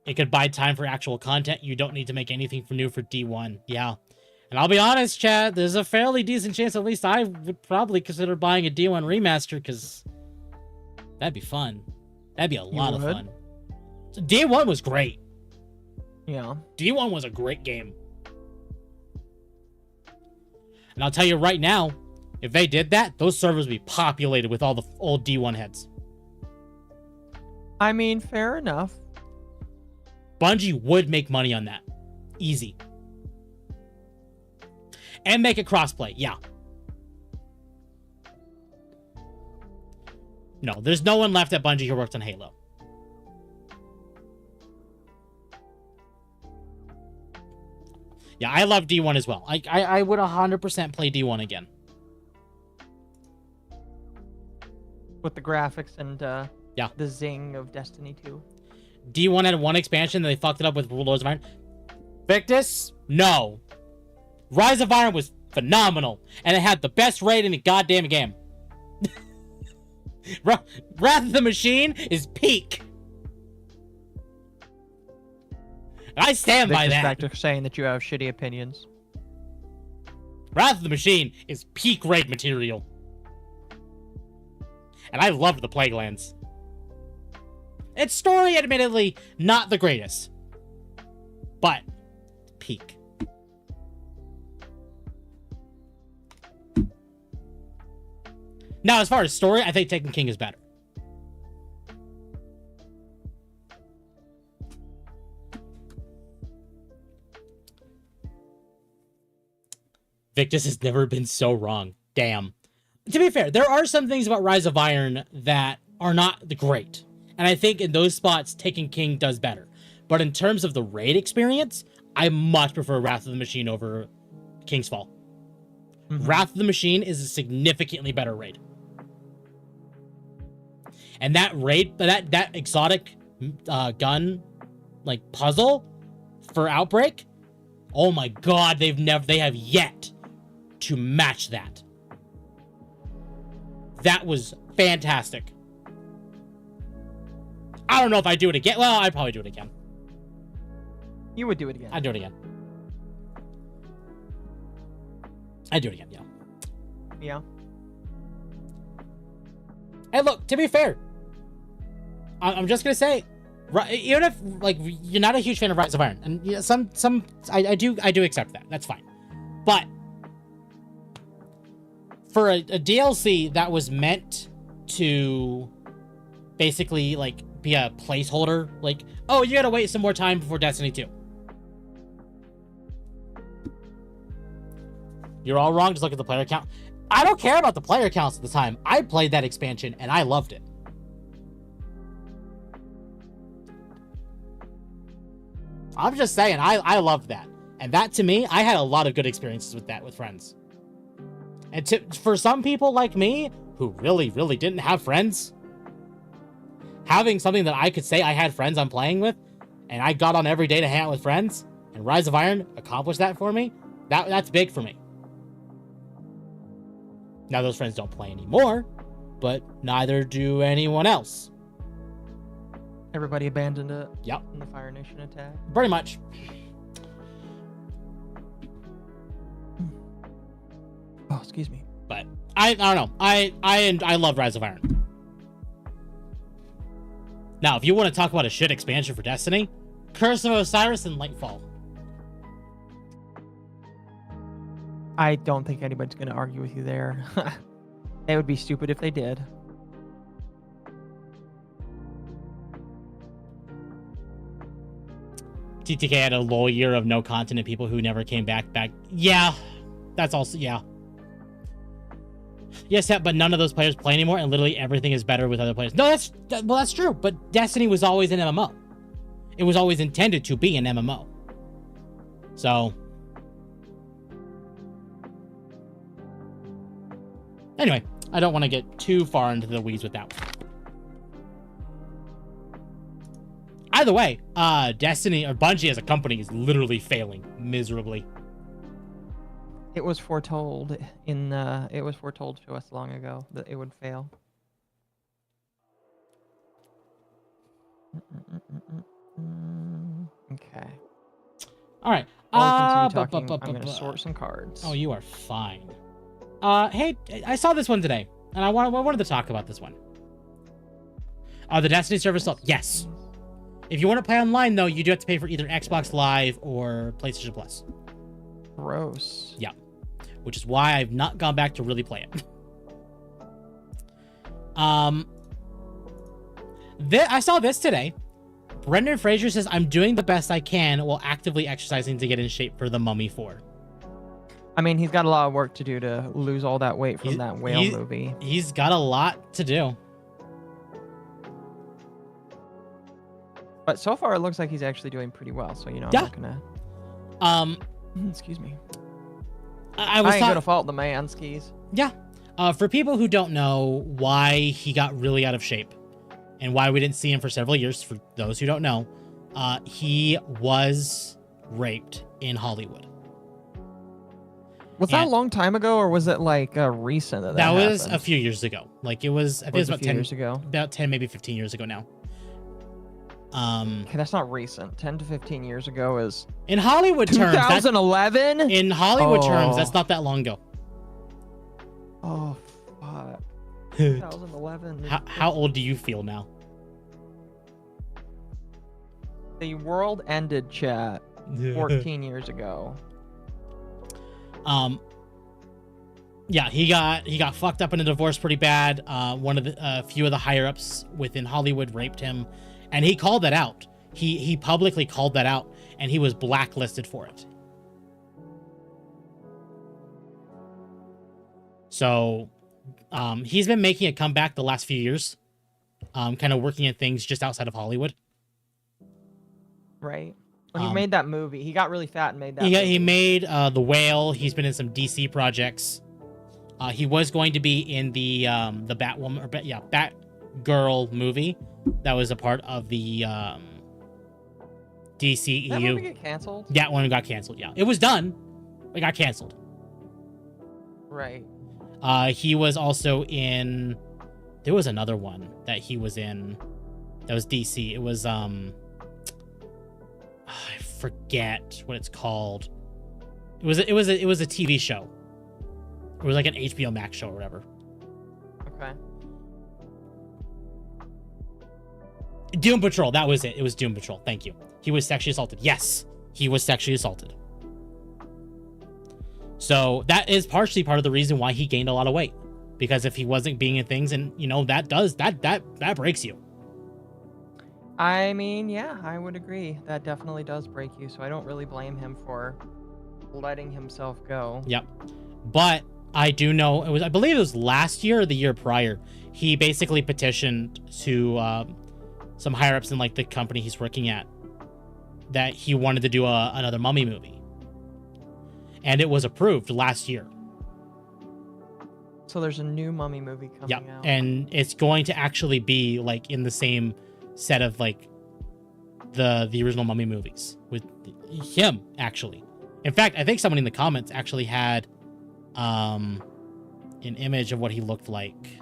it could buy time for actual content. You don't need to make anything new for D1. Yeah. And I'll be honest, Chad, there's a fairly decent chance at least I would probably consider buying a D1 remaster, because that'd be fun. That'd be a lot of fun. So D1 was great. Yeah. D1 was a great game. And I'll tell you right now, if they did that, those servers would be populated with all the old D1 heads. I mean, fair enough. Bungie would make money on that. Easy. And make it crossplay, yeah. No, there's no one left at Bungie who worked on Halo. Yeah, I love D1 as well. I would 100% play D1 again. With the graphics and yeah, the zing of Destiny 2. D1 had one expansion, then they fucked it up with Lords of Iron. Victus? No. Rise of Iron was phenomenal, and it had the best raid in the goddamn game. Wrath of the Machine is peak. And I stand by that. Back to saying that you have shitty opinions. Wrath of the Machine is peak raid material. And I loved the Plaguelands. Its story, admittedly, not the greatest. But, peak. Now, as far as story, I think Taken King is better. Victus has never been so wrong. Damn. To be fair, there are some things about Rise of Iron that are not great. And I think in those spots, Taken King does better. But in terms of the raid experience, I much prefer Wrath of the Machine over King's Fall. Mm-hmm. Wrath of the Machine is a significantly better raid. And that raid, that exotic gun, like, puzzle for Outbreak, oh my god, they have yet to match that. That was fantastic. I don't know if I'd do it again. Well, I'd probably do it again. You would do it again. I'd do it again. I'd do it again, yeah. Yeah. Hey, look, to be fair, I'm just gonna say, even if like you're not a huge fan of Rise of Iron, and you know, I do accept that. That's fine. But for a DLC that was meant to basically like be a placeholder, like, oh, you gotta wait some more time before Destiny 2. You're all wrong. Just look at the player count. I don't care about the player counts at the time. I played that expansion and I loved it. I'm just saying, I loved that. And that, to me, I had a lot of good experiences with that with friends. And for some people like me, who really, really didn't have friends, having something that I could say I had friends I'm playing with, and I got on every day to hang out with friends, and Rise of Iron accomplished that for me, that's big for me. Now, those friends don't play anymore, but neither do anyone else. Everybody abandoned it. Yep. In the Fire Nation attack. Pretty much. Oh, excuse me. But I don't know. I love Rise of Iron. Now, if you want to talk about a shit expansion for Destiny, Curse of Osiris and Lightfall. I don't think anybody's going to argue with you there. They would be stupid if they did. TTK had a low year of no content and people who never came back. Yeah, that's also, yeah. Yes, yeah, but none of those players play anymore, and literally everything is better with other players. No, that's true, but Destiny was always an MMO. It was always intended to be an MMO. So... Anyway, I don't want to get too far into the weeds with that one. Either way, Destiny or Bungie as a company is literally failing miserably. It was foretold it was foretold to us long ago that it would fail. Okay. All right. I'll continue talking. I'm going to sort some cards. Oh, you are fine. Hey, I saw this one today, and I wanted to talk about this one. The Destiny server stuff. Yes. If you want to play online, though, you do have to pay for either Xbox Live or PlayStation Plus. Gross. Yeah. Which is why I've not gone back to really play it. I saw this today. Brendan Fraser says, I'm doing the best I can while actively exercising to get in shape for The Mummy 4. I mean, he's got a lot of work to do to lose all that weight from that whale movie. He's got a lot to do. But so far, it looks like he's actually doing pretty well. So, you know, yeah. I'm not gonna... Excuse me. I ain't gonna fault the man, skis. Yeah. For people who don't know why he got really out of shape and why we didn't see him for several years, for those who don't know, he was raped in Hollywood. Was that a long time ago, or was it like recent that was happened? A few years ago. Like it was, I think it was about 10 years ago. About 10, maybe 15 years ago now. Okay, that's not recent. 10 to 15 years ago is in Hollywood terms. 2011. In Hollywood terms, that's not that long ago. Oh fuck. 2011. How old do you feel now? The world ended, chat. 14 years ago. Yeah, he got fucked up in a divorce pretty bad. One of the few of the higher ups within Hollywood raped him, and he called that out. He publicly called that out, and he was blacklisted for it. So, he's been making a comeback the last few years, kind of working at things just outside of Hollywood. Right. When he made that movie, he got really fat and made that movie. He made The Whale. He's been in some DC projects. He was going to be in the Batwoman, or Batgirl movie that was a part of the DCEU. Did that movie get canceled? That one got canceled, yeah. It was done. It got canceled. Right. He was also in... There was another one that he was in that was DC. It was... I forget what it's called. It was a TV show. It was like an HBO Max show or whatever. Okay. Doom Patrol, that was it. It was Doom Patrol. Thank you. He was sexually assaulted. Yes, he was sexually assaulted. So that is partially part of the reason why he gained a lot of weight, because if he wasn't being in things, and you know that breaks you. I mean, yeah, I would agree. That definitely does break you, so I don't really blame him for letting himself go. Yep. But I do know, I believe it was last year or the year prior, he basically petitioned to some higher-ups in like the company he's working at that he wanted to do another Mummy movie. And it was approved last year. So there's a new Mummy movie coming out. And it's going to actually be like in the same set of like the original Mummy movies with him, actually. In fact, I think someone in the comments actually had an image of what he looked like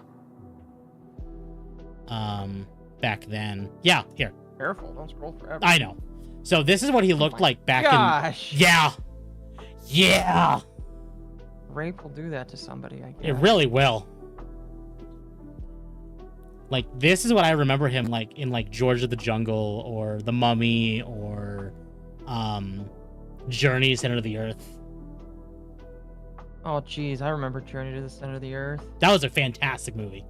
back then. Yeah, here. Careful, don't scroll forever. I know. So this is what he looked like back in... Yeah. Rape will do that to somebody, I guess. It really will. Like, this is what I remember him like in like George of the Jungle or The Mummy or Journey to Center of the Earth. Oh, geez, I remember Journey to the Center of the Earth. That was a fantastic movie.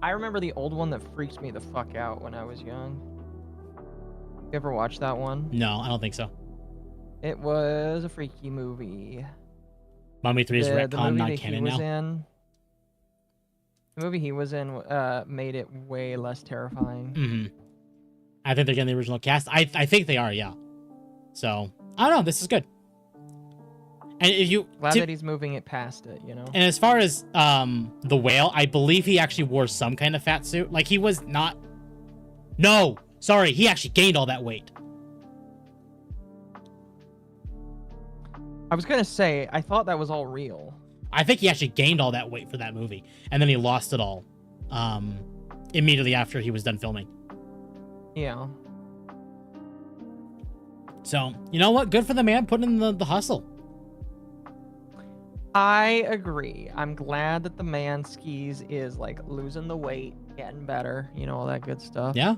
I remember the old one that freaked me the fuck out when I was young. You ever watch that one? No, I don't think so. It was a freaky movie. Mummy 3 is retcon, not that canon he was now. in, the movie he was in made it way less terrifying. I think they're getting the original cast. I think they are, yeah. So, I don't know. This is good. And if you Glad that he's moving it past it, you know? And as far as the whale, I believe he actually wore some kind of fat suit. Like, he was not... No! Sorry, he actually gained all that weight. I was gonna say, I thought that was all real. I think he actually gained all that weight for that movie. And then he lost it all immediately after he was done filming. Yeah. So, you know what? Good for the man putting in the hustle. I agree. I'm glad that the man skis is like losing the weight, getting better, you know, all that good stuff. Yeah.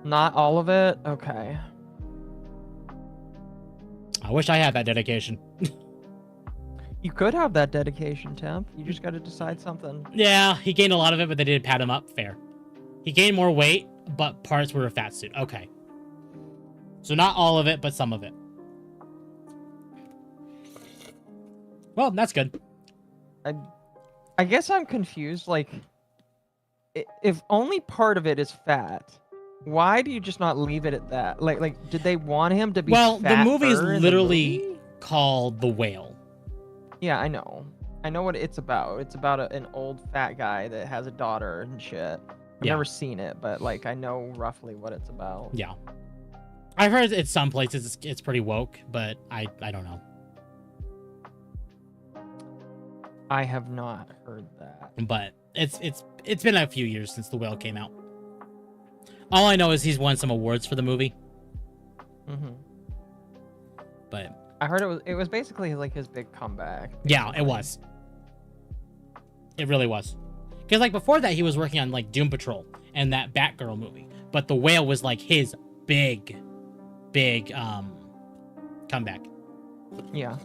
Not all of it? Okay. I wish I had that dedication. You could have that dedication, Temp. You just got to decide something. Yeah, he gained a lot of it, but they did pat him up. Fair. He gained more weight, but parts were a fat suit. Okay. So not all of it, but some of it. Well, that's good. I guess I'm confused. Like, if only part of it is fat, why do you just not leave it at that? Like, did they want him to be? Well, the movie is fatter in literally the movie? called The Whale. Yeah, I know. I know what it's about. It's about an old fat guy that has a daughter and shit. I've never seen it, but like I know roughly what it's about. Yeah. I've heard at some places it's pretty woke, but I don't know. I have not heard that. But it's been a few years since The Whale came out. All I know is he's won some awards for the movie. But I heard it was basically like his big comeback. Yeah, it was. It really was. Because like before that he was working on like Doom Patrol and that Batgirl movie. But The Whale was like his big comeback. Yeah.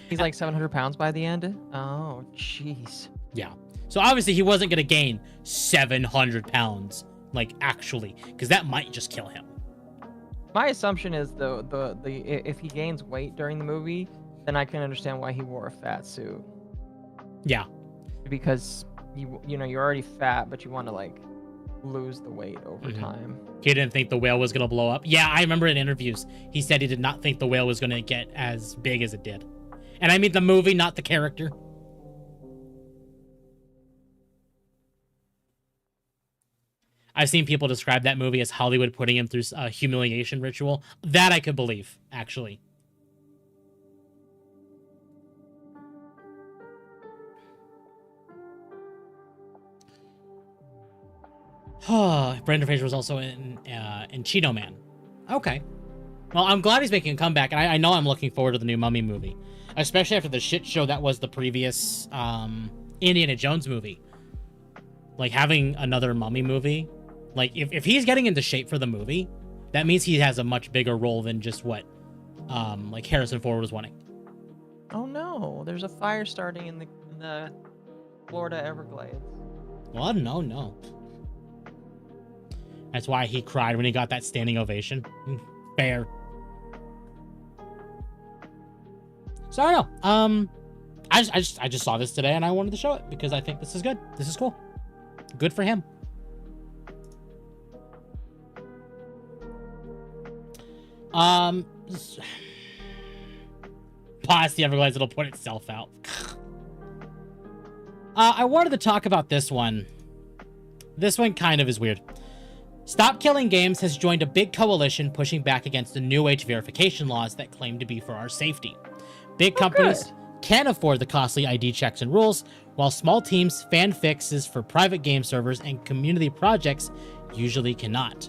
He's like 700 pounds by the end. Oh, jeez. Yeah. So obviously he wasn't going to gain 700 pounds, like actually, because that might just kill him. My assumption is if he gains weight during the movie, then I can understand why he wore a fat suit. Yeah. Because you know you're already fat, but you want to like lose the weight over time. He didn't think the whale was going to blow up. Yeah, I remember in interviews he said he did not think the whale was going to get as big as it did. And I mean the movie, not the character. I've seen people describe that movie as Hollywood putting him through a humiliation ritual. That I could believe, actually. Brendan Fraser was also in Cheeto Man. Okay. Well, I'm glad he's making a comeback, and I know I'm looking forward to the new Mummy movie. Especially after the shit show that was the previous Indiana Jones movie. Like, having another Mummy movie... Like, if he's getting into shape for the movie, that means he has a much bigger role than just what, like, Harrison Ford was wanting. Oh, no. There's a fire starting in the Florida Everglades. Well, no. That's why he cried when he got that standing ovation. Fair. So, I don't know. I just saw this today, and I wanted to show it, because I think this is good. This is cool. Good for him. Pause the Everglades, it'll put itself out. I wanted to talk about this one. This one kind of is weird. Stop Killing Games has joined a big coalition pushing back against the new age verification laws that claim to be for our safety. Big companies can't afford the costly ID checks and rules, while small teams, fan fixes for private game servers, and community projects usually cannot.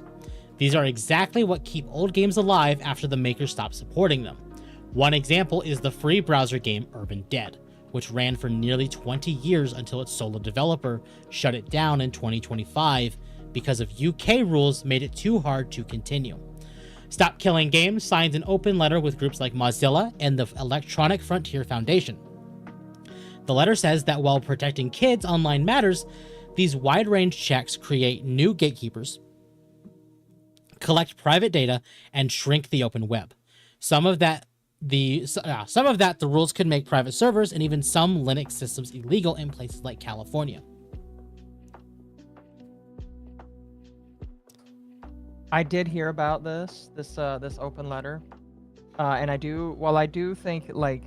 These are exactly what keep old games alive after the makers stop supporting them. One example is the free browser game Urban Dead, which ran for nearly 20 years until its solo developer shut it down in 2025 because of UK rules made it too hard to continue. Stop Killing Games signed an open letter with groups like Mozilla and the Electronic Frontier Foundation. The letter says that while protecting kids' online matters, these wide-range checks create new gatekeepers, collect private data, and shrink the open web. Some of that the rules could make private servers and even some Linux systems illegal in places like California. I did hear about this open letter, and I do think, like,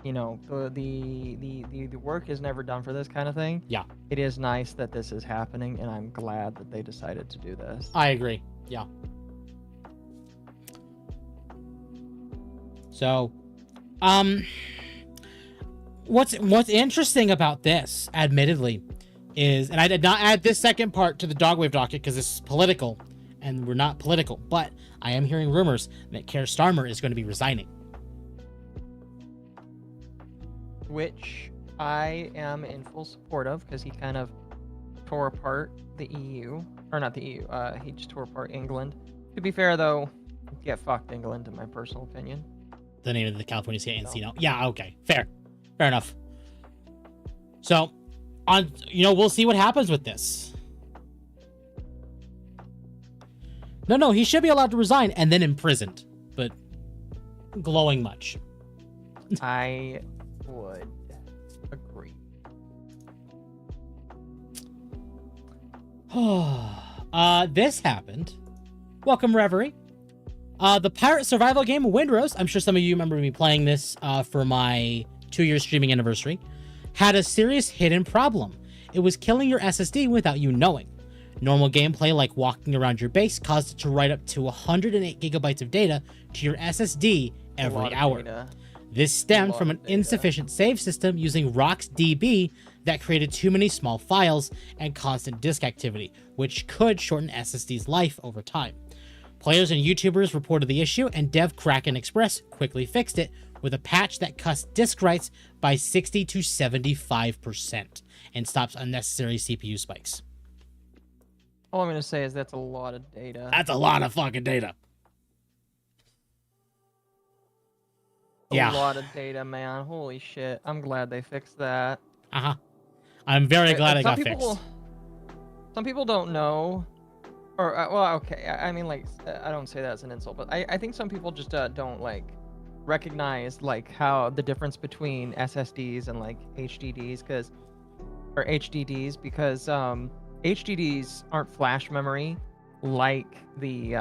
you know, the work is never done for this kind of thing. Yeah, it is nice that this is happening, and I'm glad that they decided to do this. I agree. Yeah. So, what's interesting about this, admittedly, is, and I did not add this second part to the Dogwave docket because this is political, and we're not political, but I am hearing rumors that Keir Starmer is going to be resigning. Which I am in full support of, because he kind of tore apart the EU, or not the EU, he just tore apart England. To be fair, though, get fucked, England, in my personal opinion. The name of the California state ANC now. Yeah, okay. Fair enough. So, we'll see what happens with this. No, he should be allowed to resign and then imprisoned, but glowing much. I would agree. This happened. Welcome, Reverie. The pirate survival game Windrose, I'm sure some of you remember me playing this for my 2-year streaming anniversary, had a serious hidden problem. It was killing your SSD without you knowing. Normal gameplay like walking around your base caused it to write up to 108 gigabytes of data to your SSD every hour. This stemmed from an insufficient save system using RocksDB that created too many small files and constant disk activity, which could shorten SSD's life over time. Players and YouTubers reported the issue, and Dev Kraken Express quickly fixed it with a patch that cuts disk writes by 60 to 75% and stops unnecessary CPU spikes. All I'm going to say is that's a lot of data. That's a lot of fucking data. A lot of data, man. Holy shit. I'm glad they fixed that. Uh-huh. I'm very glad it got fixed. Some people don't know. Or, well, okay. I mean, like, I don't say that as an insult, but I think some people just don't, like, recognize, like, how the difference between SSDs and, like, HDDs, because HDDs aren't flash memory like the,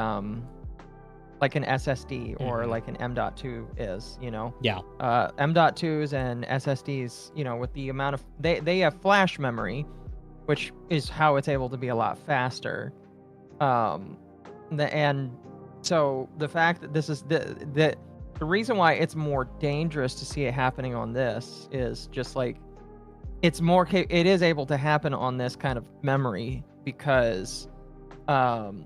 like an SSD or like an M.2 is, you know? Yeah. M.2s and SSDs, you know, with the amount of, they have flash memory, which is how it's able to be a lot faster. And so the fact that this is the reason why it's more dangerous to see it happening on this is just like, it is able to happen on this kind of memory because of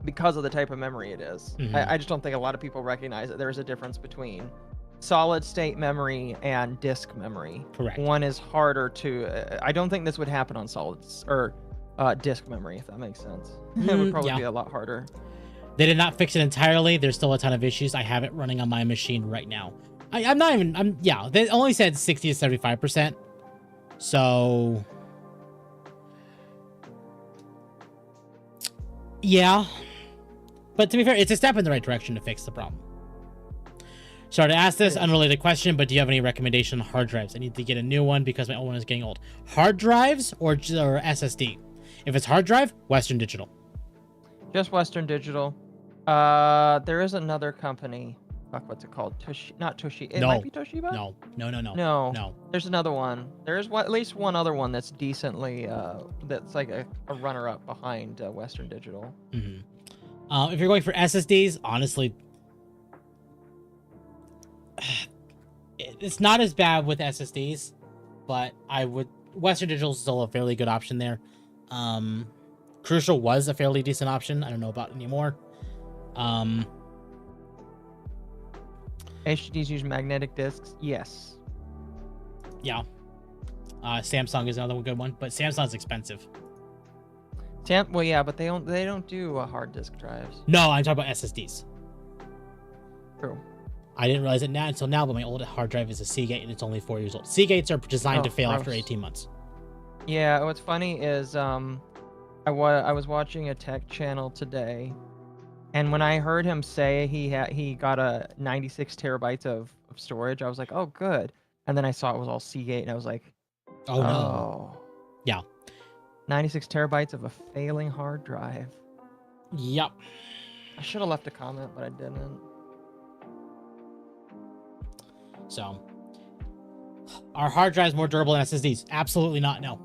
the type of memory it is. Mm-hmm. I just don't think a lot of people recognize that there's a difference between solid state memory and disk memory. Correct. One is harder to, I don't think this would happen on solids or disk memory, if that makes sense. It would probably be a lot harder. They did not fix it entirely. There's still a ton of issues. I have it running on my machine right now. They only said 60 to 75%. So, yeah. But to be fair, it's a step in the right direction to fix the problem. Sorry to ask this unrelated question, but do you have any recommendation on hard drives? I need to get a new one because my old one is getting old. Hard drives or SSD? If it's hard drive, Western Digital. Just Western Digital. There is another company. Fuck, what's it called? Not Toshiba. It might be Toshiba? No. There's another one. There's at least one other one that's decently, that's like a runner-up behind Western Digital. Mm-hmm. If you're going for SSDs, honestly, it's not as bad with SSDs, but Western Digital is still a fairly good option there. Crucial was a fairly decent option. I don't know about anymore. HDDs use magnetic disks. Yes. Yeah. Samsung is another good one, but Samsung's expensive. Well, yeah, but they don't do hard disk drives. No, I'm talking about SSDs. True. I didn't realize it now until now, but my old hard drive is a Seagate and it's only 4 years old. Seagates are designed to fail after 18 months. Yeah, what's funny is I was watching a tech channel today, and when I heard him say he got a 96 terabytes of storage, I was like, oh, good. And then I saw it was all Seagate, and I was like, oh no. Yeah. 96 terabytes of a failing hard drive. Yep. I should have left a comment, but I didn't. So, are hard drives more durable than SSDs? Absolutely not, no.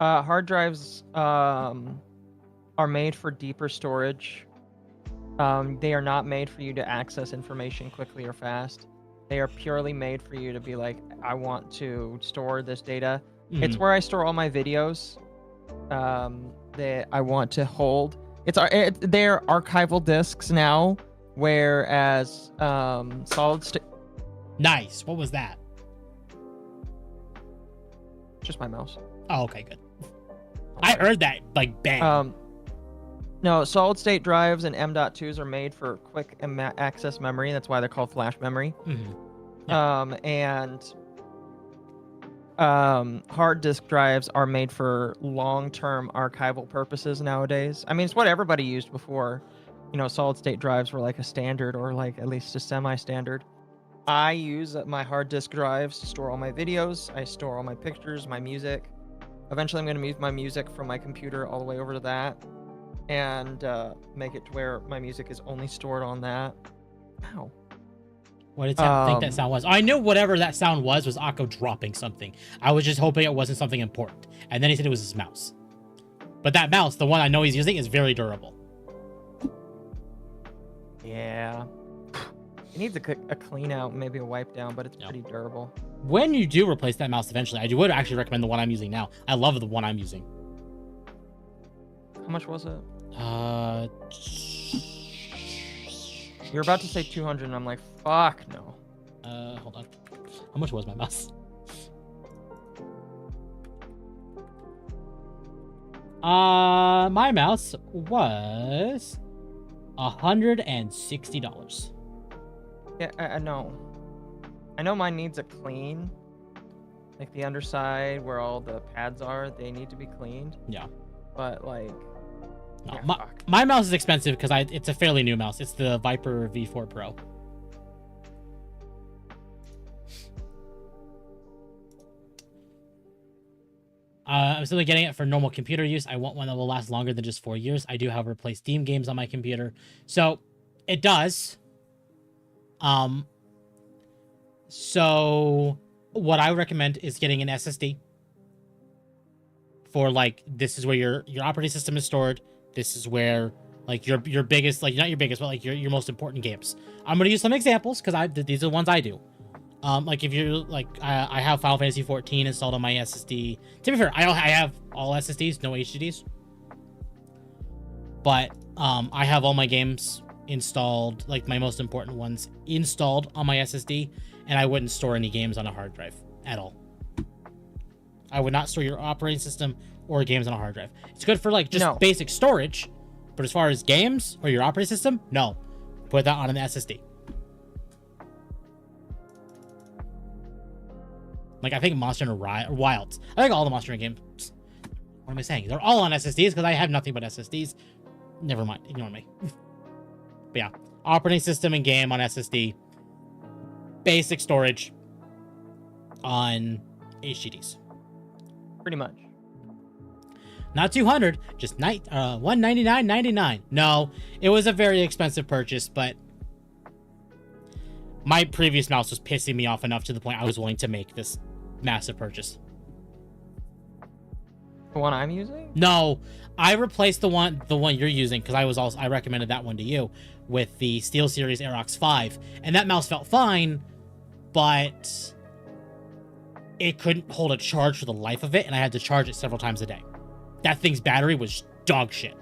Hard drives are made for deeper storage. They are not made for you to access information quickly or fast. They are purely made for you to be like, I want to store this data. Mm-hmm. It's where I store all my videos that I want to hold. They're archival disks now, whereas solid state. Nice. What was that? Just my mouse. Oh, okay, good. I heard that, like, bang. No, solid state drives and M.2s are made for quick access memory. That's why they're called flash memory. Mm-hmm. Yeah. Hard disk drives are made for long-term archival purposes nowadays. I mean, it's what everybody used before. You know, solid state drives were like a standard, or like at least a semi-standard. I use my hard disk drives to store all my videos. I store all my pictures, my music. Eventually, I'm going to move my music from my computer all the way over to that, and make it to where my music is only stored on that. Ow. What did Sam think that sound was? I knew whatever that sound was Occo dropping something. I was just hoping it wasn't something important. And then he said it was his mouse. But that mouse, the one I know he's using, is very durable. Yeah. It needs a clean out, maybe a wipe down, but it's pretty durable. When you do replace that mouse eventually, I would actually recommend the one I'm using now. I love the one I'm using. How much was it? You're about to say 200, and I'm like, fuck no. Hold on. How much was my mouse? My mouse was $160. Yeah, I know. I know mine needs a clean. Like the underside where all the pads are, they need to be cleaned. Yeah. But like, no, yeah, my mouse is expensive because it's a fairly new mouse. It's the Viper V4 Pro. I'm still getting it for normal computer use. I want one that will last longer than just 4 years. I do, however, play Steam games on my computer, so it does. So what I recommend is getting an SSD for, like, this is where your operating system is stored. This is where, like, your biggest, like, not your biggest, but like your most important games. I'm gonna use some examples because these are the ones I do. Like if you're like, I have Final Fantasy 14 installed on my SSD. To be fair, I have all SSDs, no HDDs. But I have all my games installed, like my most important ones installed on my SSD, and I wouldn't store any games on a hard drive at all. I would not store your operating system or games on a hard drive. It's good for like just basic storage, but as far as games or your operating system, no. Put that on an SSD. Like, I think Monster Hunter Wilds. I think all the Monster Hunter games. What am I saying? They're all on SSDs because I have nothing but SSDs. Never mind. Ignore me. But yeah. Operating system and game on SSD. Basic storage on HDDs. Pretty much. Not 200, just $199.99. No, it was a very expensive purchase, but my previous mouse was pissing me off enough to the point I was willing to make this massive purchase. The one I'm using? No, I replaced the one you're using because I recommended that one to you with the SteelSeries Aerox 5, and that mouse felt fine, but it couldn't hold a charge for the life of it, and I had to charge it several times a day. That thing's battery was dog shit.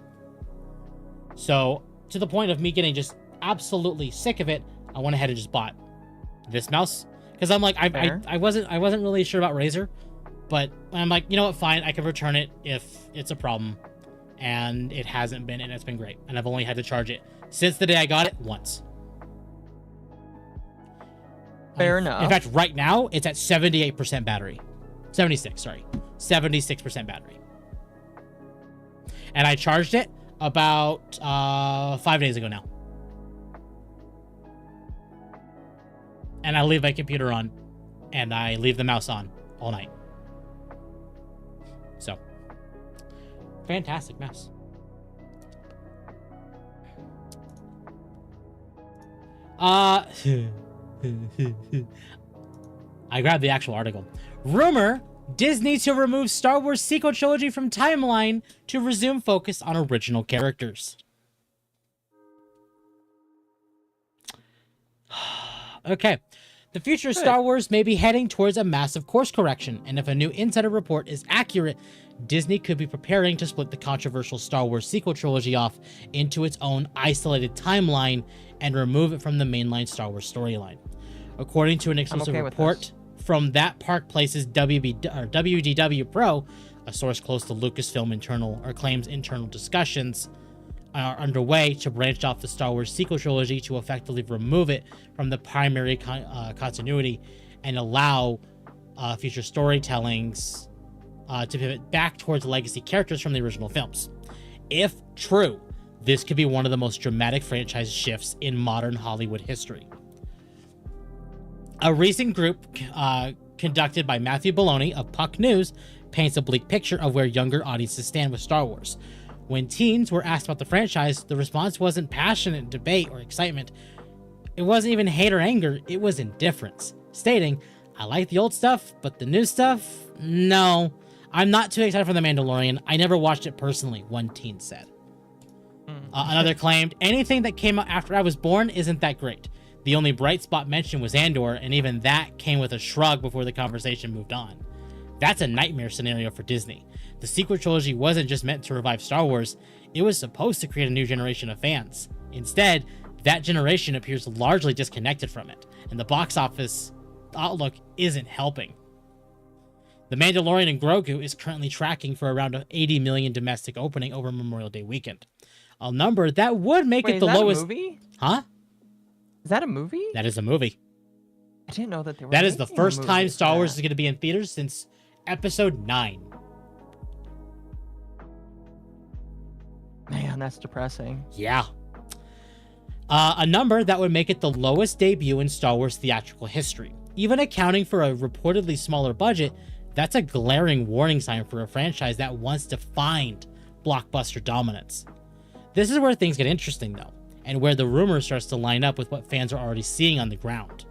So, to the point of me getting just absolutely sick of it, I went ahead and just bought this mouse, because I'm like, I wasn't really sure about Razer, but I'm like, you know what, fine, I can return it if it's a problem, and it hasn't been, and it's been great, and I've only had to charge it since the day I got it once. Fair enough. In fact, right now it's at 78% battery, 76% battery, and I charged it about 5 days ago now. And I leave my computer on, and I leave the mouse on all night. So, fantastic mouse. I grabbed the actual article. Rumor: Disney to remove Star Wars sequel trilogy from timeline to resume focus on original characters. Okay. The future of Star Wars may be heading towards a massive course correction, and if a new insider report is accurate, Disney could be preparing to split the controversial Star Wars sequel trilogy off into its own isolated timeline and remove it from the mainline Star Wars storyline. According to an exclusive report from That Park Place's WDW Pro, a source close to Lucasfilm claims internal discussions are underway to branch off the Star Wars sequel trilogy to effectively remove it from the primary continuity and allow future storytellings to pivot back towards legacy characters from the original films. If true, this could be one of the most dramatic franchise shifts in modern Hollywood history. A recent group conducted by Matthew Baloney of Puck News paints a bleak picture of where younger audiences stand with Star Wars. When teens were asked about the franchise, the response wasn't passionate debate or excitement. It wasn't even hate or anger, it was indifference, stating, "I like the old stuff, but the new stuff? No. I'm not too excited for The Mandalorian. I never watched it personally," one teen said. Another claimed, "Anything that came out after I was born isn't that great. The only bright spot mentioned was Andor, and even that came with a shrug before the conversation moved on." That's a nightmare scenario for Disney. The sequel trilogy wasn't just meant to revive Star Wars, it was supposed to create a new generation of fans. Instead, that generation appears largely disconnected from it, and the box office outlook isn't helping. The Mandalorian and Grogu is currently tracking for around an 80 million domestic opening over Memorial Day weekend. A number that would make it the lowest. Is that a movie? Huh? Is that a movie? That is a movie. I didn't know that they were. That is the first time Star Wars that. is going to be in theaters since Episode 9. Man, that's depressing. Yeah. A number that would make it the lowest debut in Star Wars theatrical history. Even accounting for a reportedly smaller budget, that's a glaring warning sign for a franchise that wants to find blockbuster dominance. This is where things get interesting, though, and where the rumor starts to line up with what fans are already seeing on the ground.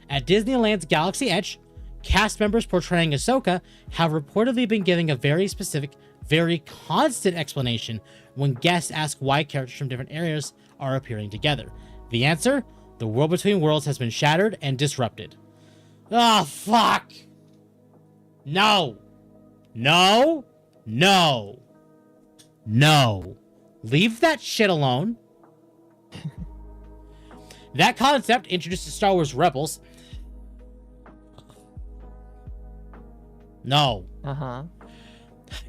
At Disneyland's Galaxy Edge, cast members portraying Ahsoka have reportedly been giving a very specific, very constant explanation when guests ask why characters from different areas are appearing together. The answer? The world between worlds has been shattered and disrupted. Oh, fuck! No! No! No! No! Leave that shit alone. That concept, introduced to Star Wars Rebels. No.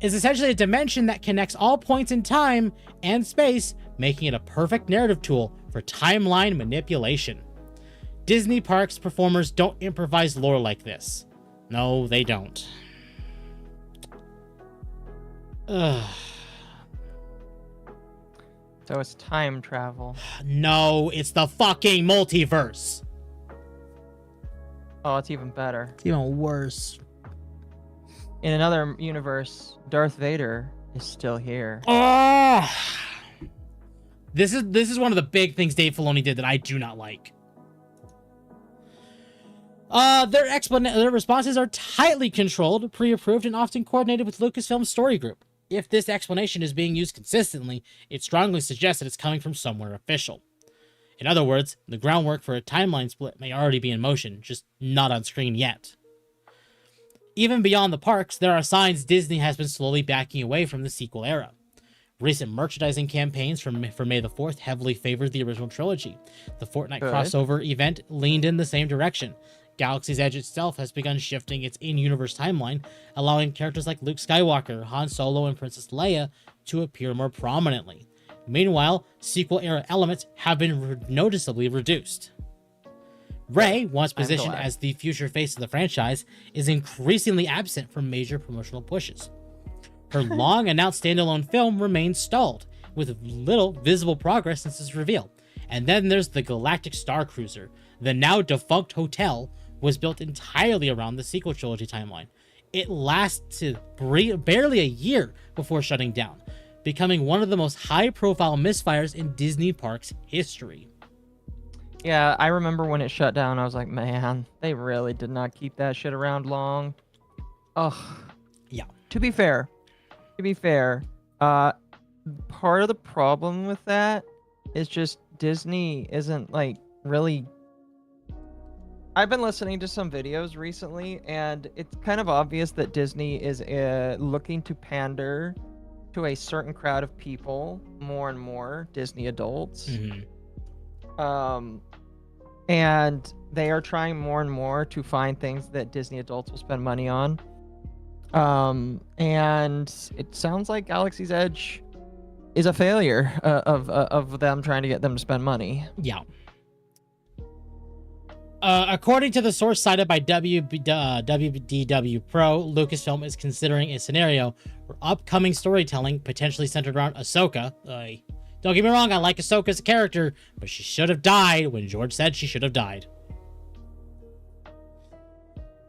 Is essentially a dimension that connects all points in time and space, making it a perfect narrative tool for timeline manipulation. Disney parks performers don't improvise lore like this. No, they don't. Ugh. So it's time travel. No, it's the fucking multiverse. Oh, it's even better. It's even worse. In another universe, Darth Vader is still here. Oh! This is one of the big things Dave Filoni did that I do not like. Their responses are tightly controlled, pre-approved, and often coordinated with Lucasfilm's story group. If this explanation is being used consistently, it strongly suggests that it's coming from somewhere official. In other words, the groundwork for a timeline split may already be in motion, just not on screen yet. Even beyond the parks, there are signs Disney has been slowly backing away from the sequel era. Recent merchandising campaigns for May the 4th heavily favored the original trilogy. The Fortnite Good. crossover event leaned in the same direction. Galaxy's Edge itself has begun shifting its in-universe timeline, allowing characters like Luke Skywalker, Han Solo, and Princess Leia to appear more prominently. Meanwhile, sequel-era elements have been noticeably reduced. Rey, once positioned as the future face of the franchise, is increasingly absent from major promotional pushes. Her long-announced standalone film remains stalled, with little visible progress since its reveal. And then there's the Galactic Star Cruiser. The now-defunct hotel was built entirely around the sequel trilogy timeline. It lasted barely a year before shutting down, becoming one of the most high-profile misfires in Disney Parks history. Yeah, I remember when it shut down, I was like, man, they really did not keep that shit around long. Ugh. Yeah. To be fair, part of the problem with that is just Disney isn't like really. I've been listening to some videos recently, and it's kind of obvious that Disney is looking to pander to a certain crowd of people more and more, Disney adults. And they are trying more and more to find things that Disney adults will spend money on. And it sounds like Galaxy's Edge is a failure of them trying to get them to spend money. Yeah. According to the source cited by WDW Pro, Lucasfilm is considering a scenario where upcoming storytelling, potentially centered around Ahsoka. Don't get me wrong, I like Ahsoka as a character, but she should have died when George said she should have died.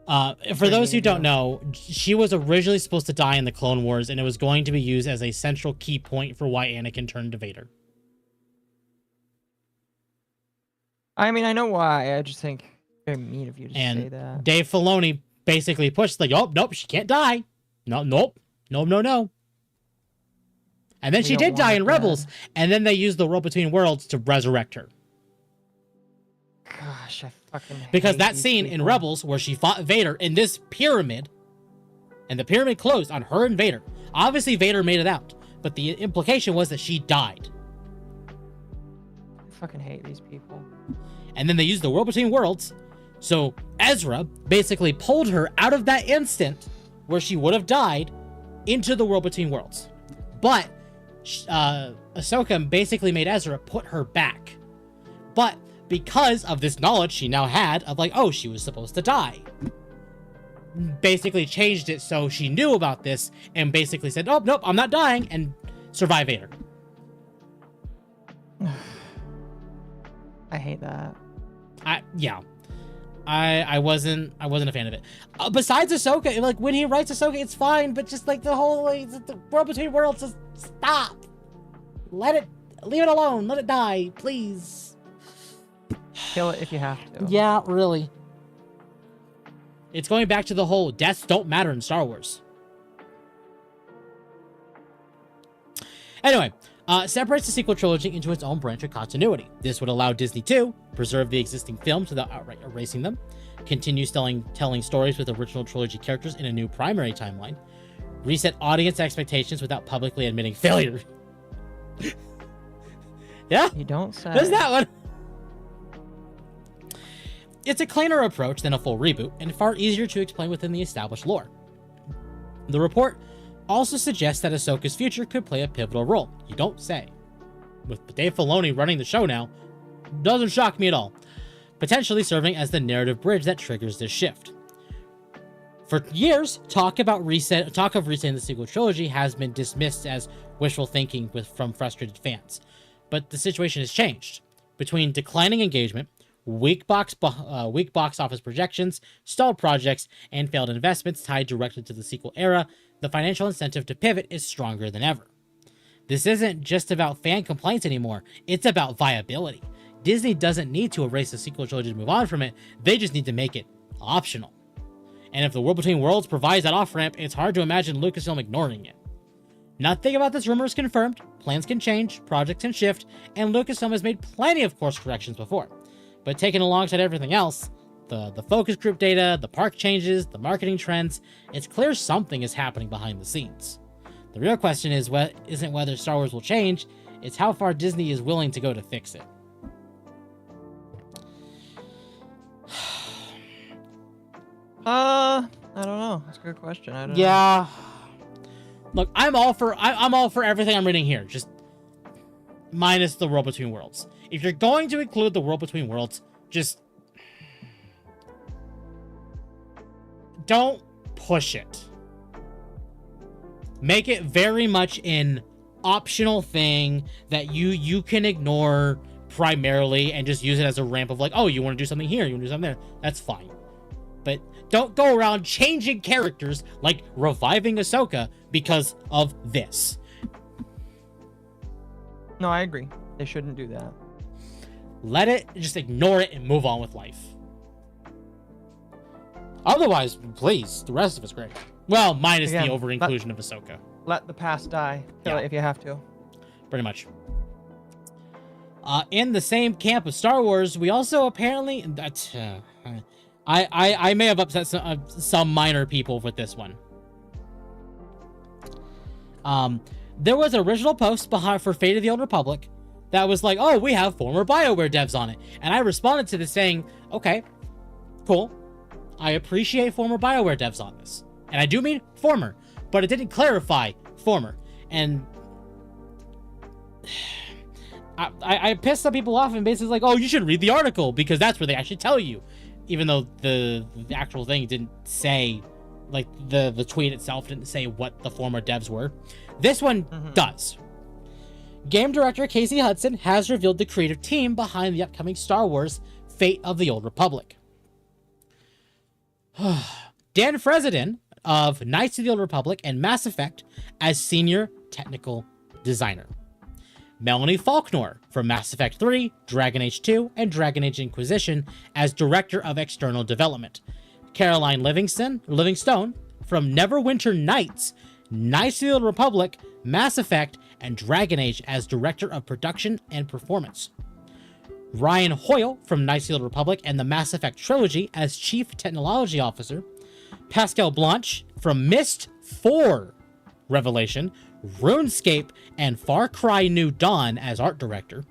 For those who don't know, she was originally supposed to die in the Clone Wars, and it was going to be used as a central key point for why Anakin turned to Vader. I mean, I know why. I just think very mean of you to say that. Dave Filoni basically pushed like, oh, nope, she can't die. No. And then she did die in Rebels, and then they used the World Between Worlds to resurrect her. Gosh, I fucking hate because that scene in Rebels where she fought Vader in this pyramid, and the pyramid closed on her and Vader. Obviously, Vader made it out, but the implication was that she died. I fucking hate these people. And then they used the World Between Worlds, so Ezra basically pulled her out of that instant where she would have died into the World Between Worlds. But Ahsoka basically made Ezra put her back. But because of this knowledge she now had of like, oh, she was supposed to die, basically changed it so she knew about this and basically said, oh, nope, I'm not dying, and survive Vader. I hate that. I wasn't a fan of it. Besides Ahsoka, like when he writes Ahsoka, it's fine, but just like the whole like, the World Between Worlds, just stop. Leave it alone. Let it die, please. Kill it if you have to. Yeah, really. It's going back to the whole deaths don't matter in Star Wars. Anyway, separates the sequel trilogy into its own branch of continuity. This would allow Disney to preserve the existing films without outright erasing them, continue telling stories with original trilogy characters in a new primary timeline, reset audience expectations without publicly admitting failure. Yeah? You don't say. There's that one. It's a cleaner approach than a full reboot, and far easier to explain within the established lore. The report also suggests that Ahsoka's future could play a pivotal role. You don't say. With Dave Filoni running the show now, doesn't shock me at all. Potentially serving as the narrative bridge that triggers this shift. For years, talk of resetting the sequel trilogy has been dismissed as wishful thinking from frustrated fans. But the situation has changed. Between declining engagement, weak box office projections, stalled projects, and failed investments tied directly to the sequel era, the financial incentive to pivot is stronger than ever. This isn't just about fan complaints anymore, it's about viability. Disney doesn't need to erase the sequel trilogy to move on from it, they just need to make it optional. And if the World Between Worlds provides that off-ramp, it's hard to imagine Lucasfilm ignoring it. Nothing about this rumor is confirmed, plans can change, projects can shift, and Lucasfilm has made plenty of course corrections before. But taken alongside everything else, the focus group data, the park changes, the marketing trends, it's clear something is happening behind the scenes. The real question is isn't whether Star Wars will change, it's how far Disney is willing to go to fix it. I don't know. That's a good question. I don't know. Yeah. Look, I'm all for everything I'm reading here, just minus the World Between Worlds. If you're going to include the World Between Worlds, just don't push it. Make it very much an optional thing that you can ignore primarily and just use it as a ramp of like, oh, you want to do something here, you want to do something there. That's fine. But don't go around changing characters like reviving Ahsoka because of this. No, I agree. They shouldn't do that. Let it, just ignore it and move on with life. Otherwise, please, the rest of it's great. Well, minus the over-inclusion of Ahsoka. Let the past die. Kill it if you have to. Pretty much. In the same camp of Star Wars, we also apparently... I may have upset some minor people with this one. There was an original post for Fate of the Old Republic that was like, oh, we have former BioWare devs on it. And I responded to this saying, okay, cool. I appreciate former BioWare devs on this. And I do mean former, but it didn't clarify former. And I pissed some people off and basically like, oh, you should read the article because that's where they actually tell you. Even though the actual thing didn't say, like the tweet itself didn't say what the former devs were. This one does. Game director Casey Hudson has revealed the creative team behind the upcoming Star Wars Fate of the Old Republic. Dan Freseden of Knights of the Old Republic and Mass Effect as senior technical designer. Melanie Faulkner from Mass Effect 3, Dragon Age 2, and Dragon Age Inquisition as Director of External Development. Caroline Livingstone from Neverwinter Nights, Knights of the Old Republic, Mass Effect, and Dragon Age as Director of Production and Performance. Ryan Hoyle from Knights of the Old Republic and the Mass Effect Trilogy as Chief Technology Officer. Pascal Blanche from Myst 4 Revelation, RuneScape, and Far Cry New Dawn as art director.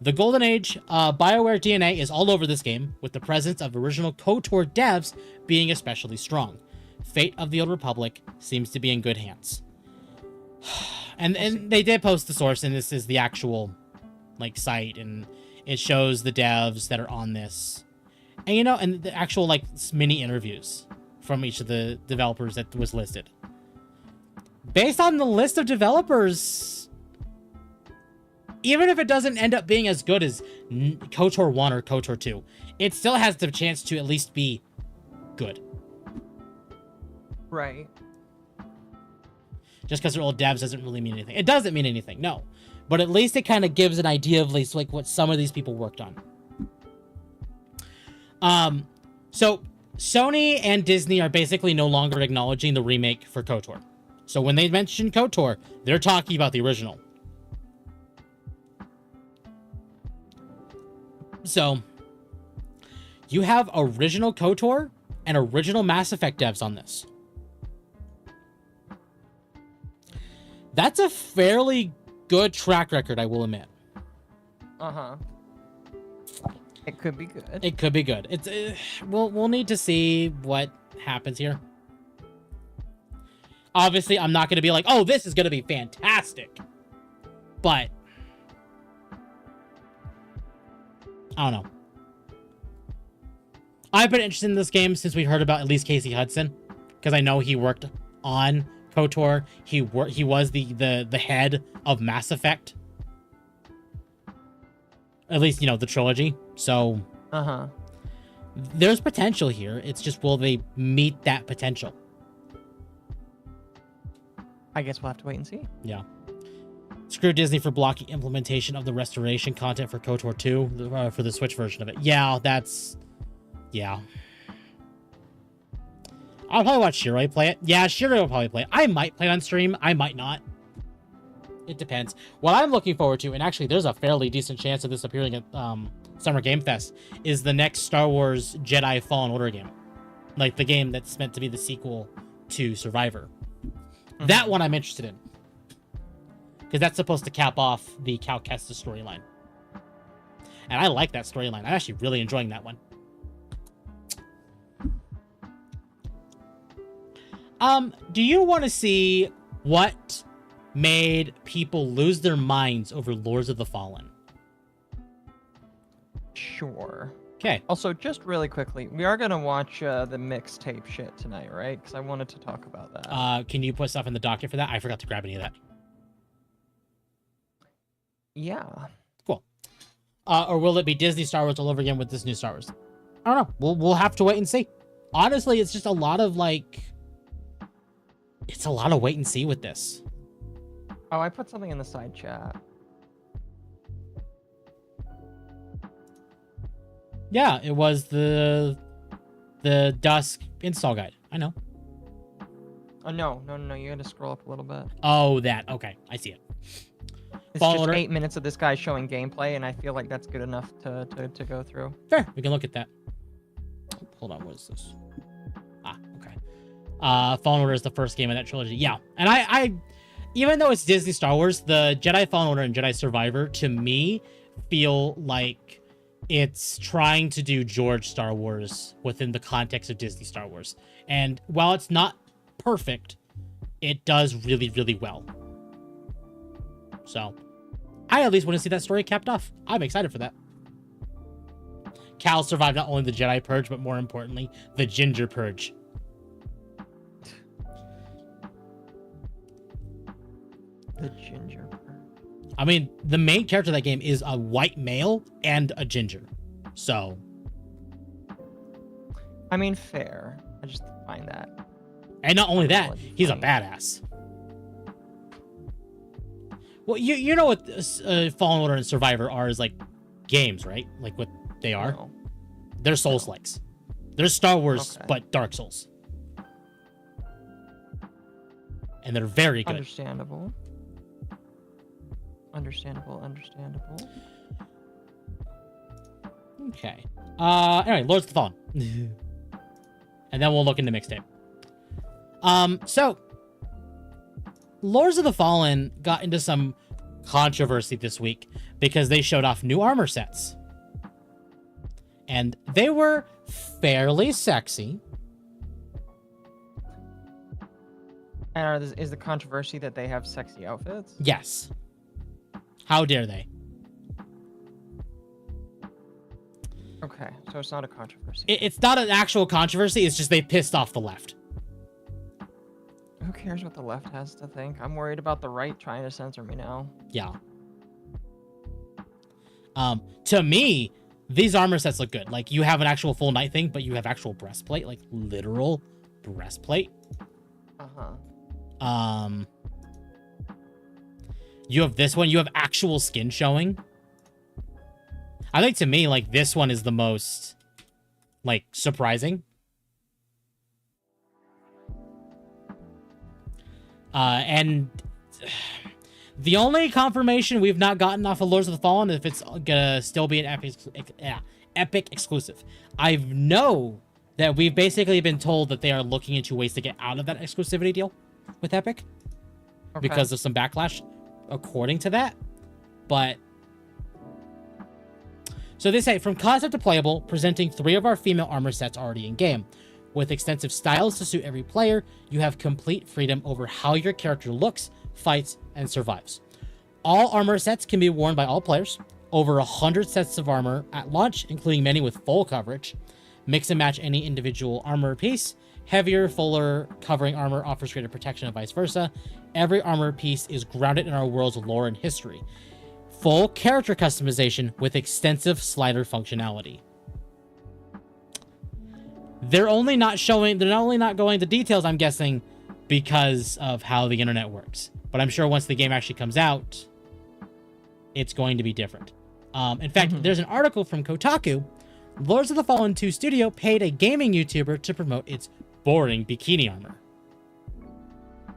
The Golden Age BioWare DNA is all over this game, with the presence of original KOTOR devs being especially strong. Fate of the Old Republic seems to be in good hands. And they did post the source, and this is the actual like site, and it shows the devs that are on this. And you know, and the actual like mini interviews from each of the developers that was listed. Based on the list of developers, even if it doesn't end up being as good as KOTOR 1 or KOTOR 2, it still has the chance to at least be good. Right. Just because they're old devs doesn't really mean anything. It doesn't mean anything, no. But at least it kind of gives an idea of at least like what some of these people worked on. So Sony and Disney are basically no longer acknowledging the remake for KOTOR. So when they mention KOTOR, they're talking about the original. So you have original KOTOR and original Mass Effect devs on this. That's a fairly good track record, I will admit. Uh-huh. It could be good. It could be good. It's we'll need to see what happens here. Obviously, I'm not going to be like, oh, this is going to be fantastic. But I don't know. I've been interested in this game since we heard about at least Casey Hudson, because I know he worked on KOTOR. He was the head of Mass Effect. At least, you know, the trilogy. So there's potential here. It's just, will they meet that potential? I guess we'll have to wait and see. Yeah. Screw Disney for blocking implementation of the restoration content for KOTOR 2 for the Switch version of it. Yeah, that's... Yeah. I'll probably watch Shiroi play it. Yeah, Shiroi will probably play it. I might play it on stream. I might not. It depends. What I'm looking forward to, and actually there's a fairly decent chance of this appearing at Summer Game Fest, is the next Star Wars Jedi Fallen Order game. Like the game that's meant to be the sequel to Survivor. That one I'm interested in. Because that's supposed to cap off the Cal Kestis storyline. And I like that storyline. I'm actually really enjoying that one. Do you want to see what made people lose their minds over Lords of the Fallen? Sure. Okay. Also, just really quickly, we are gonna watch the mixtape shit tonight, right? Because I wanted to talk about that. Can you put stuff in the docket for that? I forgot to grab any of that. Yeah. Cool. Or will it be Disney Star Wars all over again with this new Star Wars? I don't know. We'll have to wait and see. Honestly, it's just a lot of like... It's a lot of wait and see with this. Oh, I put something in the side chat. Yeah, it was the Dusk install guide. I know. Oh, no. You gotta scroll up a little bit. Oh, that. Okay, I see it. It's Fallen just Order. 8 minutes of this guy showing gameplay, and I feel like that's good enough to go through. Fair. We can look at that. Hold on. What is this? Ah, okay. Fallen Order is the first game of that trilogy. Yeah, and I even though it's Disney Star Wars, the Jedi Fallen Order and Jedi Survivor to me feel like it's trying to do George Star Wars within the context of Disney Star Wars. And while it's not perfect, it does really, really well. So, I at least want to see that story capped off. I'm excited for that. Cal survived not only the Jedi Purge, but more importantly, the Ginger Purge. The ginger. I mean, the main character of that game is a white male and a ginger. So. I mean, fair. I just find that. And not only that, he's a badass. Well, you know what Fallen Order and Survivor are is like games, right? Like what they are. No. They're Souls-likes. They're Star Wars, Okay. but Dark Souls. And they're very good. Understandable. Okay. Anyway, Lords of the Fallen. And then we'll look into mixtape. So Lords of the Fallen got into some controversy this week because they showed off new armor sets. And they were fairly sexy. And is the controversy that they have sexy outfits? Yes. How dare they? Okay, so it's not a controversy. It's not an actual controversy. It's just they pissed off the left. Who cares what the left has to think? I'm worried about the right trying to censor me now. Yeah. To me, these armor sets look good. Like, you have an actual full knight thing, but you have actual breastplate, like literal breastplate. You have this one. You have actual skin showing. I think to me, like, this one is the most, like, surprising. And the only confirmation we've not gotten off of Lords of the Fallen is if it's gonna still be an Epic exclusive. I know that we've basically been told that they are looking into ways to get out of that exclusivity deal with Epic because of some backlash, according to that. But so they say, from concept to playable, presenting 3 of our female armor sets already in game. With extensive styles to suit every player, you have complete freedom over how your character looks, fights, and survives. All armor sets can be worn by all players. Over 100 sets of armor at launch, including many with full coverage. Mix and match any individual armor piece. Heavier, fuller covering armor offers greater protection and vice versa. Every armor piece is grounded in our world's lore and history. Full character customization with extensive slider functionality. They're not only not going into details, I'm guessing, because of how the internet works. But I'm sure once the game actually comes out, it's going to be different. In fact, there's an article from Kotaku. Lords of the Fallen 2 Studio paid a gaming YouTuber to promote its boring bikini armor.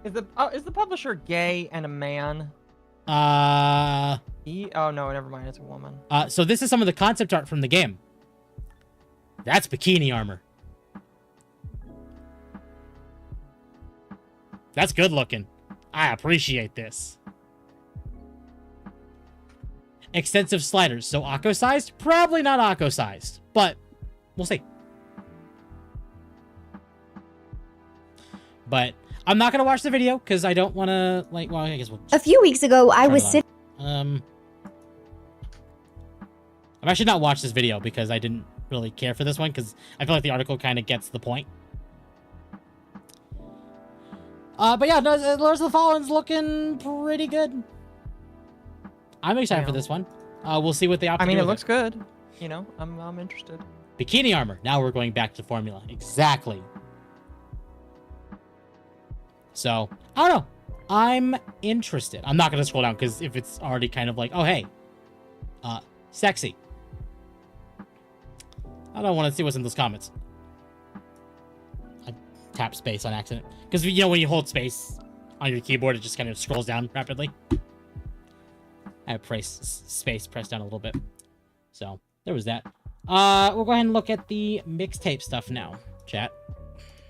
Is the publisher gay and a man? Oh no, never mind. It's a woman. So this is some of the concept art from the game. That's bikini armor. That's good looking. I appreciate this. Extensive sliders. So Occo-sized? Probably not Occo-sized, but we'll see. But I'm not going to watch the video because I don't want to, like, well, I guess we'll... A few weeks ago, I was sitting... I've actually not watched this video because I didn't really care for this one because I feel like the article kind of gets the point. But yeah, no, Lords of the Fallen's looking pretty good. I'm excited for this one. We'll see what they opt to do. I mean, it looks good. You know, I'm interested. Bikini armor. Now we're going back to formula. Exactly. So, I don't know. I'm interested. I'm not going to scroll down because if it's already kind of like, oh, hey, sexy. I don't want to see what's in those comments. I tapped space on accident. Because, you know, when you hold space on your keyboard, it just kind of scrolls down rapidly. I have space pressed down a little bit. So, there was that. We'll go ahead and look at the mixtape stuff now, chat.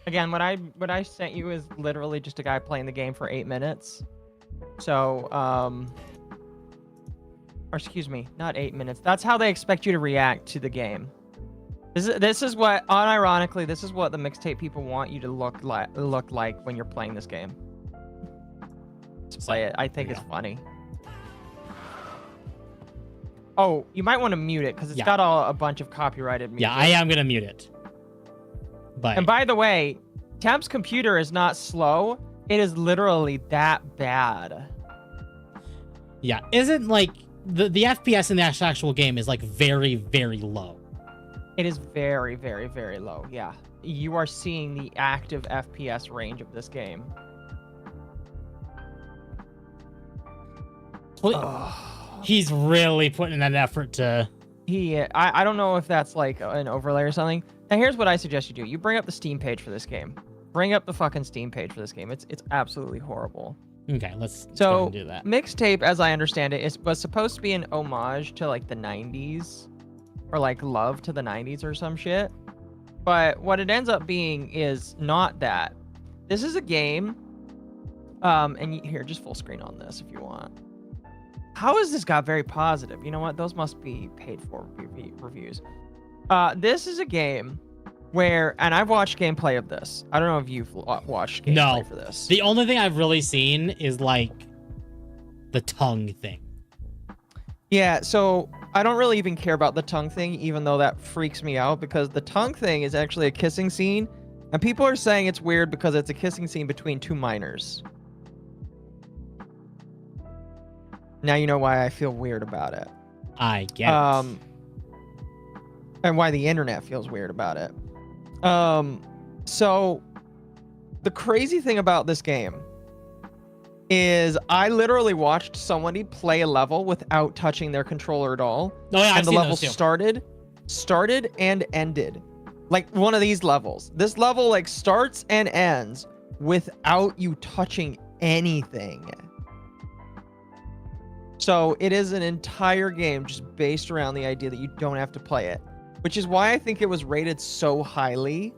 Again, what I sent you is literally just a guy playing the game for 8 minutes. So, or excuse me, not 8 minutes. That's how they expect you to react to the game. This is what, unironically, this is what the mixtape people want you to look like when you're playing this game. Let's play it. I think it's funny. Oh, you might want to mute it because it's got a bunch of copyrighted music. Yeah, I am gonna mute it. But... And by the way, Temp's computer is not slow. It is literally that bad. Yeah, isn't like the FPS in the actual game is like very, very low. It is very, very, very low. Yeah, you are seeing the active FPS range of this game. He's really putting in that effort to... I don't know if that's like an overlay or something. Now here's what I suggest you do. You bring up the Steam page for this game. Bring up the fucking Steam page for this game. It's absolutely horrible. Okay, let's go ahead and do that. Mixtape, as I understand it, was supposed to be an homage to like the 90s. Or like love to the 90s or some shit. But what it ends up being is not that. This is a game. And here, just full screen on this if you want. How has this got very positive? You know what? Those must be paid for reviews. This is a game where, and I've watched gameplay of this. I don't know if you've watched gameplay for this. The only thing I've really seen is like the tongue thing. Yeah, so I don't really even care about the tongue thing, even though that freaks me out because the tongue thing is actually a kissing scene. And people are saying it's weird because it's a kissing scene between two minors. Now you know why I feel weird about it. I get it. And why the internet feels weird about it. So the crazy thing about this game is I literally watched somebody play a level without touching their controller at all. Oh, yeah, and the level started and ended. Like one of these levels. This level like starts and ends without you touching anything. So it is an entire game just based around the idea that you don't have to play it, which is why I think it was rated so highly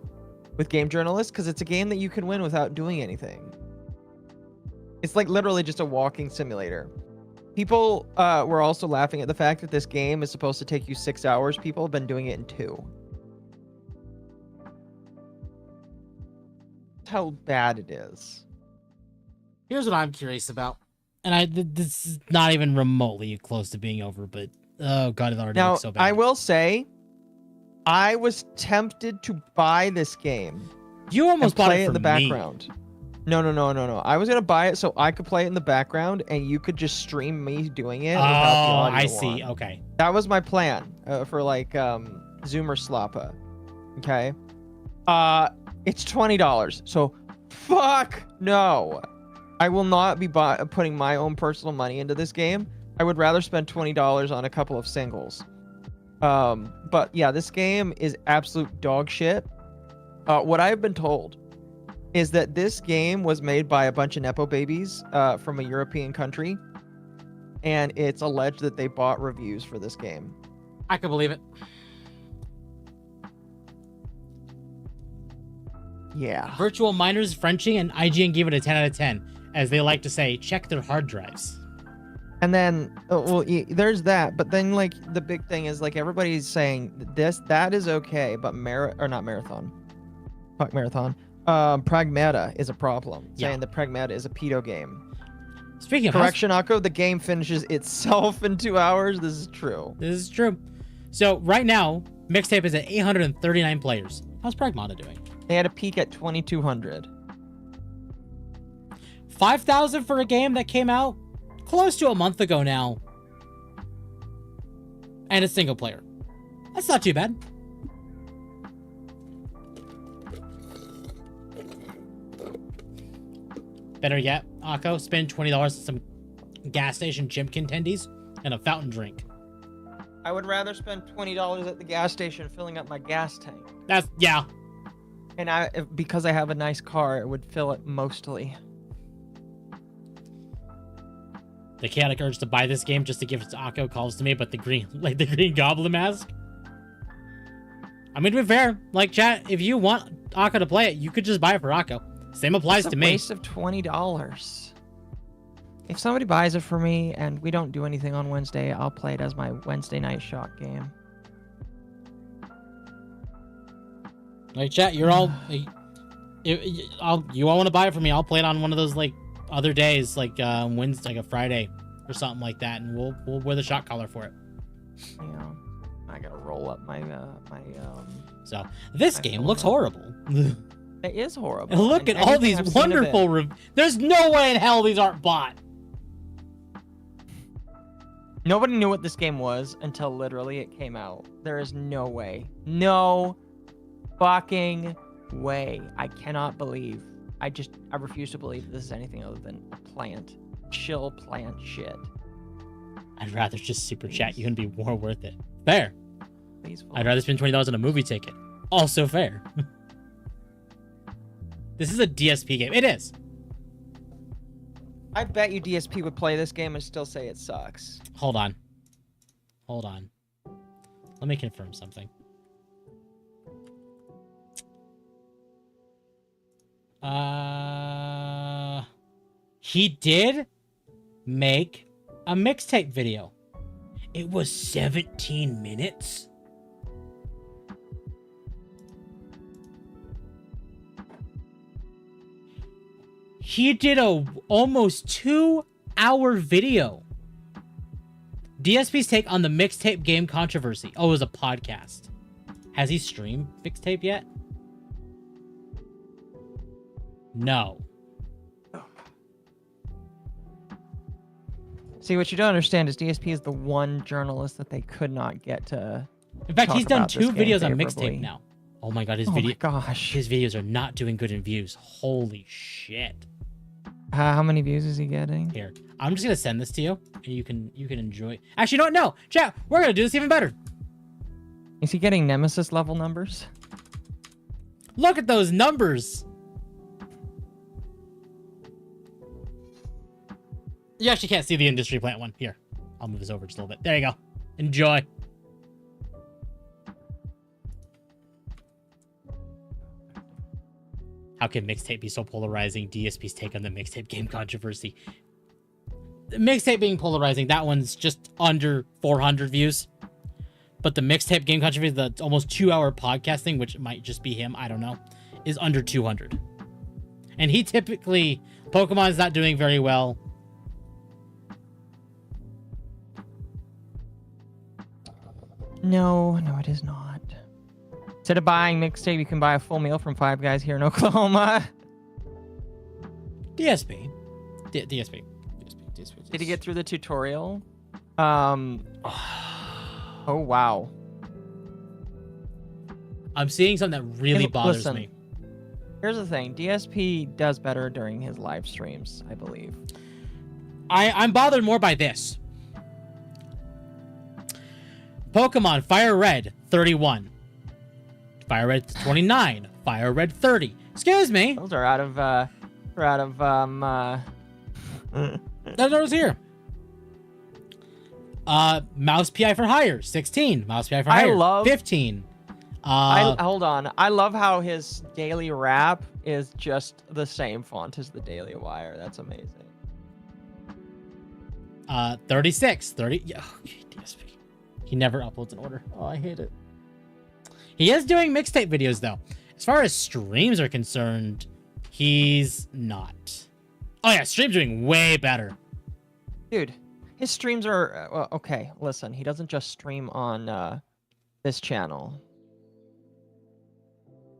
with game journalists, because it's a game that you can win without doing anything. It's like literally just a walking simulator. People were also laughing at the fact that this game is supposed to take you 6 hours. People have been doing it in 2. That's how bad it is. Here's what I'm curious about. And this is not even remotely close to being over, but oh god, it already looks so bad. I will say, I was tempted to buy this game. You almost bought it in the background. No. I was gonna buy it so I could play it in the background, and you could just stream me doing it. Oh, I see. Okay, that was my plan for like Zoomer Slappa. Okay, it's $20. So, fuck no. I will not be putting my own personal money into this game. I would rather spend $20 on a couple of singles. But yeah, this game is absolute dog shit. What I've been told is that this game was made by a bunch of Nepo babies from a European country. And it's alleged that they bought reviews for this game. I can believe it. Yeah. Virtual Miners Frenching and IGN gave it a 10 out of 10. as they like to say, check their hard drives. And then, there's that. But then, like, the big thing is, like, everybody's saying that is okay, but not marathon. Fuck marathon. Pragmata is a problem. Yeah. Saying that Pragmata is a pedo game. Speaking of correction, Occo, the game finishes itself in 2 hours. This is true. This is true. So right now, Mixtape is at 839 players. How's Pragmata doing? They had a peak at 2,200. 5,000 for a game that came out close to a month ago now. And a single player. That's not too bad. Better yet, Occo, spend $20 on some gas station gym contendies and a fountain drink. I would rather spend $20 at the gas station filling up my gas tank. Yeah. And because I have a nice car, it would fill it mostly. The chaotic urge to buy this game just to give it to Occo calls to me, but the green goblin mask. I mean, to be fair, like, chat, if you want Occo to play it, you could just buy it for Occo. Same applies to me. It's a waste of $20. If somebody buys it for me and we don't do anything on Wednesday, I'll play it as my Wednesday night shock game. Like, chat, you're all... you all want to buy it for me, I'll play it on one of those, like, other days, like Wednesday, like a Friday or something like that, and we'll wear the shot collar for it. Yeah, I gotta roll up my So this game looks horrible. It is horrible. And look at all these wonderful there's no way in hell these aren't bought. Nobody knew what this game was until literally it came out. There is no way. No fucking way. I cannot believe. I refuse to believe this is anything other than a plant. Chill plant shit. I'd rather just super chat you and be more worth it. Fair. Please. I'd rather spend $20 on a movie ticket. Also fair. This is a DSP game. It is. I bet you DSP would play this game and still say it sucks. Hold on. Let me confirm something. He did make a mixtape video. It was 17 minutes. He did a almost 2-hour video. DSP's take on the mixtape game controversy. Oh, it was a podcast. Has he streamed mixtape yet? No. See, what you don't understand is DSP is the one journalist that they could not get to. In fact, he's done 2 videos on favorably. mixtape now. Oh my god, his gosh. His videos are not doing good in views. Holy shit. How many views is he getting? Here, I'm just gonna send this to you, and you can enjoy. Actually, you know what? No, chat. We're gonna do this even better. Is he getting Nemesis level numbers? Look at those numbers. You actually can't see the industry plant one. Here, I'll move this over just a little bit. There you go. Enjoy. How can mixtape be so polarizing? DSP's take on the mixtape game controversy. The mixtape being polarizing, that one's just under 400 views. But the mixtape game controversy, the almost 2-hour podcasting, which might just be him, I don't know, is under 200. And he typically, Pokemon's not doing very well. No, it is not. Instead of buying mixtape, you can buy a full meal from Five Guys here in Oklahoma. DSP. Did he get through the tutorial? Oh, wow. I'm seeing something that really bothers me. Here's the thing. DSP does better during his live streams, I believe. I'm bothered more by this. Pokemon Fire Red 31. Fire Red 29. Fire Red 30. Excuse me. Those are out of that was here. Mouse PI for Hire 16. Mouse PI for Hire 15. Hold on. I love how his daily rap is just the same font as the Daily Wire. That's amazing. 36, 30. Yeah, okay, DSP. He never uploads an order. Oh, I hate it. He is doing mixtape videos though. As far as streams are concerned, he's not. Oh yeah, streams doing way better. Dude, his streams are well, okay. Listen, he doesn't just stream on this channel.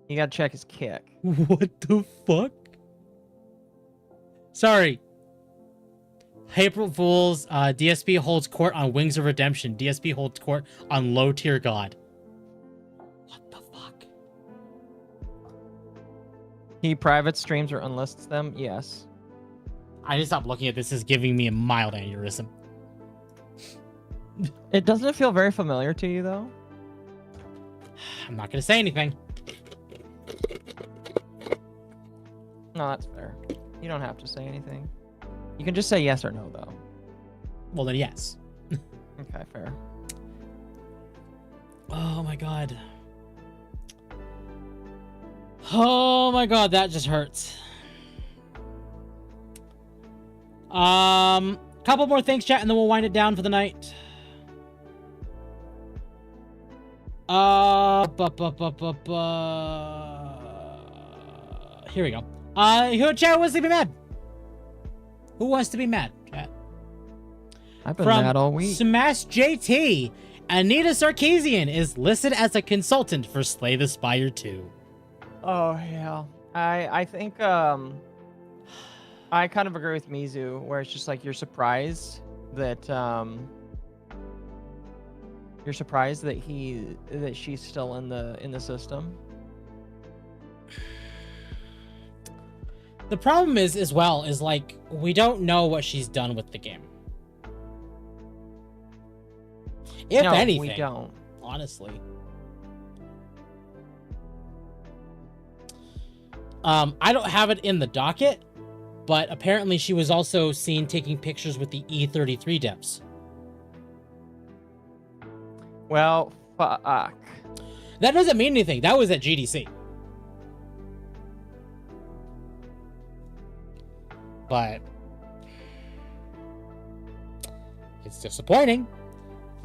You gotta check his kick. What the fuck? Sorry. April Fools, DSP holds court on Wings of Redemption. DSP holds court on Low Tier God. What the fuck? He private streams or unlists them? Yes. I need to stop looking at this. This is giving me a mild aneurysm. It doesn't feel very familiar to you, though? I'm not going to say anything. No, that's fair. You don't have to say anything. You can just say yes or no, though. Well, then yes. Okay, fair. Oh my god. Oh my god, that just hurts. Couple more things, chat, and then we'll wind it down for the night. Here we go. Who chat wants to be mad? Who wants to be mad, chat? I've been mad all week. Smash JT, Anita Sarkeesian is listed as a consultant for Slay the Spire 2. Oh yeah. I think I kind of agree with Mizu, where it's just like you're surprised that she's still in the system. The problem is like we don't know what she's done with the game. If anything, we don't. Honestly. I don't have it in the docket, but apparently she was also seen taking pictures with the E33 devs. Well, fuck. That doesn't mean anything. That was at GDC. But it's disappointing.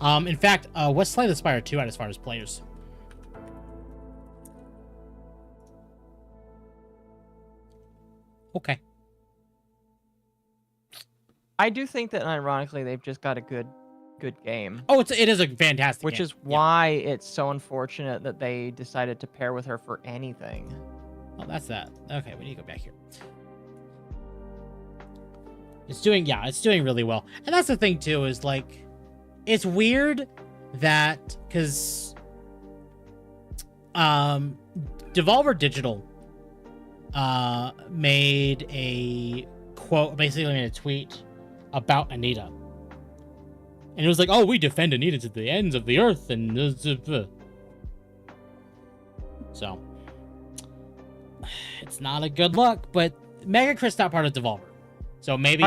In fact, what's Slay the Spire 2 at as far as players? Okay. I do think that ironically they've just got a good game. Oh, it is a fantastic Which game. is why it's so unfortunate that they decided to pair with her for anything. Oh, that's that. Okay, we need to go back here. It's doing really well. And that's the thing too, is like, it's weird that, because Devolver Digital made a quote, basically made a tweet about Anita. And it was like, oh, we defend Anita to the ends of the earth, and so it's not a good look, but Megacrit's not part of Devolver. So maybe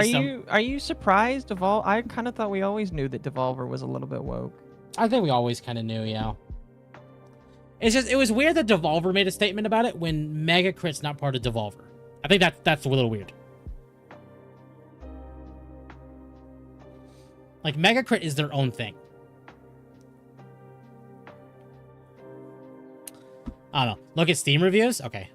are you surprised, Devolver? I kind of thought we always knew that Devolver was a little bit woke. I think we always kind of knew, yeah. It's just, it was weird that Devolver made a statement about it when Megacrit's not part of Devolver. I think that's a little weird. Like, Megacrit is their own thing. I don't know. Look at Steam reviews? Okay.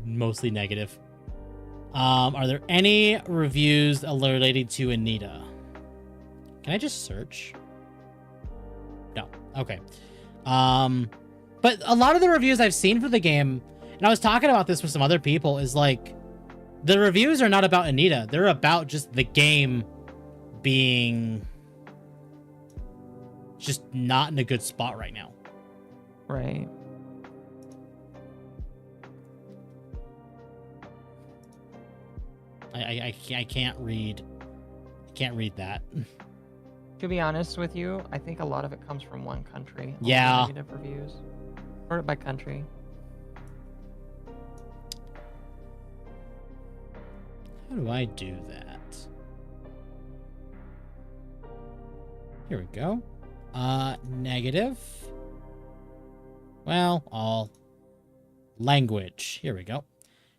Mostly negative. Are there any reviews related to Anita? Can I just search? No. Okay. But a lot of the reviews I've seen for the game, and I was talking about this with some other people, is like, the reviews are not about Anita. They're about just the game being just not in a good spot right now. Right. I can't read. I can't read that. To be honest with you, I think a lot of it comes from one country. Yeah. Negative reviews. Sort it by country. How do I do that? Here we go. Negative. Well, all language. Here we go.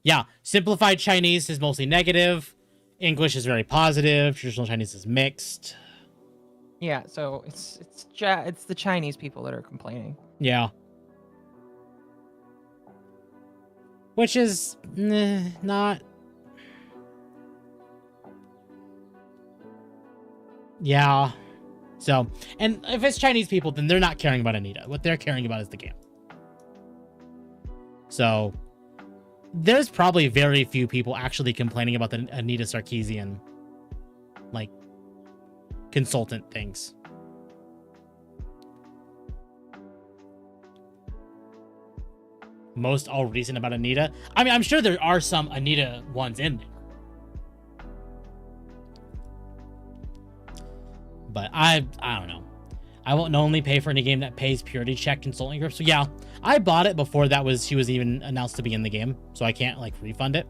Yeah, simplified Chinese is mostly negative. English is very positive. Traditional Chinese is mixed. Yeah, so it's the Chinese people that are complaining. Yeah. Which is not. Yeah. So, and if it's Chinese people, then they're not caring about Anita. What they're caring about is the game. So, there's probably very few people actually complaining about the Anita Sarkeesian, like, consultant things. Most all recent about Anita. I mean, I'm sure there are some Anita ones in there. But I don't know. I won't only pay for any game that pays purity check consulting group. So yeah, I bought it before she was even announced to be in the game. So I can't like refund it.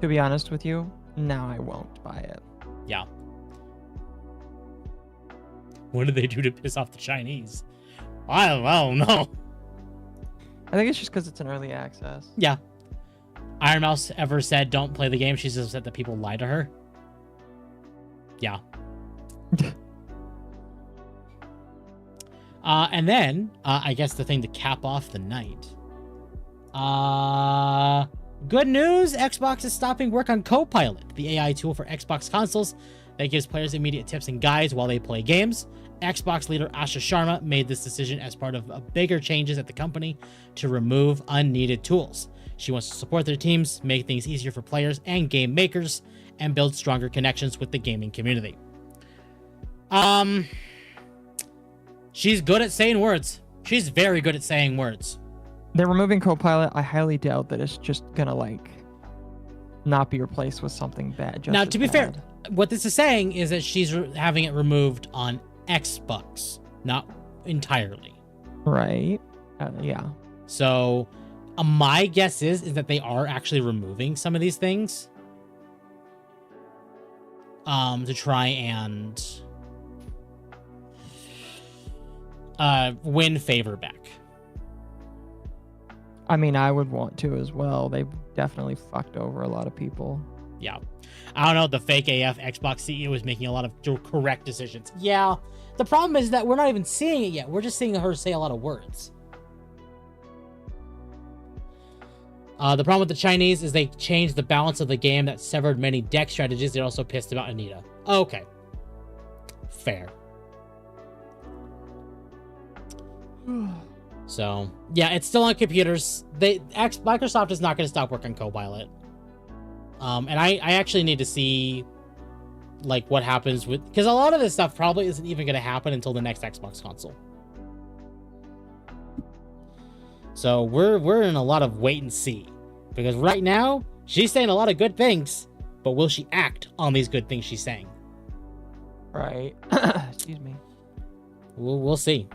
To be honest with you, now I won't buy it. Yeah. What did they do to piss off the Chinese? I don't know. I think it's just because it's an early access. Yeah. Iron Mouse ever said don't play the game. She's just upset that people lie to her. Yeah. And then, I guess the thing to cap off the night. Good news, Xbox is stopping work on Copilot, the AI tool for Xbox consoles that gives players immediate tips and guides while they play games. Xbox leader Asha Sharma made this decision as part of bigger changes at the company to remove unneeded tools. She wants to support their teams, make things easier for players and game makers, and build stronger connections with the gaming community. She's good at saying words. She's very good at saying words. They're removing Copilot. I highly doubt that it's just gonna like not be replaced with something bad. Now, to be fair, what this is saying is that she's having it removed on Xbox, not entirely. Right. Yeah. So, my guess is that they are actually removing some of these things, to try and win favor back. I mean, I would want to as well. They've definitely fucked over a lot of people. Yeah. I don't know. The fake AF Xbox CEO is making a lot of correct decisions. Yeah. The problem is that we're not even seeing it yet. We're just seeing her say a lot of words. The problem with the Chinese is they changed the balance of the game that severed many deck strategies. They're also pissed about Anita. Okay. Fair. So, yeah, it's still on computers. Microsoft is not going to stop working on Copilot. And I actually need to see, like, what happens with... Because a lot of this stuff probably isn't even going to happen until the next Xbox console. So, we're in a lot of wait and see. Because right now, she's saying a lot of good things, but will she act on these good things she's saying? Right. Excuse me. We'll see.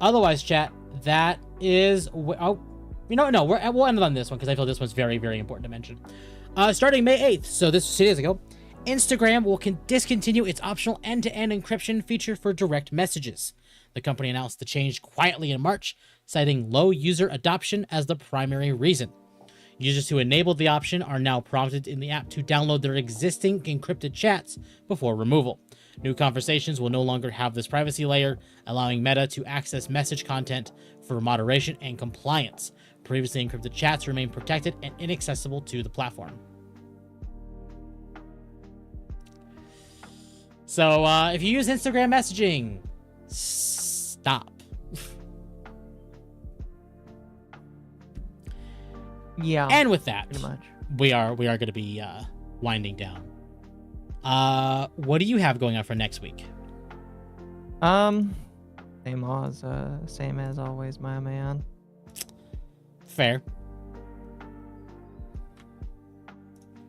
Otherwise, chat, that is... Oh, you know what? No, we'll end on this one because I feel this one's very, very important to mention. Starting May 8th, so this was 2 days ago, Instagram will discontinue its optional end-to-end encryption feature for direct messages. The company announced the change quietly in March, citing low user adoption as the primary reason. Users who enabled the option are now prompted in the app to download their existing encrypted chats before removal. New conversations will no longer have this privacy layer, allowing Meta to access message content for moderation and compliance. Previously encrypted chats remain protected and inaccessible to the platform. So, if you use Instagram messaging, stop. Yeah. And with that, pretty much. we are going to be winding down. What do you have going on for next week? Same as always, my man. Fair.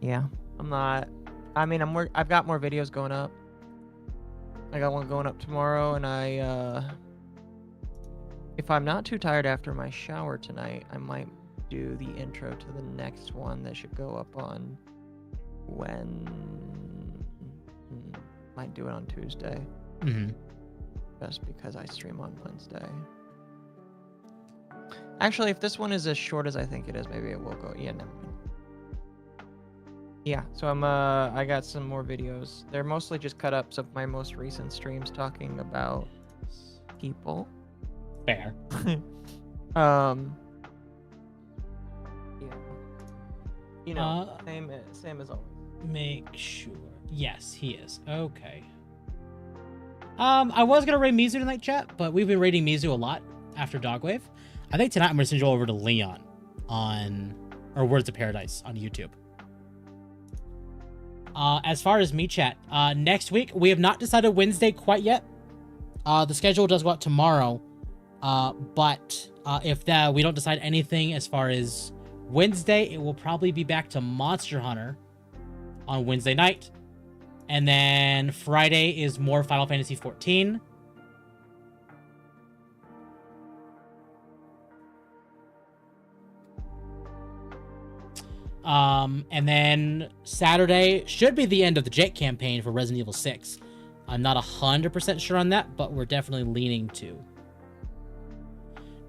Yeah. I've got more videos going up. I got one going up tomorrow, and if I'm not too tired after my shower tonight, I might do the intro to the next one that should go up on might do it on Tuesday. Mm-hmm. Just because I stream on Wednesday. Actually, if this one is as short as I think it is, maybe it will go. Yeah, never mind. Yeah, so I got some more videos. They're mostly just cut-ups of my most recent streams talking about people. Fair. Yeah. You know, Uh, same as always. Make sure. Yes, he is. Okay. I was gonna raid Mizu tonight, chat, but we've been raiding Mizu a lot after Dogwave. I think tonight I'm gonna send you over to Leon or Words of Paradise on YouTube. As far as me, chat, next week we have not decided Wednesday quite yet. The schedule does go out tomorrow, but if we don't decide anything as far as Wednesday, it will probably be back to Monster Hunter on Wednesday night. And then Friday is more Final Fantasy XIV. And then Saturday should be the end of the Jake campaign for Resident Evil 6. I'm not 100% sure on that, but we're definitely leaning to.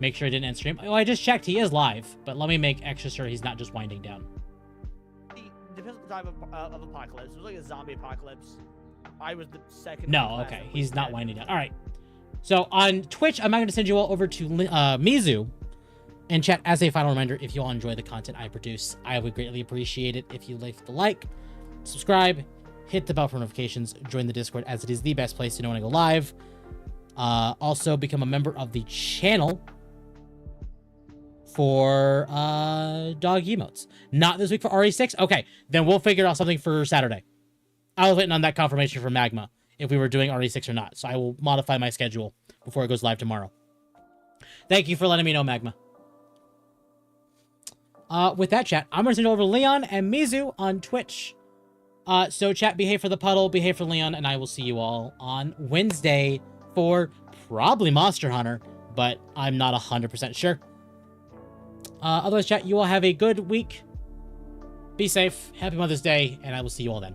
Make sure I didn't end stream. Oh, I just checked. He is live, but let me make extra sure he's not just winding down. Depends on the time of apocalypse. It was like a zombie apocalypse. I was the second. No, okay. He's not winding down. All right. So on Twitch, I'm going to send you all over to Mizu. And chat, as a final reminder, if you all enjoy the content I produce, I would greatly appreciate it if you leave the like, subscribe, hit the bell for notifications, join the Discord, as it is the best place to know when I go live. Also, become a member of the channel for dog emotes. Not this week for RE6? Okay, then we'll figure out something for Saturday. I was waiting on that confirmation from Magma, if we were doing RE6 or not. So I will modify my schedule before it goes live tomorrow. Thank you for letting me know, Magma. With that, chat, I'm going to send it over to Leon and Mizu on Twitch. So, chat, behave for the puddle, behave for Leon, and I will see you all on Wednesday for probably Monster Hunter, but I'm not 100% sure. Otherwise, chat, you all have a good week. Be safe. Happy Mother's Day, and I will see you all then.